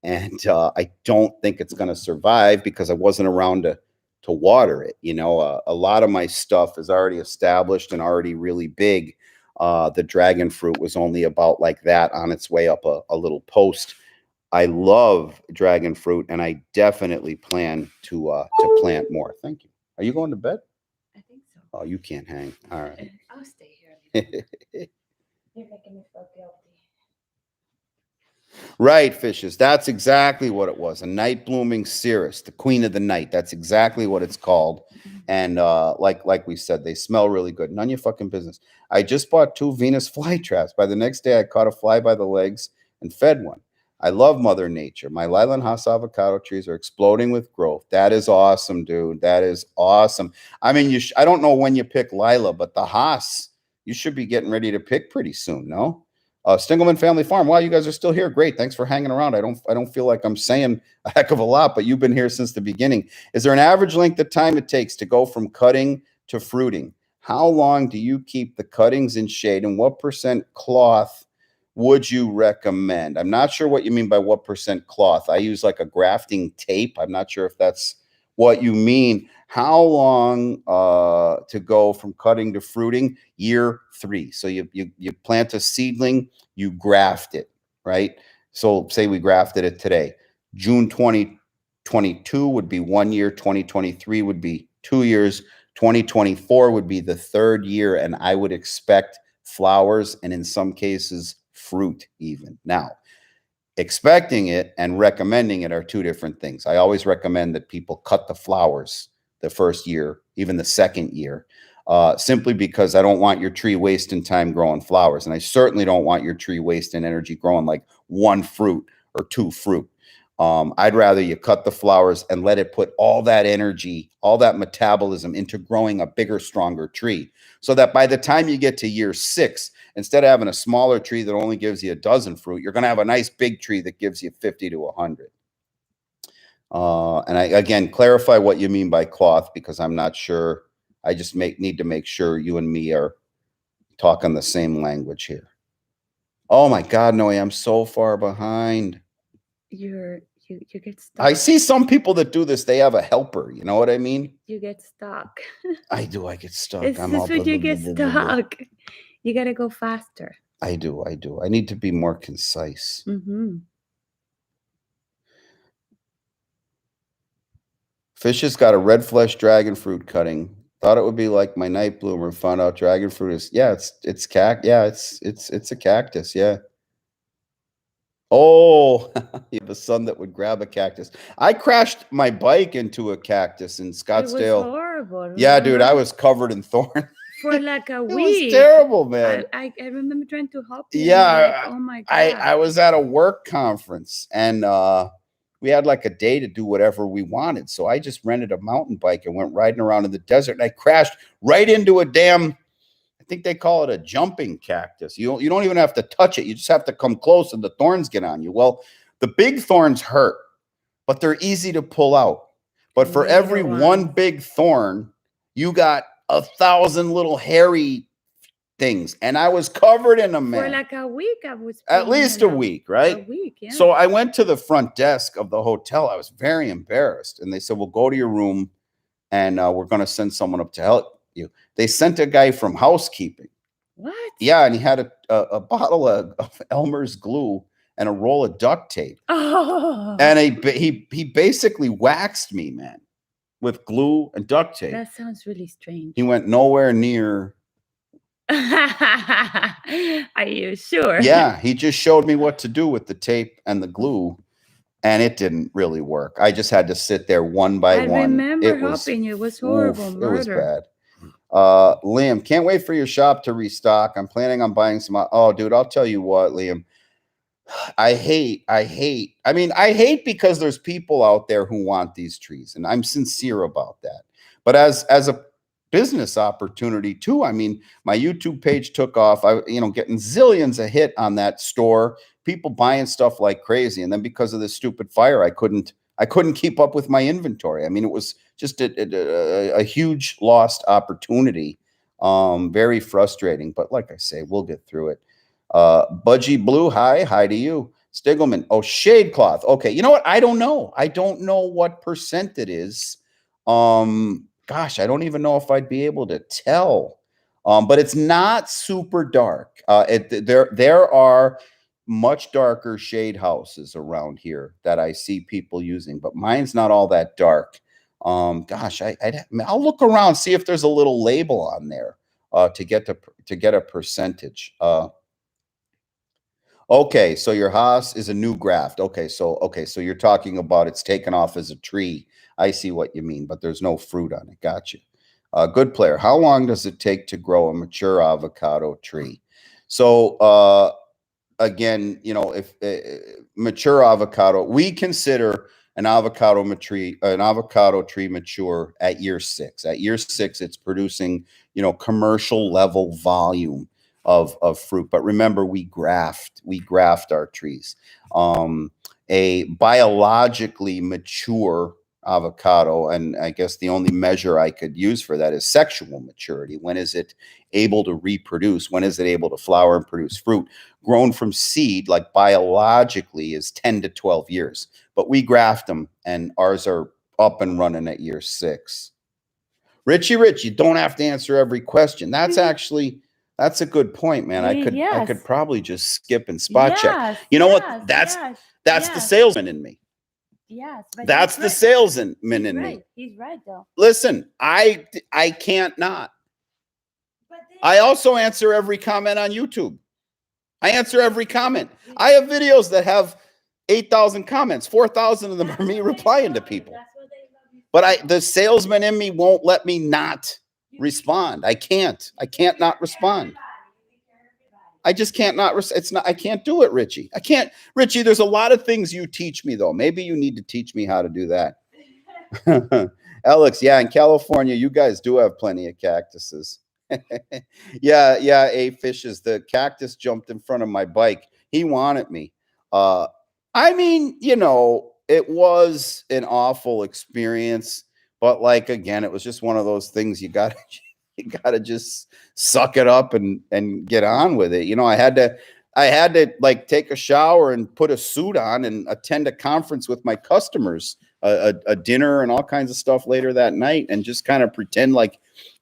And I don't think it's going to survive because I wasn't around to water it. A lot of my stuff is already established and already really big. The dragon fruit was only about like that on its way up a little post. I love dragon fruit, and I definitely plan to plant more. Thank you. Are you going to bed? I think so. Oh, you can't hang. All right. I'll stay here. You're making me feel guilty. Right, fishes. That's exactly what it was. A night blooming cirrus, the queen of the night. That's exactly what it's called. And like we said, they smell really good. None of your fucking business. I just bought 2 Venus flytraps. By the next day, I caught a fly by the legs and fed one. I love Mother Nature. My Leyland Haas avocado trees are exploding with growth. That is awesome, dude. That is awesome. I mean, I don't know when you pick Lila, but the Haas, you should be getting ready to pick pretty soon, no? Stingleman Family Farm. Wow, you guys are still here. Great. Thanks for hanging around. I don't feel like I'm saying a heck of a lot, but you've been here since the beginning. Is there an average length of time it takes to go from cutting to fruiting? How long do you keep the cuttings in shade, and what percent cloth would you recommend? I'm not sure what you mean by what percent cloth. I use like a grafting tape. I'm not sure if that's what you mean. How long to go from cutting to fruiting? Year 3. So you plant a seedling, you graft it, right? So say we grafted it today. June 2022 would be 1 year, 2023 would be 2 years, 2024 would be the 3rd year, and I would expect flowers and in some cases fruit even. Now, expecting it and recommending it are 2 different things. I always recommend that people cut the flowers the 1st year, even the 2nd year, simply because I don't want your tree wasting time growing flowers. And I certainly don't want your tree wasting energy growing like 1 fruit or 2 fruit. I'd rather you cut the flowers and let it put all that energy, all that metabolism into growing a bigger, stronger tree. So that by the time you get to year 6, instead of having a smaller tree that only gives you a dozen fruit, you're going to have a nice big tree that gives you 50 to 100. And I, again, clarify what you mean by cloth, because I'm not sure. I just need to make sure you and me are talking the same language here. Oh my God, Noe, I'm so far behind. You get stuck. I see some people that do this. They have a helper. You know what I mean? You get stuck. I do. I get stuck. This is when you get stuck. You gotta go faster. I do. I need to be more concise. Mm-hmm. Fish has got a red flesh dragon fruit cutting. Thought it would be like my night bloomer. Found out dragon fruit is it's a cactus. Yeah. Oh, you have a son that would grab a cactus. I crashed my bike into a cactus in Scottsdale. It was horrible. Yeah, dude, I was covered in thorns. For like a week. It was terrible, man. I remember trying to help you. Yeah. Like, oh my God. I was at a work conference and we had like a day to do whatever we wanted. So I just rented a mountain bike and went riding around in the desert, and I crashed right into a damn, I think they call it a jumping cactus. You don't even have to touch it. You just have to come close and the thorns get on you. Well, the big thorns hurt, but they're easy to pull out. But for every one big thorn, you got 1,000 little hairy things. And I was covered in them, man. For like a week, I was. At least a week, right? A week, yeah. So I went to the front desk of the hotel. I was very embarrassed. And they said, well, go to your room and we're going to send someone up to help you. They sent a guy from housekeeping. What? Yeah, and he had a bottle of Elmer's glue and a roll of duct tape. Oh. And he basically waxed me, man, with glue and duct tape. That sounds really strange. He went nowhere near. Are you sure? Yeah, he just showed me what to do with the tape and the glue, and it didn't really work. I just had to sit there one by one. I remember helping you. It was horrible. It was bad. Liam, can't wait for your shop to restock. I'm planning on buying some. Oh, dude, I'll tell you what, Liam. I hate because there's people out there who want these trees, and I'm sincere about that. But as a business opportunity too, I mean, my YouTube page took off. Getting zillions a hit on that store, people buying stuff like crazy, and then because of this stupid fire, I couldn't keep up with my inventory. I mean, it was just a huge lost opportunity. Very frustrating, but like I say, we'll get through it. Budgie Blue, hi to you. Stiglman, oh, shade cloth. Okay, you know what? I don't know what percent it is. Gosh, I don't even know if I'd be able to tell. But it's not super dark. There are much darker shade houses around here that I see people using, but mine's not all that dark. Gosh, I'll look around, see if there's a little label on there to get a percentage. Okay, so your Haas is a new graft. Okay, so you're talking about it's taken off as a tree. I see what you mean, but there's no fruit on it. Gotcha. Good player. How long does it take to grow a mature avocado tree? So again, if mature avocado, we consider an avocado tree mature at year 6. At year 6, it's producing commercial level volume of fruit. But remember, we graft our trees. A biologically mature avocado, and I guess the only measure I could use for that is sexual maturity. When is it able to reproduce? When is it able to flower and produce fruit? Grown from seed, like biologically, is 10 to 12 years. But we graft them, and ours are up and running at year 6. Richie Rich, you don't have to answer every question. That's a good point, man. I could probably just skip and spot check. You know what? That's the salesman in me. Yes, but that's the salesman in me. He's right though. Listen, I can't not. I also answer every comment on YouTube. I answer every comment. I have videos that have 8,000 comments. 4,000 of them are me replying to people. But the salesman in me won't let me not respond. I can't not respond. I just can't not. I can't do it, Richie. I can't. Richie, there's a lot of things you teach me, though. Maybe you need to teach me how to do that. Alex, yeah, in California, you guys do have plenty of cactuses. yeah, fishes. The cactus jumped in front of my bike. He wanted me. I mean, it was an awful experience, but like, again, it was just one of those things you gotta just suck it up and get on with it. I had to like take a shower and put a suit on and attend a conference with my customers, a dinner and all kinds of stuff later that night, and just kind of pretend like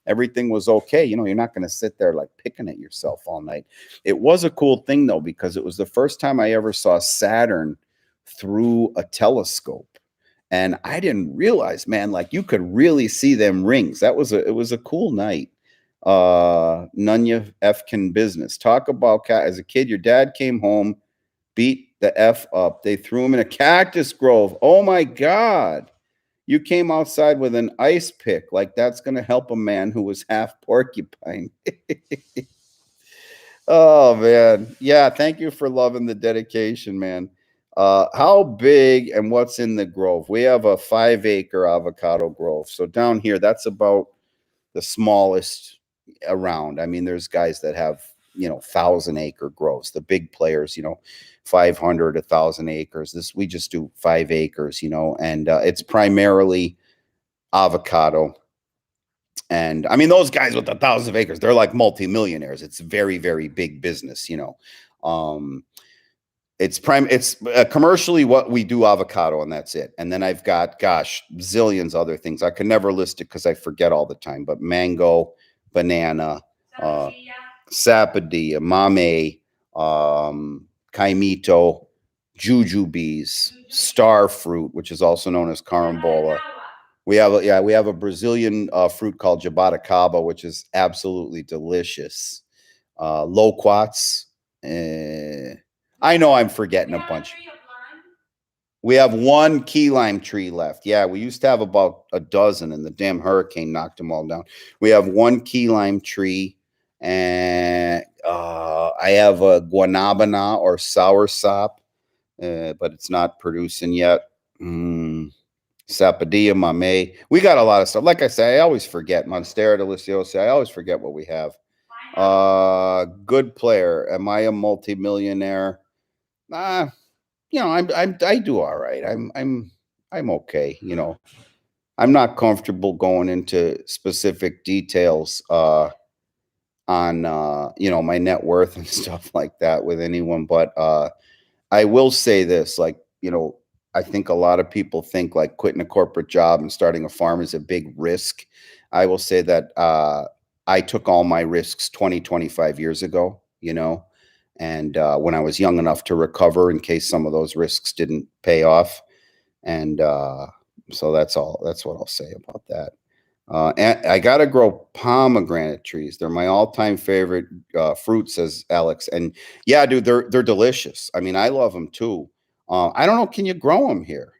everything was okay. You're not going to sit there like picking at yourself all night. It was a cool thing though, because it was the first time I ever saw Saturn through a telescope. And I didn't realize, man, like you could really see them rings. It was a cool night. Nunya Efkin business. Talk about as a kid, your dad came home, beat the F up. They threw him in a cactus grove. Oh my God. You came outside with an ice pick. Like that's going to help a man who was half porcupine. Oh man. Yeah. Thank you for loving the dedication, man. How big and what's in the grove? We have a 5-acre avocado grove. So down here, that's about the smallest around. I mean, there's guys that have, 1,000-acre groves, the big players, 500, 1,000 acres. We just do 5 acres, and it's primarily avocado. And I mean, those guys with 1,000 acres, they're like multimillionaires. It's very, very big business, It's commercially what we do avocado, and that's it. And then I've got, zillions other things. I can never list it because I forget all the time, but mango, banana, sapodilla, mame, kaimito, jujubes, star fruit, which is also known as carambola. We have a Brazilian fruit called jabuticaba, which is absolutely delicious. Loquats. I know I'm forgetting a bunch. We have 1 key lime tree left. Yeah, we used to have about a dozen, and the damn hurricane knocked them all down. We have 1 key lime tree, and I have a guanabana or soursop, but it's not producing yet. Sapodilla, mame. We got a lot of stuff. Like I say, I always forget. Monstera deliciosa. I always forget what we have. Good player. Am I a multimillionaire? I do all right. I'm okay. I'm not comfortable going into specific details on my net worth and stuff like that with anyone, but I will say this, like, I think a lot of people think like quitting a corporate job and starting a farm is a big risk. I will say that I took all my risks 20, 25 years ago, and when I was young enough to recover in case some of those risks didn't pay off. And so that's what I'll say about that. And I got to grow pomegranate trees. They're my all-time favorite fruit, says Alex. And yeah, dude, they're delicious. I mean, I love them too. I don't know. Can you grow them here?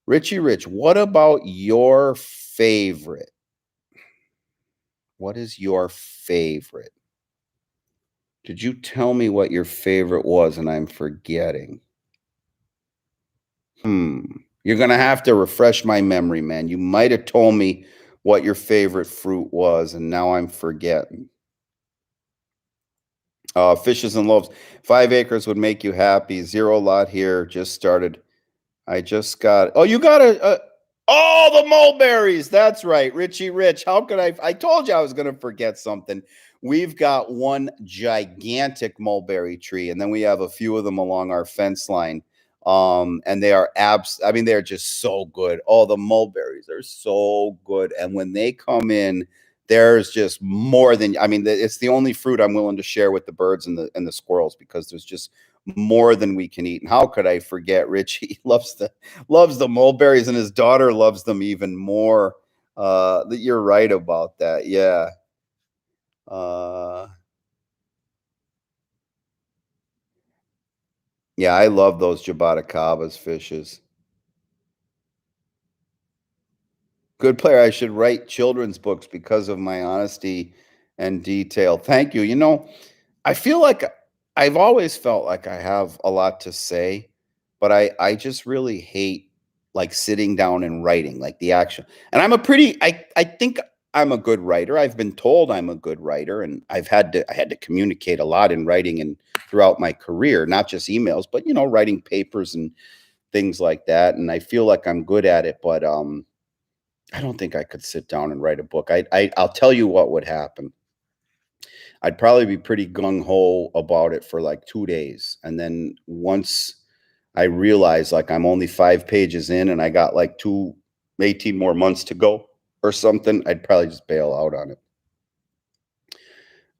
Richie Rich, what about your favorite? What is your favorite? Did you tell me what your favorite was and I'm forgetting? You're going to have to refresh my memory, man. You might have told me what your favorite fruit was, and now I'm forgetting. Fishes and loaves. 5 acres would make you happy. 0 lot here. Just started. I just got. Oh, you got the mulberries. That's right, Richie Rich. How could I told you I was going to forget something. We've got 1 gigantic mulberry tree, and then we have a few of them along our fence line. And they are I mean, they're just so good. Oh, the mulberries are so good. And when they come in, there's just more than, I mean, it's the only fruit I'm willing to share with the birds and the squirrels, because there's just more than we can eat. And how could I forget Richie? He loves the mulberries, and his daughter loves them even more. That you're right about that. Yeah. Uh, yeah, I love those Jaboticabas fishes. Good player. I should write children's books because of my honesty and detail. Thank you. I feel like I've always felt like I have a lot to say, but I just really hate like sitting down and writing, like the action. And I think I'm a good writer. I've been told I'm a good writer, and I had to communicate a lot in writing and throughout my career, not just emails, but writing papers and things like that. And I feel like I'm good at it, but I don't think I could sit down and write a book. I'll tell you what would happen. I'd probably be pretty gung ho about it for like 2 days. And then once I realize like I'm only 5 pages in and I got like 18 more months to go or something, I'd probably just bail out on it.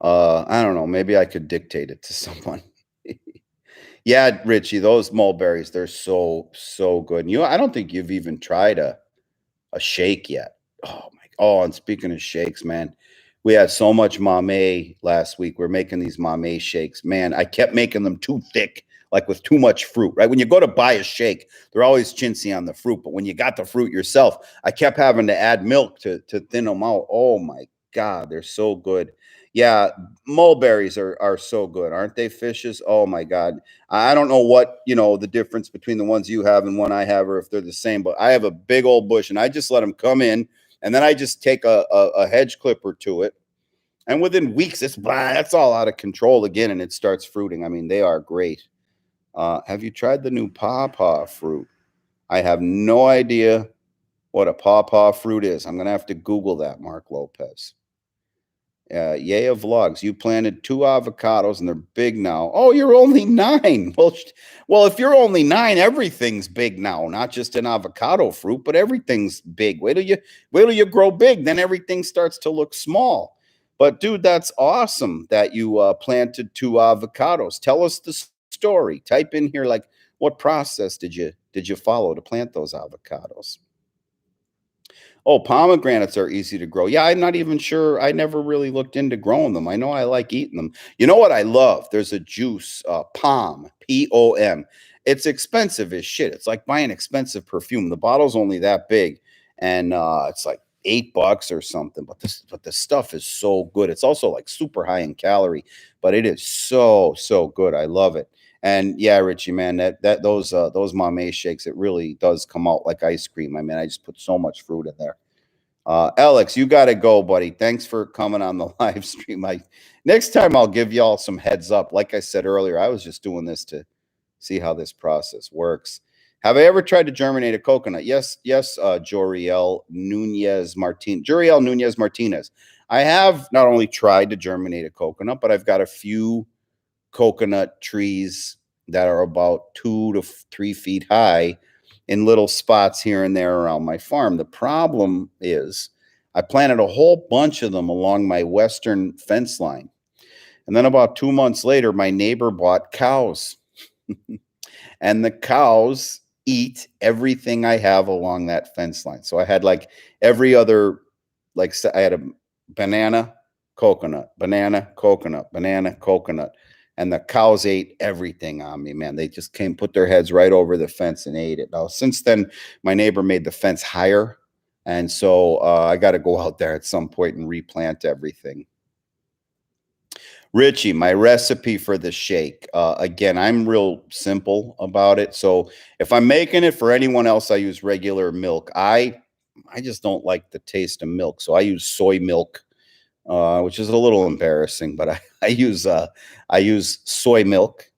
I don't know. Maybe I could dictate it to someone. Yeah, Richie, those mulberries, they're so, so good. And I don't think you've even tried a shake yet. Oh, and speaking of shakes, man, we had so much mame last week. We're making these mame shakes. Man, I kept making them too thick, like with too much fruit, right? When you go to buy a shake, they're always chintzy on the fruit. But when you got the fruit yourself, I kept having to add milk to thin them out. Oh my God, they're so good. Yeah, mulberries are so good, aren't they, fishes? Oh my God. I don't know what, the difference between the ones you have and one I have, or if they're the same, but I have a big old bush and I just let them come in, and then I just take a hedge clipper to it. And within weeks, that's all out of control again, and it starts fruiting. I mean, they are great. Have you tried the new pawpaw fruit? I have no idea what a pawpaw fruit is. I'm going to have to Google that, Mark Lopez. Yay of vlogs. You planted 2 avocados and they're big now. Oh, you're only 9. Well, if you're only 9, everything's big now. Not just an avocado fruit, but everything's big. Wait till you grow big, then everything starts to look small. But dude, that's awesome that you planted 2 avocados. Tell us the story. Type in here like what process did you follow to plant those avocados? Oh, pomegranates are easy to grow. Yeah, I'm not even sure. I never really looked into growing them. I know I like eating them. You know what I love? There's a juice, Pom, Pom. It's expensive as shit. It's like buying expensive perfume. The bottle's only that big, and it's like $8 or something. But the stuff is so good. It's also like super high in calorie, but it is so so good. I love it. And yeah, Richie, man, those mame shakes, it really does come out like ice cream. I mean, I just put so much fruit in there. Alex, you got to go, buddy. Thanks for coming on the live stream. Next time I'll give y'all some heads up. Like I said earlier, I was just doing this to see how this process works. Have I ever tried to germinate a coconut? Yes, Joriel Nunez Martinez. I have not only tried to germinate a coconut, but I've got a few coconut trees that are about 2 to 3 feet high in little spots here and there around my farm. The problem is I planted a whole bunch of them along my western fence line. And then about 2 months later, my neighbor bought cows. And the cows eat everything I have along that fence line. So I had like every other, like I had a banana, coconut, banana, coconut, banana, coconut. And the cows ate everything on me, man. They just put their heads right over the fence and ate it. Now, since then, my neighbor made the fence higher. And so I got to go out there at some point and replant everything. Richie, my recipe for the shake. Again, I'm real simple about it. So if I'm making it for anyone else, I use regular milk. I just don't like the taste of milk. So I use soy milk, which is a little embarrassing, but I use soy milk,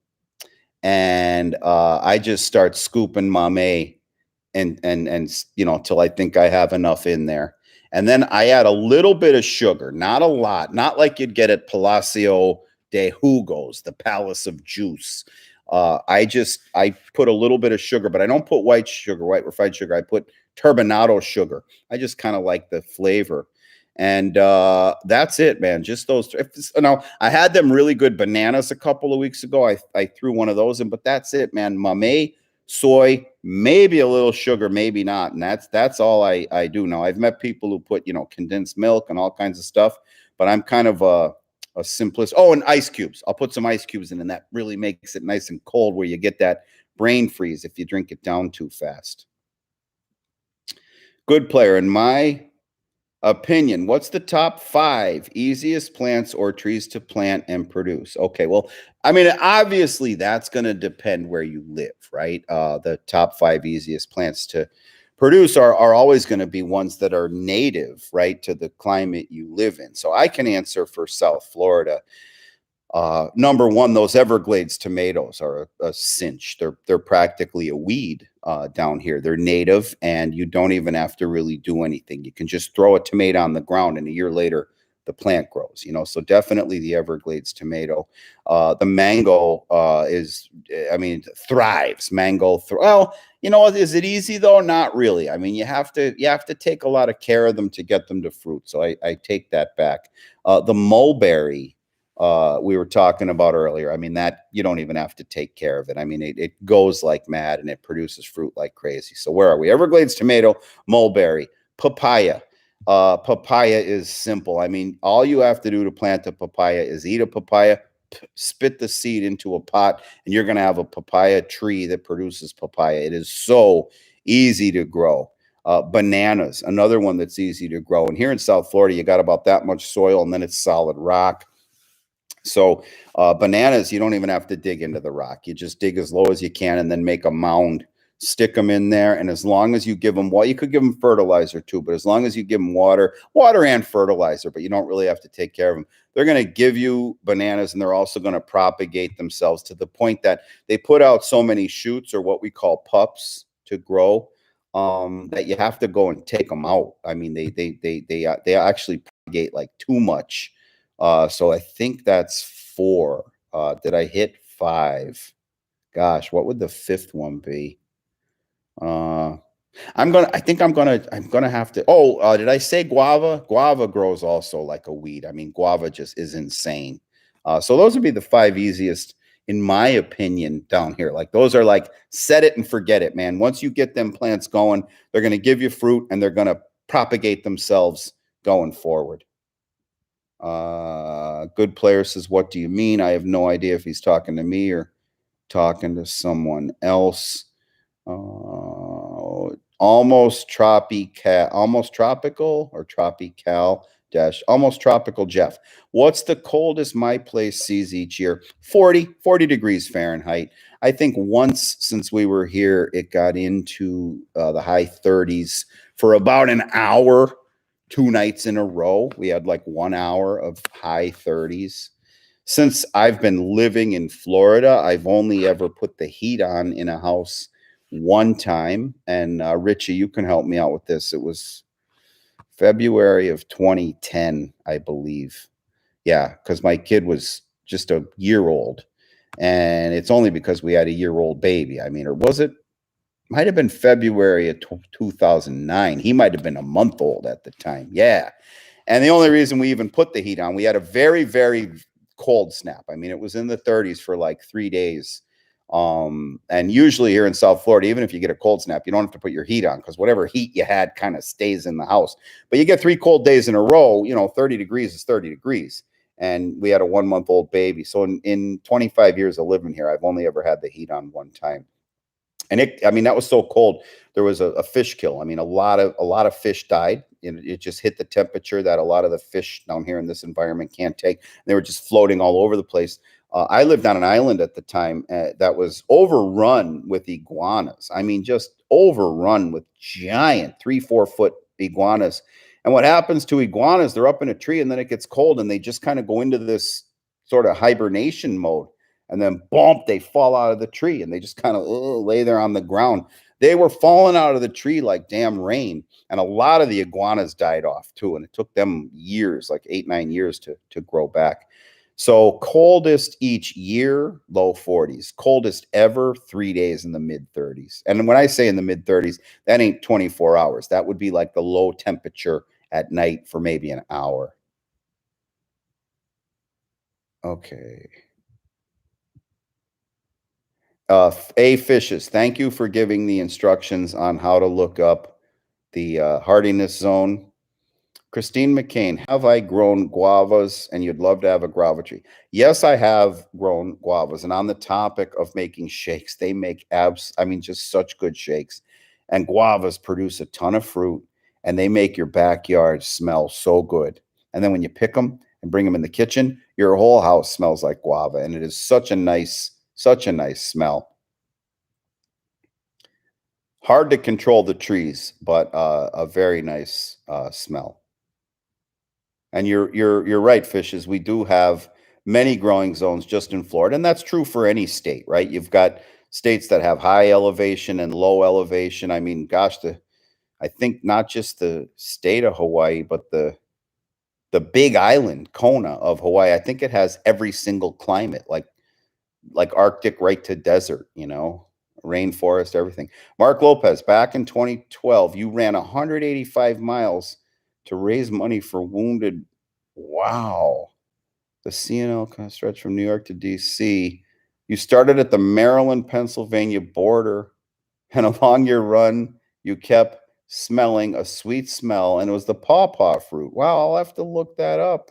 and I just start scooping mame and till I think I have enough in there. And then I add a little bit of sugar, not a lot, not like you'd get at Palacio de Jugos, the Palace of Juice. I put a little bit of sugar, but I don't put white sugar, white refined sugar. I put turbinado sugar. I just kind of like the flavor. And that's it, man. Just those. Now, I had them really good bananas a couple of weeks ago. I threw one of those in, but that's it, man. Mamey, soy, maybe a little sugar, maybe not. And that's all I do now. I've met people who put, condensed milk and all kinds of stuff, but I'm kind of a simplest. Oh, and ice cubes. I'll put some ice cubes in, and that really makes it nice and cold where you get that brain freeze if you drink it down too fast. Good player. In my opinion, what's the top 5 easiest plants or trees to plant and produce? Okay, well, I mean, obviously that's going to depend where you live, right? The top 5 easiest plants to produce are always going to be ones that are native, right, to the climate you live in. So I can answer for South Florida. Number one, those Everglades tomatoes are a cinch. They're practically a weed down here. They're native, and you don't even have to really do anything. You can just throw a tomato on the ground, and a year later, the plant grows. So definitely the Everglades tomato. The mango thrives. Mango. Well, is it easy though? Not really. I mean, you have to take a lot of care of them to get them to fruit. So I take that back. The mulberry. We were talking about earlier. I mean, that you don't even have to take care of it. I mean, it goes like mad and it produces fruit like crazy. So where are we? Everglades tomato, mulberry, papaya. Papaya is simple. I mean, all you have to do to plant a papaya is eat a papaya, spit the seed into a pot, and you're going to have a papaya tree that produces papaya. It is so easy to grow. Bananas, another one that's easy to grow. And here in South Florida, you got about that much soil, and then it's solid rock. So bananas, you don't even have to dig into the rock. You just dig as low as you can and then make a mound, stick them in there. And as long as you give them, well, you could give them fertilizer too, but as long as you give them water and fertilizer, but you don't really have to take care of them. They're going to give you bananas, and they're also going to propagate themselves to the point that they put out so many shoots, or what we call pups, to grow, that you have to go and take them out. I mean, they actually propagate like too much. So I think that's 4. Did I hit 5? Gosh, what would the 5th one be? I think I'm gonna have to. Oh, did I say guava? Guava grows also like a weed. I mean, guava just is insane. So those would be the 5 easiest, in my opinion, down here. Like, those are like set it and forget it, man. Once you get them plants going, they're gonna give you fruit, and they're gonna propagate themselves going forward. Good player says, what do you mean? I have no idea if he's talking to me or talking to someone else. Almost tropical or tropical dash almost tropical Jeff. What's the coldest my place sees each year? 40 degrees Fahrenheit. I think once since we were here, it got into the high 30s for about an hour. 2 nights in a row, we had like 1 hour of high 30s. Since I've been living in Florida, I've only ever put the heat on in a house one time. And Richie, you can help me out with this. It was February of 2010, I believe. Yeah, because my kid was just a year old. And it's only because we had a year-old baby. I mean, or was it? Might have been February of 2009. He might have been a month old at the time. Yeah. And the only reason we even put the heat on, we had a very, very cold snap. I mean, it was in the 30s for like 3 days. And usually here in South Florida, even if you get a cold snap, you don't have to put your heat on, because whatever heat you had kind of stays in the house. But you get 3 cold days in a row, 30 degrees is 30 degrees. And we had a 1-month-old baby. So in 25 years of living here, I've only ever had the heat on one time. And that was so cold. There was a fish kill. I mean, a lot of fish died. It just hit the temperature that a lot of the fish down here in this environment can't take. They were just floating all over the place. I lived on an island at the time that was overrun with iguanas. I mean, just overrun with giant 3-4 foot iguanas. And what happens to iguanas, they're up in a tree, and then it gets cold, and they just kind of go into this sort of hibernation mode. And then, boom, they fall out of the tree, and they just kind of lay there on the ground. They were falling out of the tree like damn rain. And a lot of the iguanas died off too. And it took them years, like 8-9 years to grow back. So coldest each year, low 40s. Coldest ever, 3 days in the mid 30s. And when I say in the mid 30s, that ain't 24 hours. That would be like the low temperature at night for maybe an hour. Okay. A Fishes, thank you for giving the instructions on how to look up the hardiness zone. Christine McCain, have I grown guavas and you'd love to have a guava tree? Yes, I have grown guavas. And on the topic of making shakes, they make just such good shakes. And guavas produce a ton of fruit and they make your backyard smell so good. And then when you pick them and bring them in the kitchen, your whole house smells like guava. And it is such a nice smell. Hard to control the trees, but a very nice smell. And you're right, Fishes. We do have many growing zones just in Florida, and that's true for any state, right? You've got states that have high elevation and low elevation. I mean, gosh, I think not just the state of Hawaii, but the big island, Kona of Hawaii. I think it has every single climate, like Arctic right to desert, rainforest, everything. Mark Lopez, back in 2012, you ran 185 miles to raise money for wounded. Wow. The CNL kind of stretch from New York to DC. You started at the Maryland, Pennsylvania border, and along your run, you kept smelling a sweet smell, and it was the pawpaw fruit. Wow, I'll have to look that up.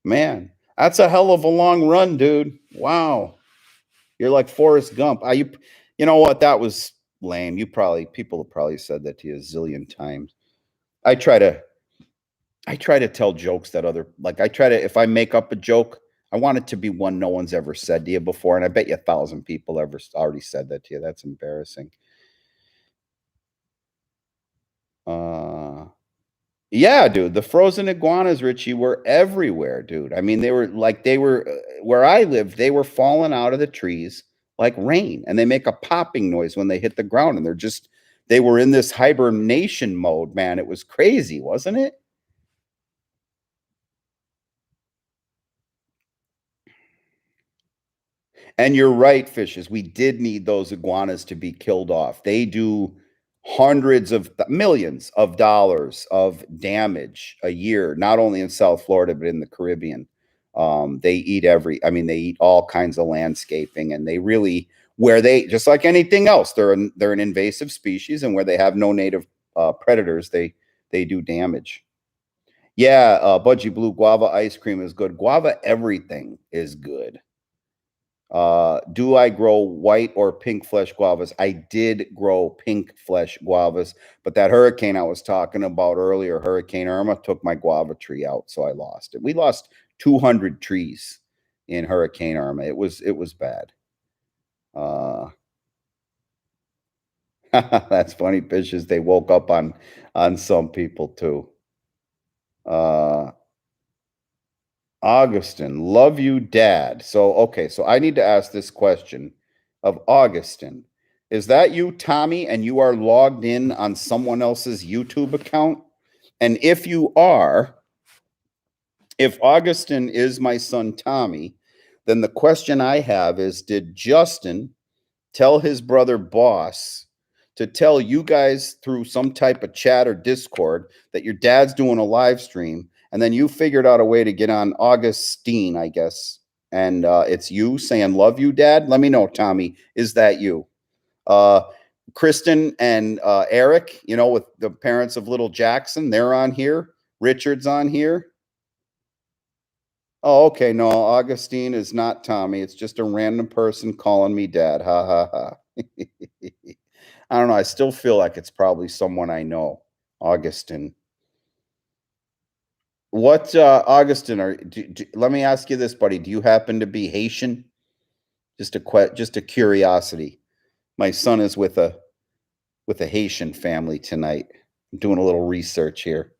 Man, that's a hell of a long run, dude. Wow. You're like Forrest Gump. You know what? That was lame. People have probably said that to you a zillion times. I try to tell jokes that if I make up a joke, I want it to be one no one's ever said to you before. And I bet you 1,000 people ever already said that to you. That's embarrassing. Yeah, dude, the frozen iguanas, Richie, were everywhere, dude. I mean, they were where I lived, they were falling out of the trees like rain, and they make a popping noise when they hit the ground, and they were in this hibernation mode, man. It was crazy, wasn't it? And you're right, Fishes. We did need those iguanas to be killed off. They do hundreds of millions of dollars of damage a year, not only in South Florida, but in the Caribbean. They eat all kinds of landscaping, and they really, where they, just like anything else, they're an invasive species, and where they have no native predators, they do damage. Yeah, Budgie Blue, guava ice cream is good. Guava everything is good. Do I grow white or pink flesh guavas? I did grow pink flesh guavas, but that hurricane I was talking about earlier, Hurricane Irma, took my guava tree out, so I lost it. We lost 200 trees in Hurricane Irma. It was bad. That's funny, Fishes. They woke up on some people too. Augustin, love you, Dad. So I need to ask this question of Augustin. Is that you, Tommy, and you are logged in on someone else's YouTube account? And if you are, if Augustin is my son, Tommy, then the question I have is, did Justin tell his brother Boss to tell you guys through some type of chat or Discord that your dad's doing a live stream, and then you figured out a way to get on Augustine, I guess, and it's you saying love you, Dad? Let me know, Tommy. Is that you? Uh, Kristen and Eric, with the parents of little Jackson, they're on here. Richard's on here. Oh, okay. No, Augustine is not Tommy. It's just a random person calling me Dad. Ha ha ha. I don't know. I still feel like it's probably someone I know. Augustine. What, Augustine? Let me ask you this, buddy. Do you happen to be Haitian? Just a curiosity. My son is with a Haitian family tonight. I'm doing a little research here.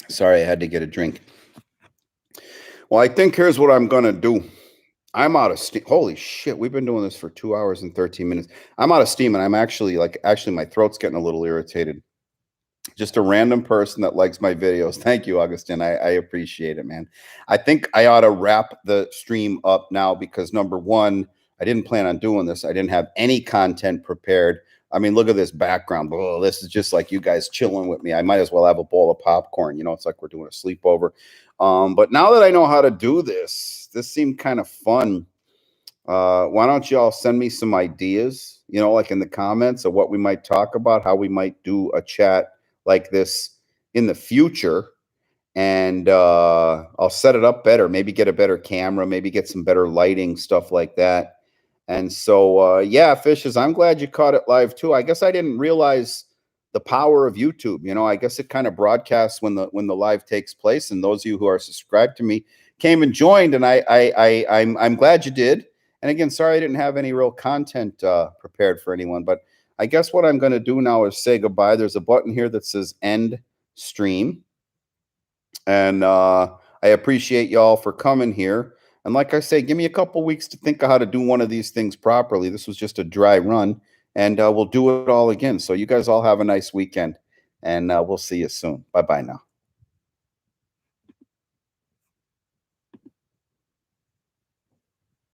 Sorry, I had to get a drink. Well, I think here's what I'm gonna do. I'm out of steam. Holy shit, we've been doing this for 2 hours and 13 minutes. I'm out of steam, and I'm actually my throat's getting a little irritated. Just a random person that likes my videos. Thank you, Augustin. I appreciate it, man. I think I ought to wrap the stream up now because number one, I didn't plan on doing this. I didn't have any content prepared. I mean, look at this background. Oh, this is just like you guys chilling with me. I might as well have a bowl of popcorn. You know, it's like we're doing a sleepover. But now that I know how to do this, this seemed kind of fun. Why don't y'all send me some ideas, you know, like in the comments of what we might talk about, how we might do a chat like this in the future. And I'll set it up better, maybe get a better camera, maybe get some better lighting, stuff like that. And so, yeah, Fishes, I'm glad you caught it live too. I guess I didn't realize the power of YouTube. You know, I guess it kind of broadcasts when the live takes place. And those of you who are subscribed to me came and joined, and I'm glad you did. And again, sorry I didn't have any real content prepared for anyone, but I guess what I'm going to do now is say goodbye. There's a button here that says end stream. And I appreciate y'all for coming here. And like I say, give me a couple weeks to think of how to do one of these things properly. This was just a dry run, and we'll do it all again. So you guys all have a nice weekend, and we'll see you soon. Bye-bye now.